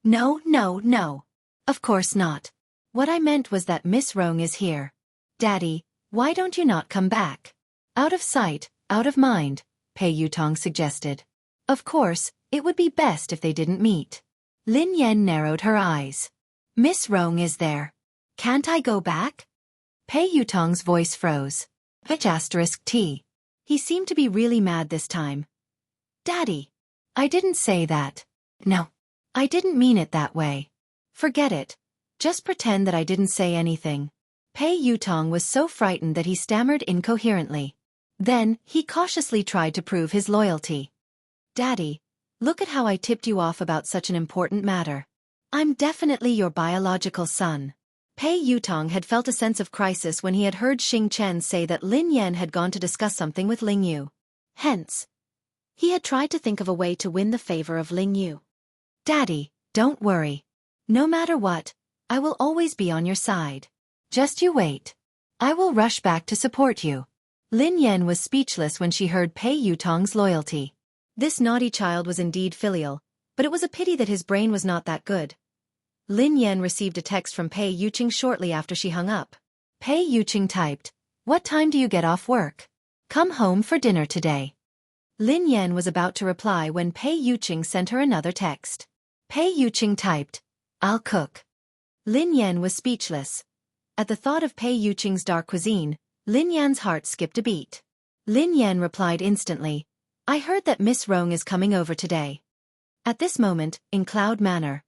No, no, no. Of course not. What I meant was that Miss Rong is here. Daddy, why don't you not come back? Out of sight, out of mind, Pei Yutong suggested. Of course, it would be best if they didn't meet. Lin Yan narrowed her eyes. Miss Rong is there. Can't I go back? Pei Yutong's voice froze. T. He seemed to be really mad this time. Daddy. I didn't say that. No. I didn't mean it that way. Forget it. Just pretend that I didn't say anything. Pei Yutong was so frightened that he stammered incoherently. Then, he cautiously tried to prove his loyalty. Daddy, look at how I tipped you off about such an important matter. I'm definitely your biological son. Pei Yutong had felt a sense of crisis when he had heard Xing Chen say that Lin Yan had gone to discuss something with Ling Yu. Hence, he had tried to think of a way to win the favor of Ling Yu. Daddy, don't worry. No matter what, I will always be on your side. Just you wait. I will rush back to support you. Lin Yan was speechless when she heard Pei Yutong's loyalty. This naughty child was indeed filial, but it was a pity that his brain was not that good. Lin Yan received a text from Pei Yuqing shortly after she hung up. Pei Yuqing typed, "What time do you get off work? Come home for dinner today." Lin Yan was about to reply when Pei Yuqing sent her another text. Pei Yuqing typed, "I'll cook." Lin Yan was speechless. At the thought of Pei Yuqing's dark cuisine, Lin Yan's heart skipped a beat. Lin Yan replied instantly, "I heard that Miss Rong is coming over today." At this moment, in Cloud Manor,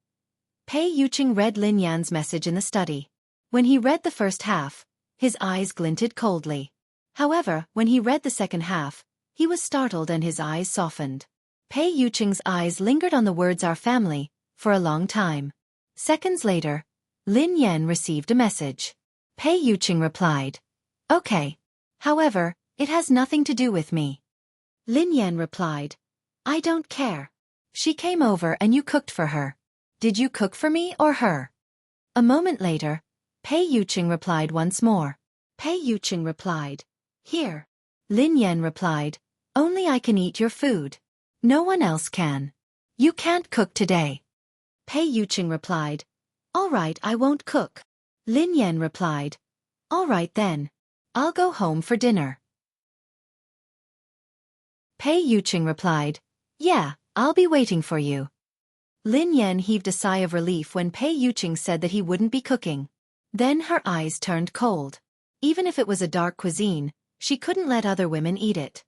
Pei Yuqing read Lin Yan's message in the study. When he read the first half, his eyes glinted coldly. However, when he read the second half, he was startled and his eyes softened. Pei Yuqing's eyes lingered on the words "our family" for a long time. Seconds later, Lin Yan received a message. Pei Yuqing replied, "Okay. However, it has nothing to do with me." Lin Yan replied, "I don't care. She came over and you cooked for her. Did you cook for me or her?" A moment later, Pei Yuqing replied once more. Pei Yuqing replied, "Here." Lin Yan replied, "Only I can eat your food. No one else can. You can't cook today." Pei Yuqing replied, "All right, I won't cook." Lin Yan replied, "All right then. I'll go home for dinner." Pei Yuqing replied, "Yeah, I'll be waiting for you." Lin Yan heaved a sigh of relief when Pei Yuqing said that he wouldn't be cooking. Then her eyes turned cold. Even if it was a dark cuisine, she couldn't let other women eat it.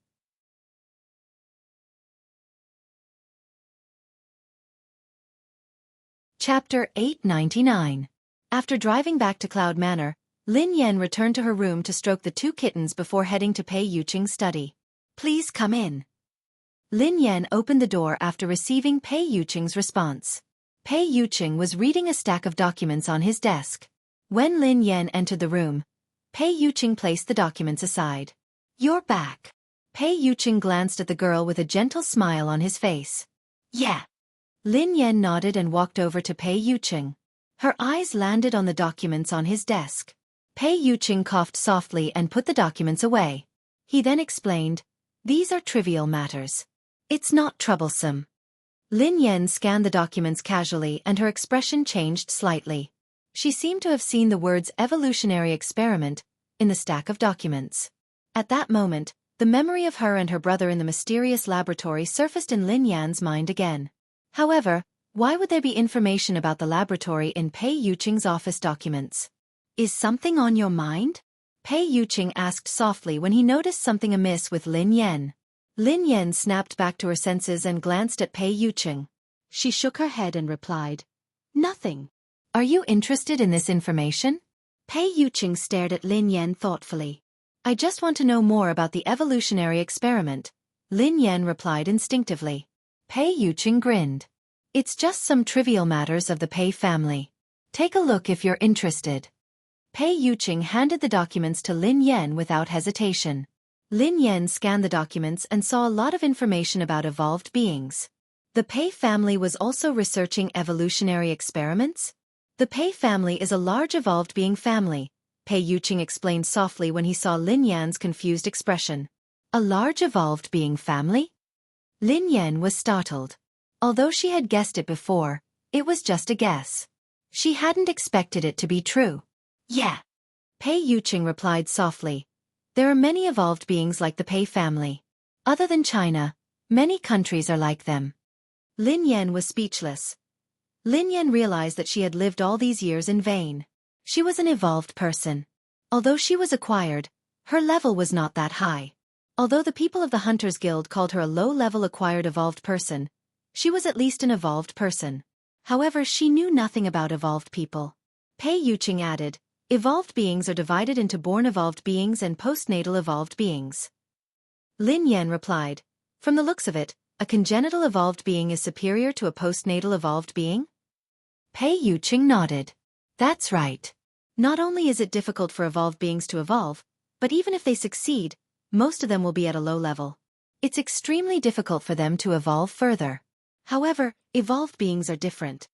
Chapter 899. After driving back to Cloud Manor, Lin Yan returned to her room to stroke the two kittens before heading to Pei Yuqing's study. "Please come in." Lin Yan opened the door after receiving Pei Yuqing's response. Pei Yuqing was reading a stack of documents on his desk. When Lin Yan entered the room, Pei Yuqing placed the documents aside. "You're back." Pei Yuqing glanced at the girl with a gentle smile on his face. "Yeah." Lin Yan nodded and walked over to Pei Yuqing. Her eyes landed on the documents on his desk. Pei Yuqing coughed softly and put the documents away. He then explained, "These are trivial matters. It's not troublesome." Lin Yan scanned the documents casually and her expression changed slightly. She seemed to have seen the words "evolutionary experiment" in the stack of documents. At that moment, the memory of her and her brother in the mysterious laboratory surfaced in Lin Yan's mind again. However, why would there be information about the laboratory in Pei Yuqing's office documents? "Is something on your mind?" Pei Yuqing asked softly when he noticed something amiss with Lin Yan. Lin Yan snapped back to her senses and glanced at Pei Yuqing. She shook her head and replied, "Nothing." "Are you interested in this information?" Pei Yuqing stared at Lin Yan thoughtfully. "I just want to know more about the evolutionary experiment," Lin Yan replied instinctively. Pei Yuqing grinned. "It's just some trivial matters of the Pei family. Take a look if you're interested." Pei Yuqing handed the documents to Lin Yan without hesitation. Lin Yan scanned the documents and saw a lot of information about evolved beings. The Pei family was also researching evolutionary experiments? The Pei family is a large evolved being family, Pei Yuqing explained softly when he saw Lin Yan's confused expression. A large evolved being family? Lin Yan was startled. Although she had guessed it before, it was just a guess. She hadn't expected it to be true. "Yeah," Pei Yuqing replied softly. "There are many evolved beings like the Pei family. Other than China, many countries are like them." Lin Yan was speechless. Lin Yan realized that she had lived all these years in vain. She was an evolved person. Although she was acquired, her level was not that high. Although the people of the Hunters Guild called her a low-level acquired evolved person, she was at least an evolved person. However, she knew nothing about evolved people. Pei Yuqing added, "Evolved beings are divided into born evolved beings and postnatal evolved beings." Lin Yan replied, "From the looks of it, a congenital evolved being is superior to a postnatal evolved being?" Pei Yuqing nodded. "That's right. Not only is it difficult for evolved beings to evolve, but even if they succeed, most of them will be at a low level. It's extremely difficult for them to evolve further. However, evolved beings are different.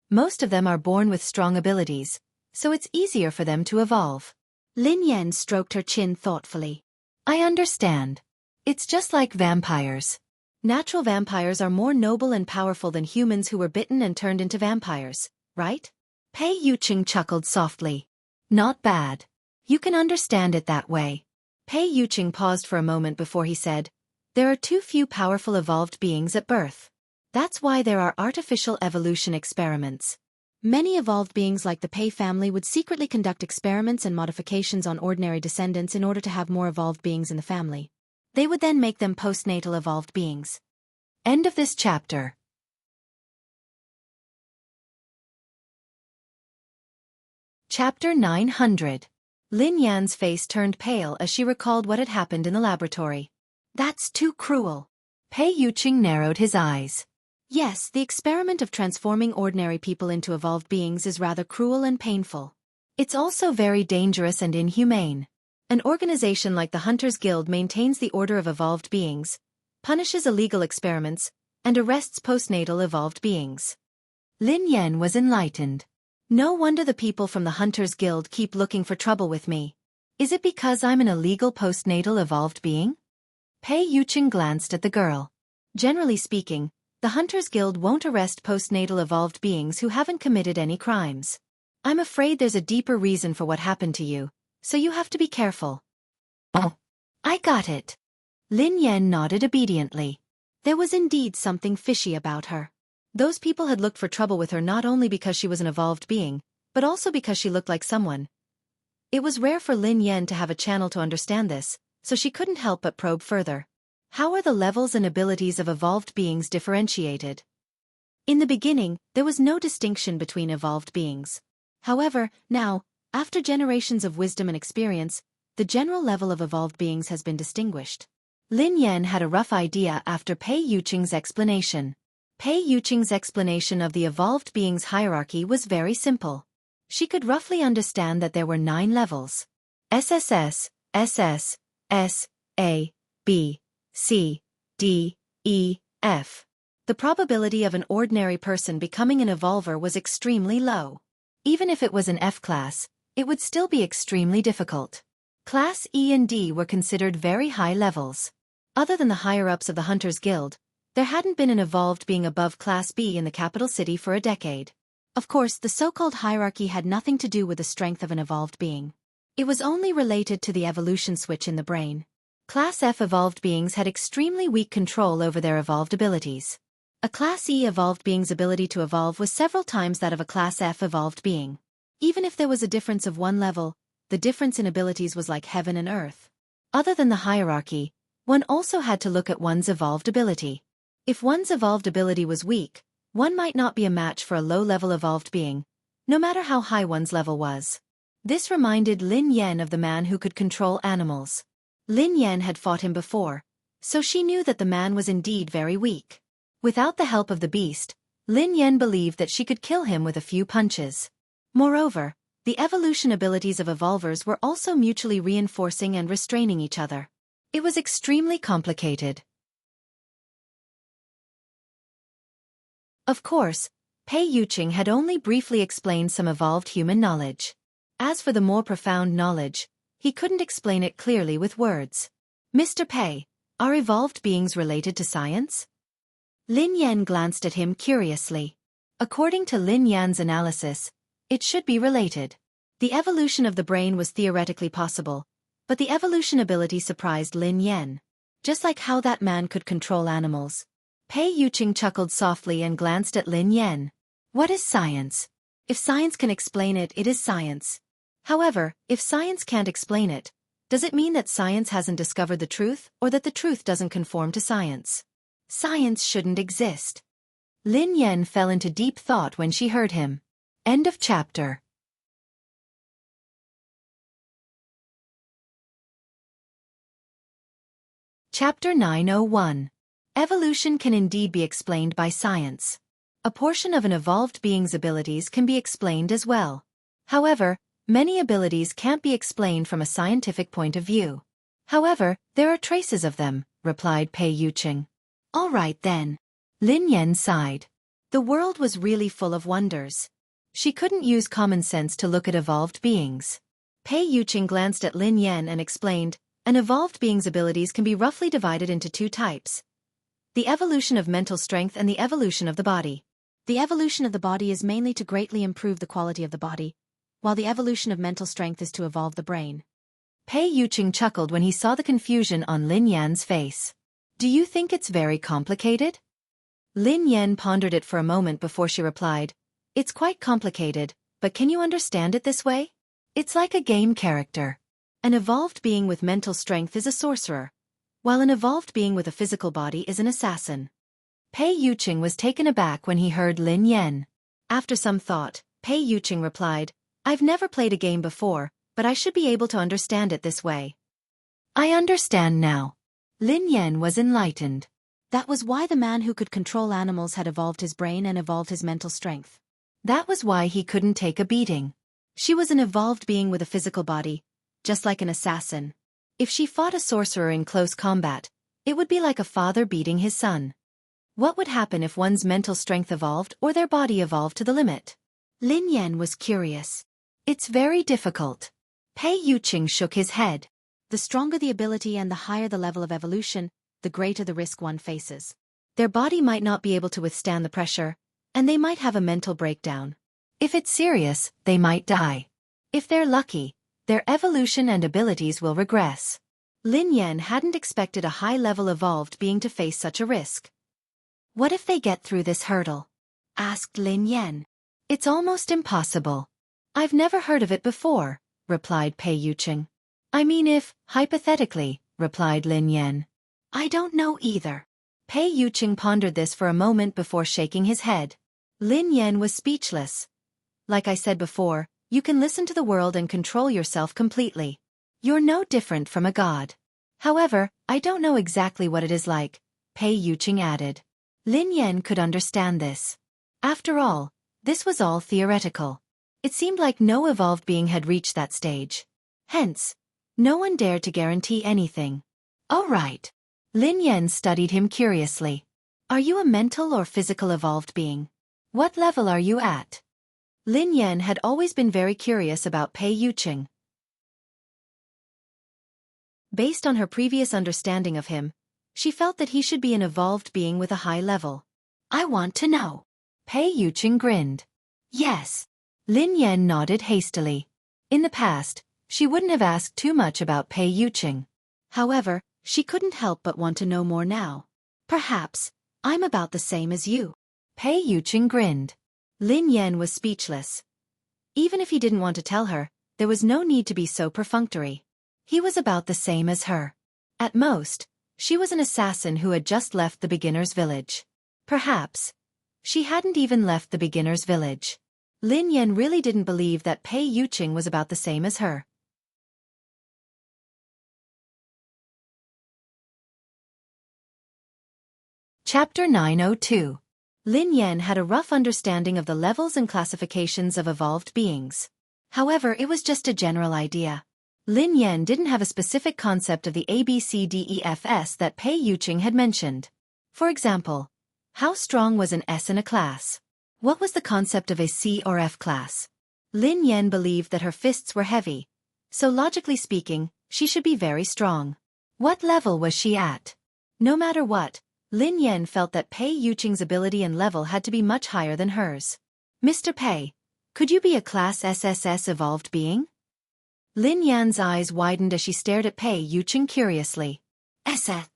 Most of them are born with strong abilities, so it's easier for them to evolve." Lin Yan stroked her chin thoughtfully. "I understand. It's just like vampires. Natural vampires are more noble and powerful than humans who were bitten and turned into vampires, right?" Pei Yuqing chuckled softly. "Not bad. You can understand it that way." Pei Yuqing paused for a moment before he said, "There are too few powerful evolved beings at birth. That's why there are artificial evolution experiments. Many evolved beings like the Pei family would secretly conduct experiments and modifications on ordinary descendants in order to have more evolved beings in the family. They would then make them postnatal evolved beings." End of this chapter. Chapter 900. Lin Yan's face turned pale as she recalled what had happened in the laboratory. "That's too cruel." Pei Yuqing narrowed his eyes. "Yes, the experiment of transforming ordinary people into evolved beings is rather cruel and painful. It's also very dangerous and inhumane. An organization like the Hunters Guild maintains the order of evolved beings, punishes illegal experiments, and arrests postnatal evolved beings." Lin Yan was enlightened. "No wonder the people from the Hunters Guild keep looking for trouble with me. Is it because I'm an illegal postnatal evolved being?" Pei Yuqing glanced at the girl. "Generally speaking, the Hunters Guild won't arrest postnatal evolved beings who haven't committed any crimes. I'm afraid there's a deeper reason for what happened to you, so you have to be careful." "Oh, I got it." Lin Yan nodded obediently. There was indeed something fishy about her. Those people had looked for trouble with her not only because she was an evolved being, but also because she looked like someone. It was rare for Lin Yan to have a channel to understand this, so she couldn't help but probe further. How are the levels and abilities of evolved beings differentiated? In the beginning, there was no distinction between evolved beings. However, now, after generations of wisdom and experience, the general level of evolved beings has been distinguished. Lin Yan had a rough idea after Pei Yuqing's explanation. Pei Yuqing's explanation of the evolved beings' hierarchy was very simple. She could roughly understand that there were 9 levels. SSS, SS, S, A, B, C, D, E, F. The probability of an ordinary person becoming an evolver was extremely low. Even if it was an F class, it would still be extremely difficult. Class E and D were considered very high levels. Other than the higher-ups of the Hunters Guild, there hadn't been an evolved being above Class B in the capital city for a decade. Of course, the so-called hierarchy had nothing to do with the strength of an evolved being. It was only related to the evolution switch in the brain. Class F evolved beings had extremely weak control over their evolved abilities. A Class E evolved being's ability to evolve was several times that of a Class F evolved being. Even if there was a difference of 1 level, the difference in abilities was like heaven and earth. Other than the hierarchy, one also had to look at one's evolved ability. If one's evolved ability was weak, one might not be a match for a low-level evolved being, no matter how high one's level was. This reminded Lin Yan of the man who could control animals. Lin Yan had fought him before, so she knew that the man was indeed very weak. Without the help of the beast, Lin Yan believed that she could kill him with a few punches. Moreover, the evolution abilities of evolvers were also mutually reinforcing and restraining each other. It was extremely complicated. Of course, Pei Yuqing had only briefly explained some evolved human knowledge. As for the more profound knowledge, he couldn't explain it clearly with words. "Mr. Pei, are evolved beings related to science?" Lin Yan glanced at him curiously. According to Lin Yan's analysis, it should be related. The evolution of the brain was theoretically possible, but the evolution ability surprised Lin Yan. Just like how that man could control animals. Pei Yuqing chuckled softly and glanced at Lin Yan. "What is science? If science can explain it, it is science. However, if science can't explain it, does it mean that science hasn't discovered the truth, or that the truth doesn't conform to science? Science shouldn't exist." Lin Yan fell into deep thought when she heard him. End of chapter. Chapter 901. Evolution can indeed be explained by science. A portion of an evolved being's abilities can be explained as well. However, many abilities can't be explained from a scientific point of view. However, there are traces of them, replied Pei Yuqing. All right then. Lin Yan sighed. The world was really full of wonders. She couldn't use common sense to look at evolved beings. Pei Yuqing glanced at Lin Yan and explained, an evolved being's abilities can be roughly divided into 2 types. The evolution of mental strength and the evolution of the body. The evolution of the body is mainly to greatly improve the quality of the body, while the evolution of mental strength is to evolve the brain. Pei Yuqing chuckled when he saw the confusion on Lin Yan's face. Do you think it's very complicated? Lin Yan pondered it for a moment before she replied. It's quite complicated, but can you understand it this way? It's like a game character. An evolved being with mental strength is a sorcerer, while an evolved being with a physical body is an assassin. Pei Yuqing was taken aback when he heard Lin Yan. After some thought, Pei Yuqing replied, I've never played a game before, but I should be able to understand it this way. I understand now. Lin Yan was enlightened. That was why the man who could control animals had evolved his brain and evolved his mental strength. That was why he couldn't take a beating. She was an evolved being with a physical body, just like an assassin. If she fought a sorcerer in close combat, it would be like a father beating his son. What would happen if one's mental strength evolved or their body evolved to the limit? Lin Yan was curious. It's very difficult. Pei Yuqing shook his head. The stronger the ability and the higher the level of evolution, the greater the risk one faces. Their body might not be able to withstand the pressure, and they might have a mental breakdown. If it's serious, they might die. If they're lucky, their evolution and abilities will regress. Lin Yan hadn't expected a high-level evolved being to face such a risk. What if they get through this hurdle? Asked Lin Yan. It's almost impossible. I've never heard of it before, replied Pei Yuqing. I mean if, hypothetically, replied Lin Yan. I don't know either. Pei Yuqing pondered this for a moment before shaking his head. Lin Yan was speechless. Like I said before, you can listen to the world and control yourself completely. You're no different from a god. However, I don't know exactly what it is like, Pei Yuqing added. Lin Yan could understand this. After all, this was all theoretical. It seemed like no evolved being had reached that stage. Hence, no one dared to guarantee anything. All right. Lin Yan studied him curiously. Are you a mental or physical evolved being? What level are you at? Lin Yan had always been very curious about Pei Yuqing. Based on her previous understanding of him, she felt that he should be an evolved being with a high level. I want to know. Pei Yuqing grinned. Yes. Lin Yan nodded hastily. In the past, she wouldn't have asked too much about Pei Yuqing. However, she couldn't help but want to know more now. Perhaps, I'm about the same as you. Pei Yuqing grinned. Lin Yan was speechless. Even if he didn't want to tell her, there was no need to be so perfunctory. He was about the same as her. At most, she was an assassin who had just left the beginner's village. Perhaps, she hadn't even left the beginner's village. Lin Yan really didn't believe that Pei Yuqing was about the same as her. Chapter 902. Lin Yan had a rough understanding of the levels and classifications of evolved beings. However, it was just a general idea. Lin Yan didn't have a specific concept of the ABCDEFS that Pei Yuqing had mentioned. For example, how strong was an S in a class? What was the concept of a C or F class? Lin Yan believed that her fists were heavy, so logically speaking, she should be very strong. What level was she at? No matter what, Lin Yan felt that Pei Yuqing's ability and level had to be much higher than hers. Mr. Pei, could you be a Class SSS evolved being? Lin Yan's eyes widened as she stared at Pei Yuqing curiously. SS.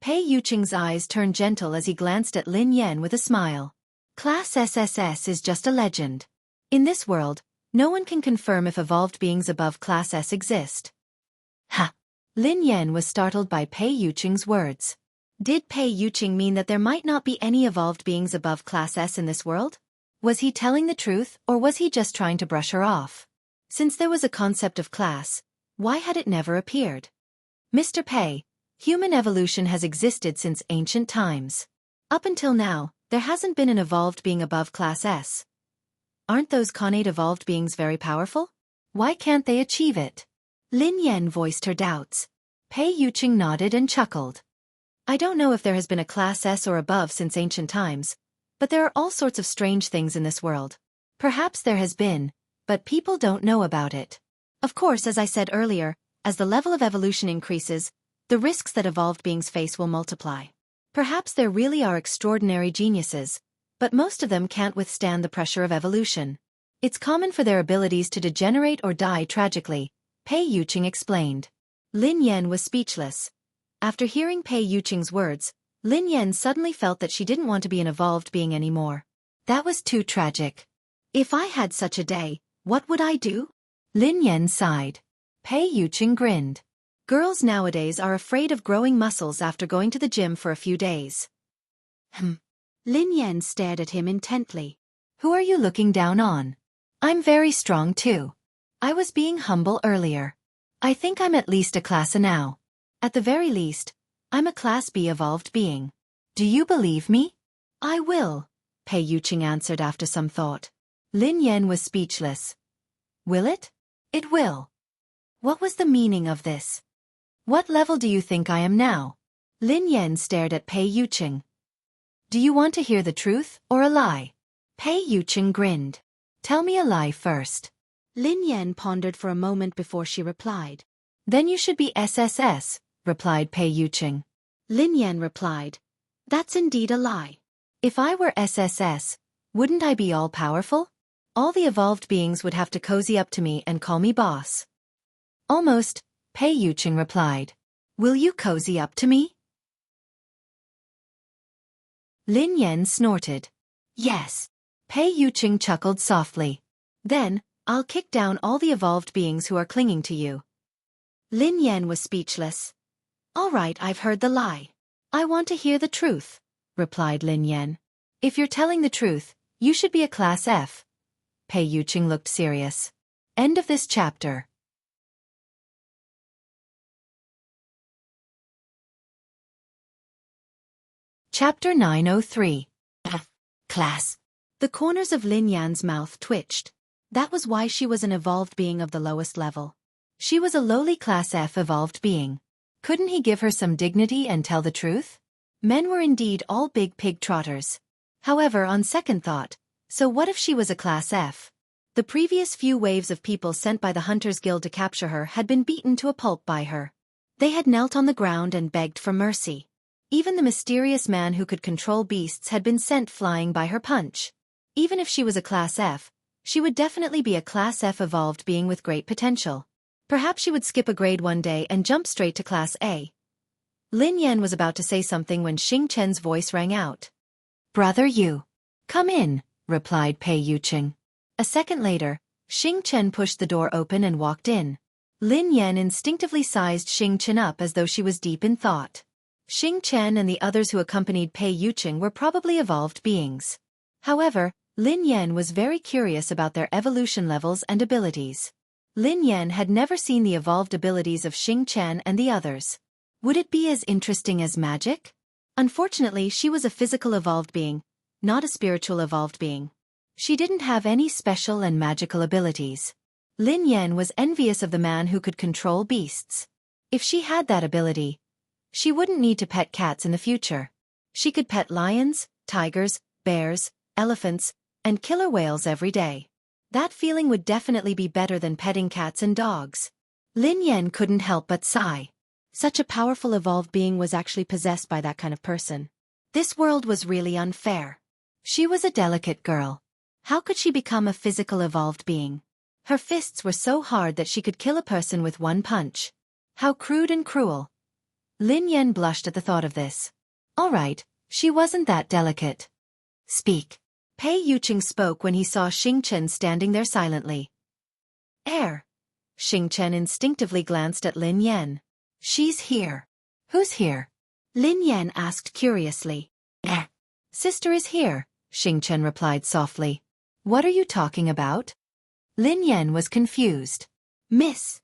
Pei Yuqing's eyes turned gentle as he glanced at Lin Yan with a smile. Class SSS is just a legend. In this world, no one can confirm if evolved beings above Class S exist. Ha! Lin Yan was startled by Pei Yuqing's words. Did Pei Yuqing mean that there might not be any evolved beings above Class S in this world? Was he telling the truth, or was he just trying to brush her off? Since there was a concept of class, why had it never appeared? Mr. Pei, human evolution has existed since ancient times. Up until now, there hasn't been an evolved being above Class S. Aren't those connate evolved beings very powerful? Why can't they achieve it? Lin Yan voiced her doubts. Pei Yuqing nodded and chuckled. I don't know if there has been a Class S or above since ancient times, but there are all sorts of strange things in this world. Perhaps there has been, but people don't know about it. Of course, as I said earlier, as the level of evolution increases, the risks that evolved beings face will multiply. Perhaps there really are extraordinary geniuses, but most of them can't withstand the pressure of evolution. It's common for their abilities to degenerate or die tragically, Pei Yuqing explained. Lin Yan was speechless. After hearing Pei Yuqing's words, Lin Yan suddenly felt that she didn't want to be an evolved being anymore. That was too tragic. If I had such a day, what would I do? Lin Yan sighed. Pei Yuqing grinned. Girls nowadays are afraid of growing muscles after going to the gym for a few days. Lin Yan stared at him intently. Who are you looking down on? I'm very strong too. I was being humble earlier. I think I'm at least a class A now. At the very least, I'm a class B evolved being. Do you believe me? I will, Pei Yuqing answered after some thought. Lin Yan was speechless. Will it? It will. What was the meaning of this? What level do you think I am now? Lin Yan stared at Pei Yuqing. Do you want to hear the truth or a lie? Pei Yuqing grinned. Tell me a lie first. Lin Yan pondered for a moment before she replied. Then you should be SSS, replied Pei Yuqing. Lin Yan replied. That's indeed a lie. If I were SSS, wouldn't I be all-powerful? All the evolved beings would have to cozy up to me and call me boss. Almost, Pei Yuqing replied. Will you cozy up to me? Lin Yan snorted. Yes. Pei Yuqing chuckled softly. Then, I'll kick down all the evolved beings who are clinging to you. Lin Yan was speechless. All right, I've heard the lie. I want to hear the truth, replied Lin Yan. If you're telling the truth, you should be a class F. Pei Yuqing looked serious. End of this chapter. Chapter 903. Class. The corners of Lin Yan's mouth twitched. That was why she was an evolved being of the lowest level. She was a lowly class F evolved being. Couldn't he give her some dignity and tell the truth? Men were indeed all big pig trotters. However, on second thought, so what if she was a class F? The previous few waves of people sent by the Hunters Guild to capture her had been beaten to a pulp by her. They had knelt on the ground and begged for mercy. Even the mysterious man who could control beasts had been sent flying by her punch. Even if she was a class F, she would definitely be a class F evolved being with great potential. Perhaps she would skip a grade one day and jump straight to class A. Lin Yan was about to say something when Xing Chen's voice rang out. Brother Yu. Come in, replied Pei Yuqing. A second later, Xing Chen pushed the door open and walked in. Lin Yan instinctively sized Xing Chen up as though she was deep in thought. Xing Chen and the others who accompanied Pei Yuqing were probably evolved beings. However, Lin Yan was very curious about their evolution levels and abilities. Lin Yan had never seen the evolved abilities of Xing Chen and the others. Would it be as interesting as magic? Unfortunately, she was a physical evolved being, not a spiritual evolved being. She didn't have any special and magical abilities. Lin Yan was envious of the man who could control beasts. If she had that ability, she wouldn't need to pet cats in the future. She could pet lions, tigers, bears, elephants, and killer whales every day. That feeling would definitely be better than petting cats and dogs. Lin Yan couldn't help but sigh. Such a powerful evolved being was actually possessed by that kind of person. This world was really unfair. She was a delicate girl. How could she become a physical evolved being? Her fists were so hard that she could kill a person with one punch. How crude and cruel. Lin Yan blushed at the thought of this. All right, she wasn't that delicate. Speak. Pei Yuqing spoke when he saw Xing Chen standing there silently. Air. Xing Chen instinctively glanced at Lin Yan. She's here. Who's here? Lin Yan asked curiously. Sister is here, Xing Chen replied softly. What are you talking about? Lin Yan was confused. Miss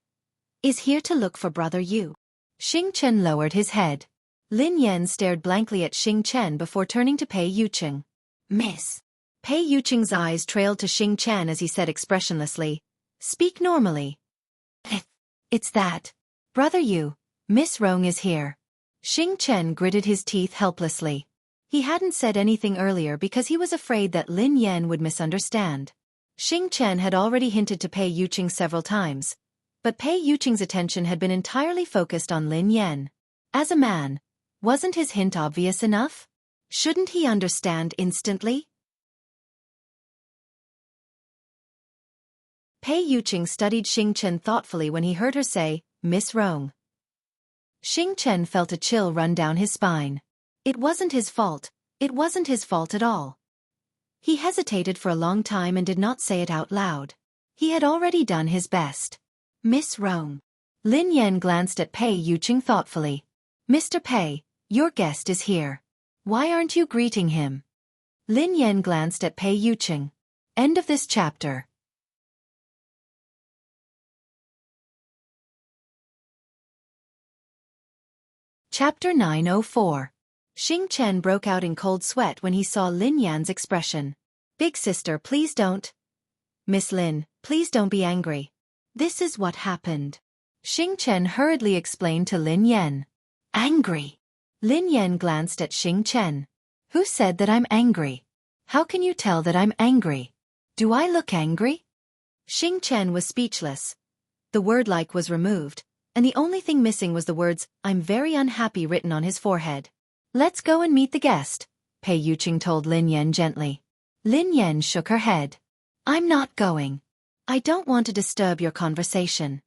is here to look for Brother Yu. Xing Chen lowered his head. Lin Yan stared blankly at Xing Chen before turning to Pei Yuqing. Miss. Pei Yuqing's eyes trailed to Xing Chen as he said expressionlessly, Speak normally. It's that. Brother Yu, Miss Rong is here. Xing Chen gritted his teeth helplessly. He hadn't said anything earlier because he was afraid that Lin Yan would misunderstand. Xing Chen had already hinted to Pei Yuqing several times, but Pei Yuqing's attention had been entirely focused on Lin Yan. As a man, wasn't his hint obvious enough? Shouldn't he understand instantly? Pei Yuqing studied Xing Chen thoughtfully when he heard her say, Miss Rong. Xing Chen felt a chill run down his spine. It wasn't his fault. It wasn't his fault at all. He hesitated for a long time and did not say it out loud. He had already done his best. Miss Rong. Lin Yan glanced at Pei Yuqing thoughtfully. Mr. Pei, your guest is here. Why aren't you greeting him? Lin Yan glanced at Pei Yuqing. End of this chapter. Chapter 904. Xing Chen broke out in cold sweat when he saw Lin Yan's expression. Big sister, please don't. Miss Lin, please don't be angry. This is what happened. Xing Chen hurriedly explained to Lin Yan. Angry? Lin Yan glanced at Xing Chen. Who said that I'm angry? How can you tell that I'm angry? Do I look angry? Xing Chen was speechless. The word like was removed, and the only thing missing was the words, I'm very unhappy written on his forehead. Let's go and meet the guest, Pei Yuqing told Lin Yan gently. Lin Yan shook her head. I'm not going. I don't want to disturb your conversation.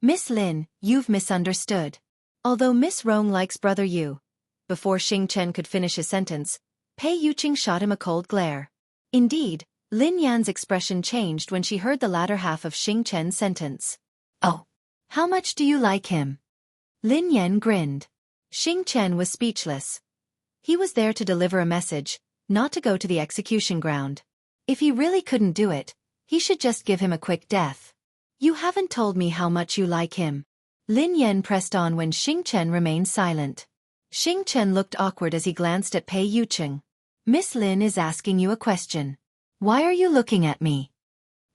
Miss Lin, you've misunderstood. Although Miss Rong likes Brother Yu. Before Xing Chen could finish his sentence, Pei Yuqing shot him a cold glare. Indeed, Lin Yan's expression changed when she heard the latter half of Xing Chen's sentence. Oh. How much do you like him? Lin Yan grinned. Xing Chen was speechless. He was there to deliver a message, not to go to the execution ground. If he really couldn't do it, he should just give him a quick death. You haven't told me how much you like him. Lin Yan pressed on when Xing Chen remained silent. Xing Chen looked awkward as he glanced at Pei Yuqing. Miss Lin is asking you a question. Why are you looking at me?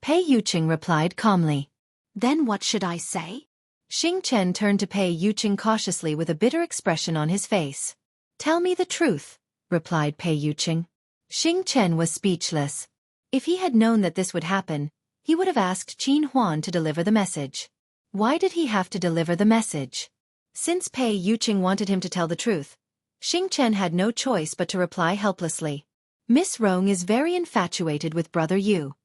Pei Yuqing replied calmly. Then what should I say? Xing Chen turned to Pei Yuqing cautiously with a bitter expression on his face. Tell me the truth, replied Pei Yuqing. Xing Chen was speechless. If he had known that this would happen, he would have asked Qin Huan to deliver the message. Why did he have to deliver the message? Since Pei Yuqing wanted him to tell the truth, Xing Chen had no choice but to reply helplessly. Miss Rong is very infatuated with Brother Yu.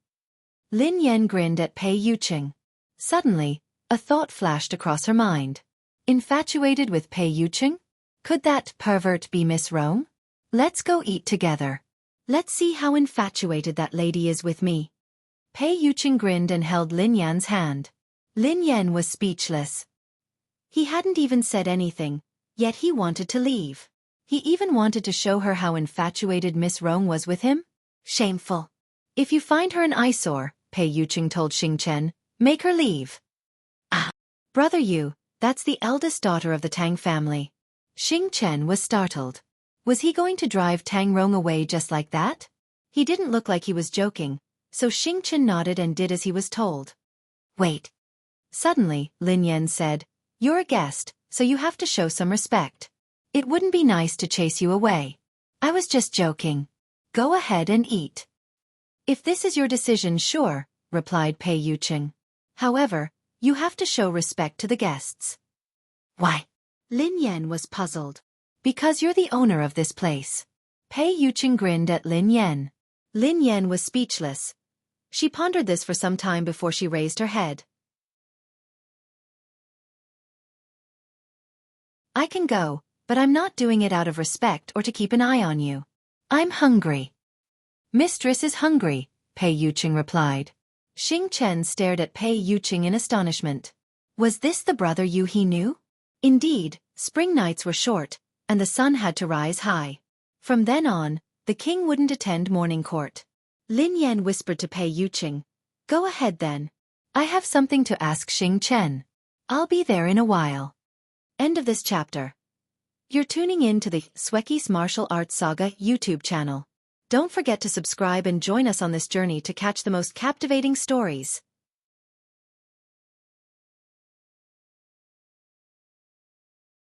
Lin Yan grinned at Pei Yuqing. Suddenly, a thought flashed across her mind. Infatuated with Pei Yuqing? Could that pervert be Miss Rong? Let's go eat together. Let's see how infatuated that lady is with me. Pei Yuqing grinned and held Lin Yan's hand. Lin Yan was speechless. He hadn't even said anything, yet he wanted to leave. He even wanted to show her how infatuated Miss Rong was with him. Shameful. If you find her an eyesore, Pei Yuqing told Xing Chen, make her leave. Ah, Brother Yu, that's the eldest daughter of the Tang family. Xing Chen was startled. Was he going to drive Tang Rong away just like that? He didn't look like he was joking, so Xing Chen nodded and did as he was told. Wait. Suddenly, Lin Yan said, you're a guest, so you have to show some respect. It wouldn't be nice to chase you away. I was just joking. Go ahead and eat. If this is your decision, sure, replied Pei Yuqing. However, you have to show respect to the guests. Why? Lin Yan was puzzled. Because you're the owner of this place. Pei Yuqing grinned at Lin Yan. Lin Yan was speechless. She pondered this for some time before she raised her head. I can go, but I'm not doing it out of respect or to keep an eye on you. I'm hungry. Mistress is hungry, Pei Yuqing replied. Xing Chen stared at Pei Yuqing in astonishment. Was this the Brother Yu he knew? Indeed, spring nights were short, and the sun had to rise high. From then on, the king wouldn't attend morning court. Lin Yan whispered to Pei Yuqing, go ahead then. I have something to ask Xing Chen. I'll be there in a while. End of this chapter. You're tuning in to the Xueqi's Martial Arts Saga YouTube channel. Don't forget to subscribe and join us on this journey to catch the most captivating stories.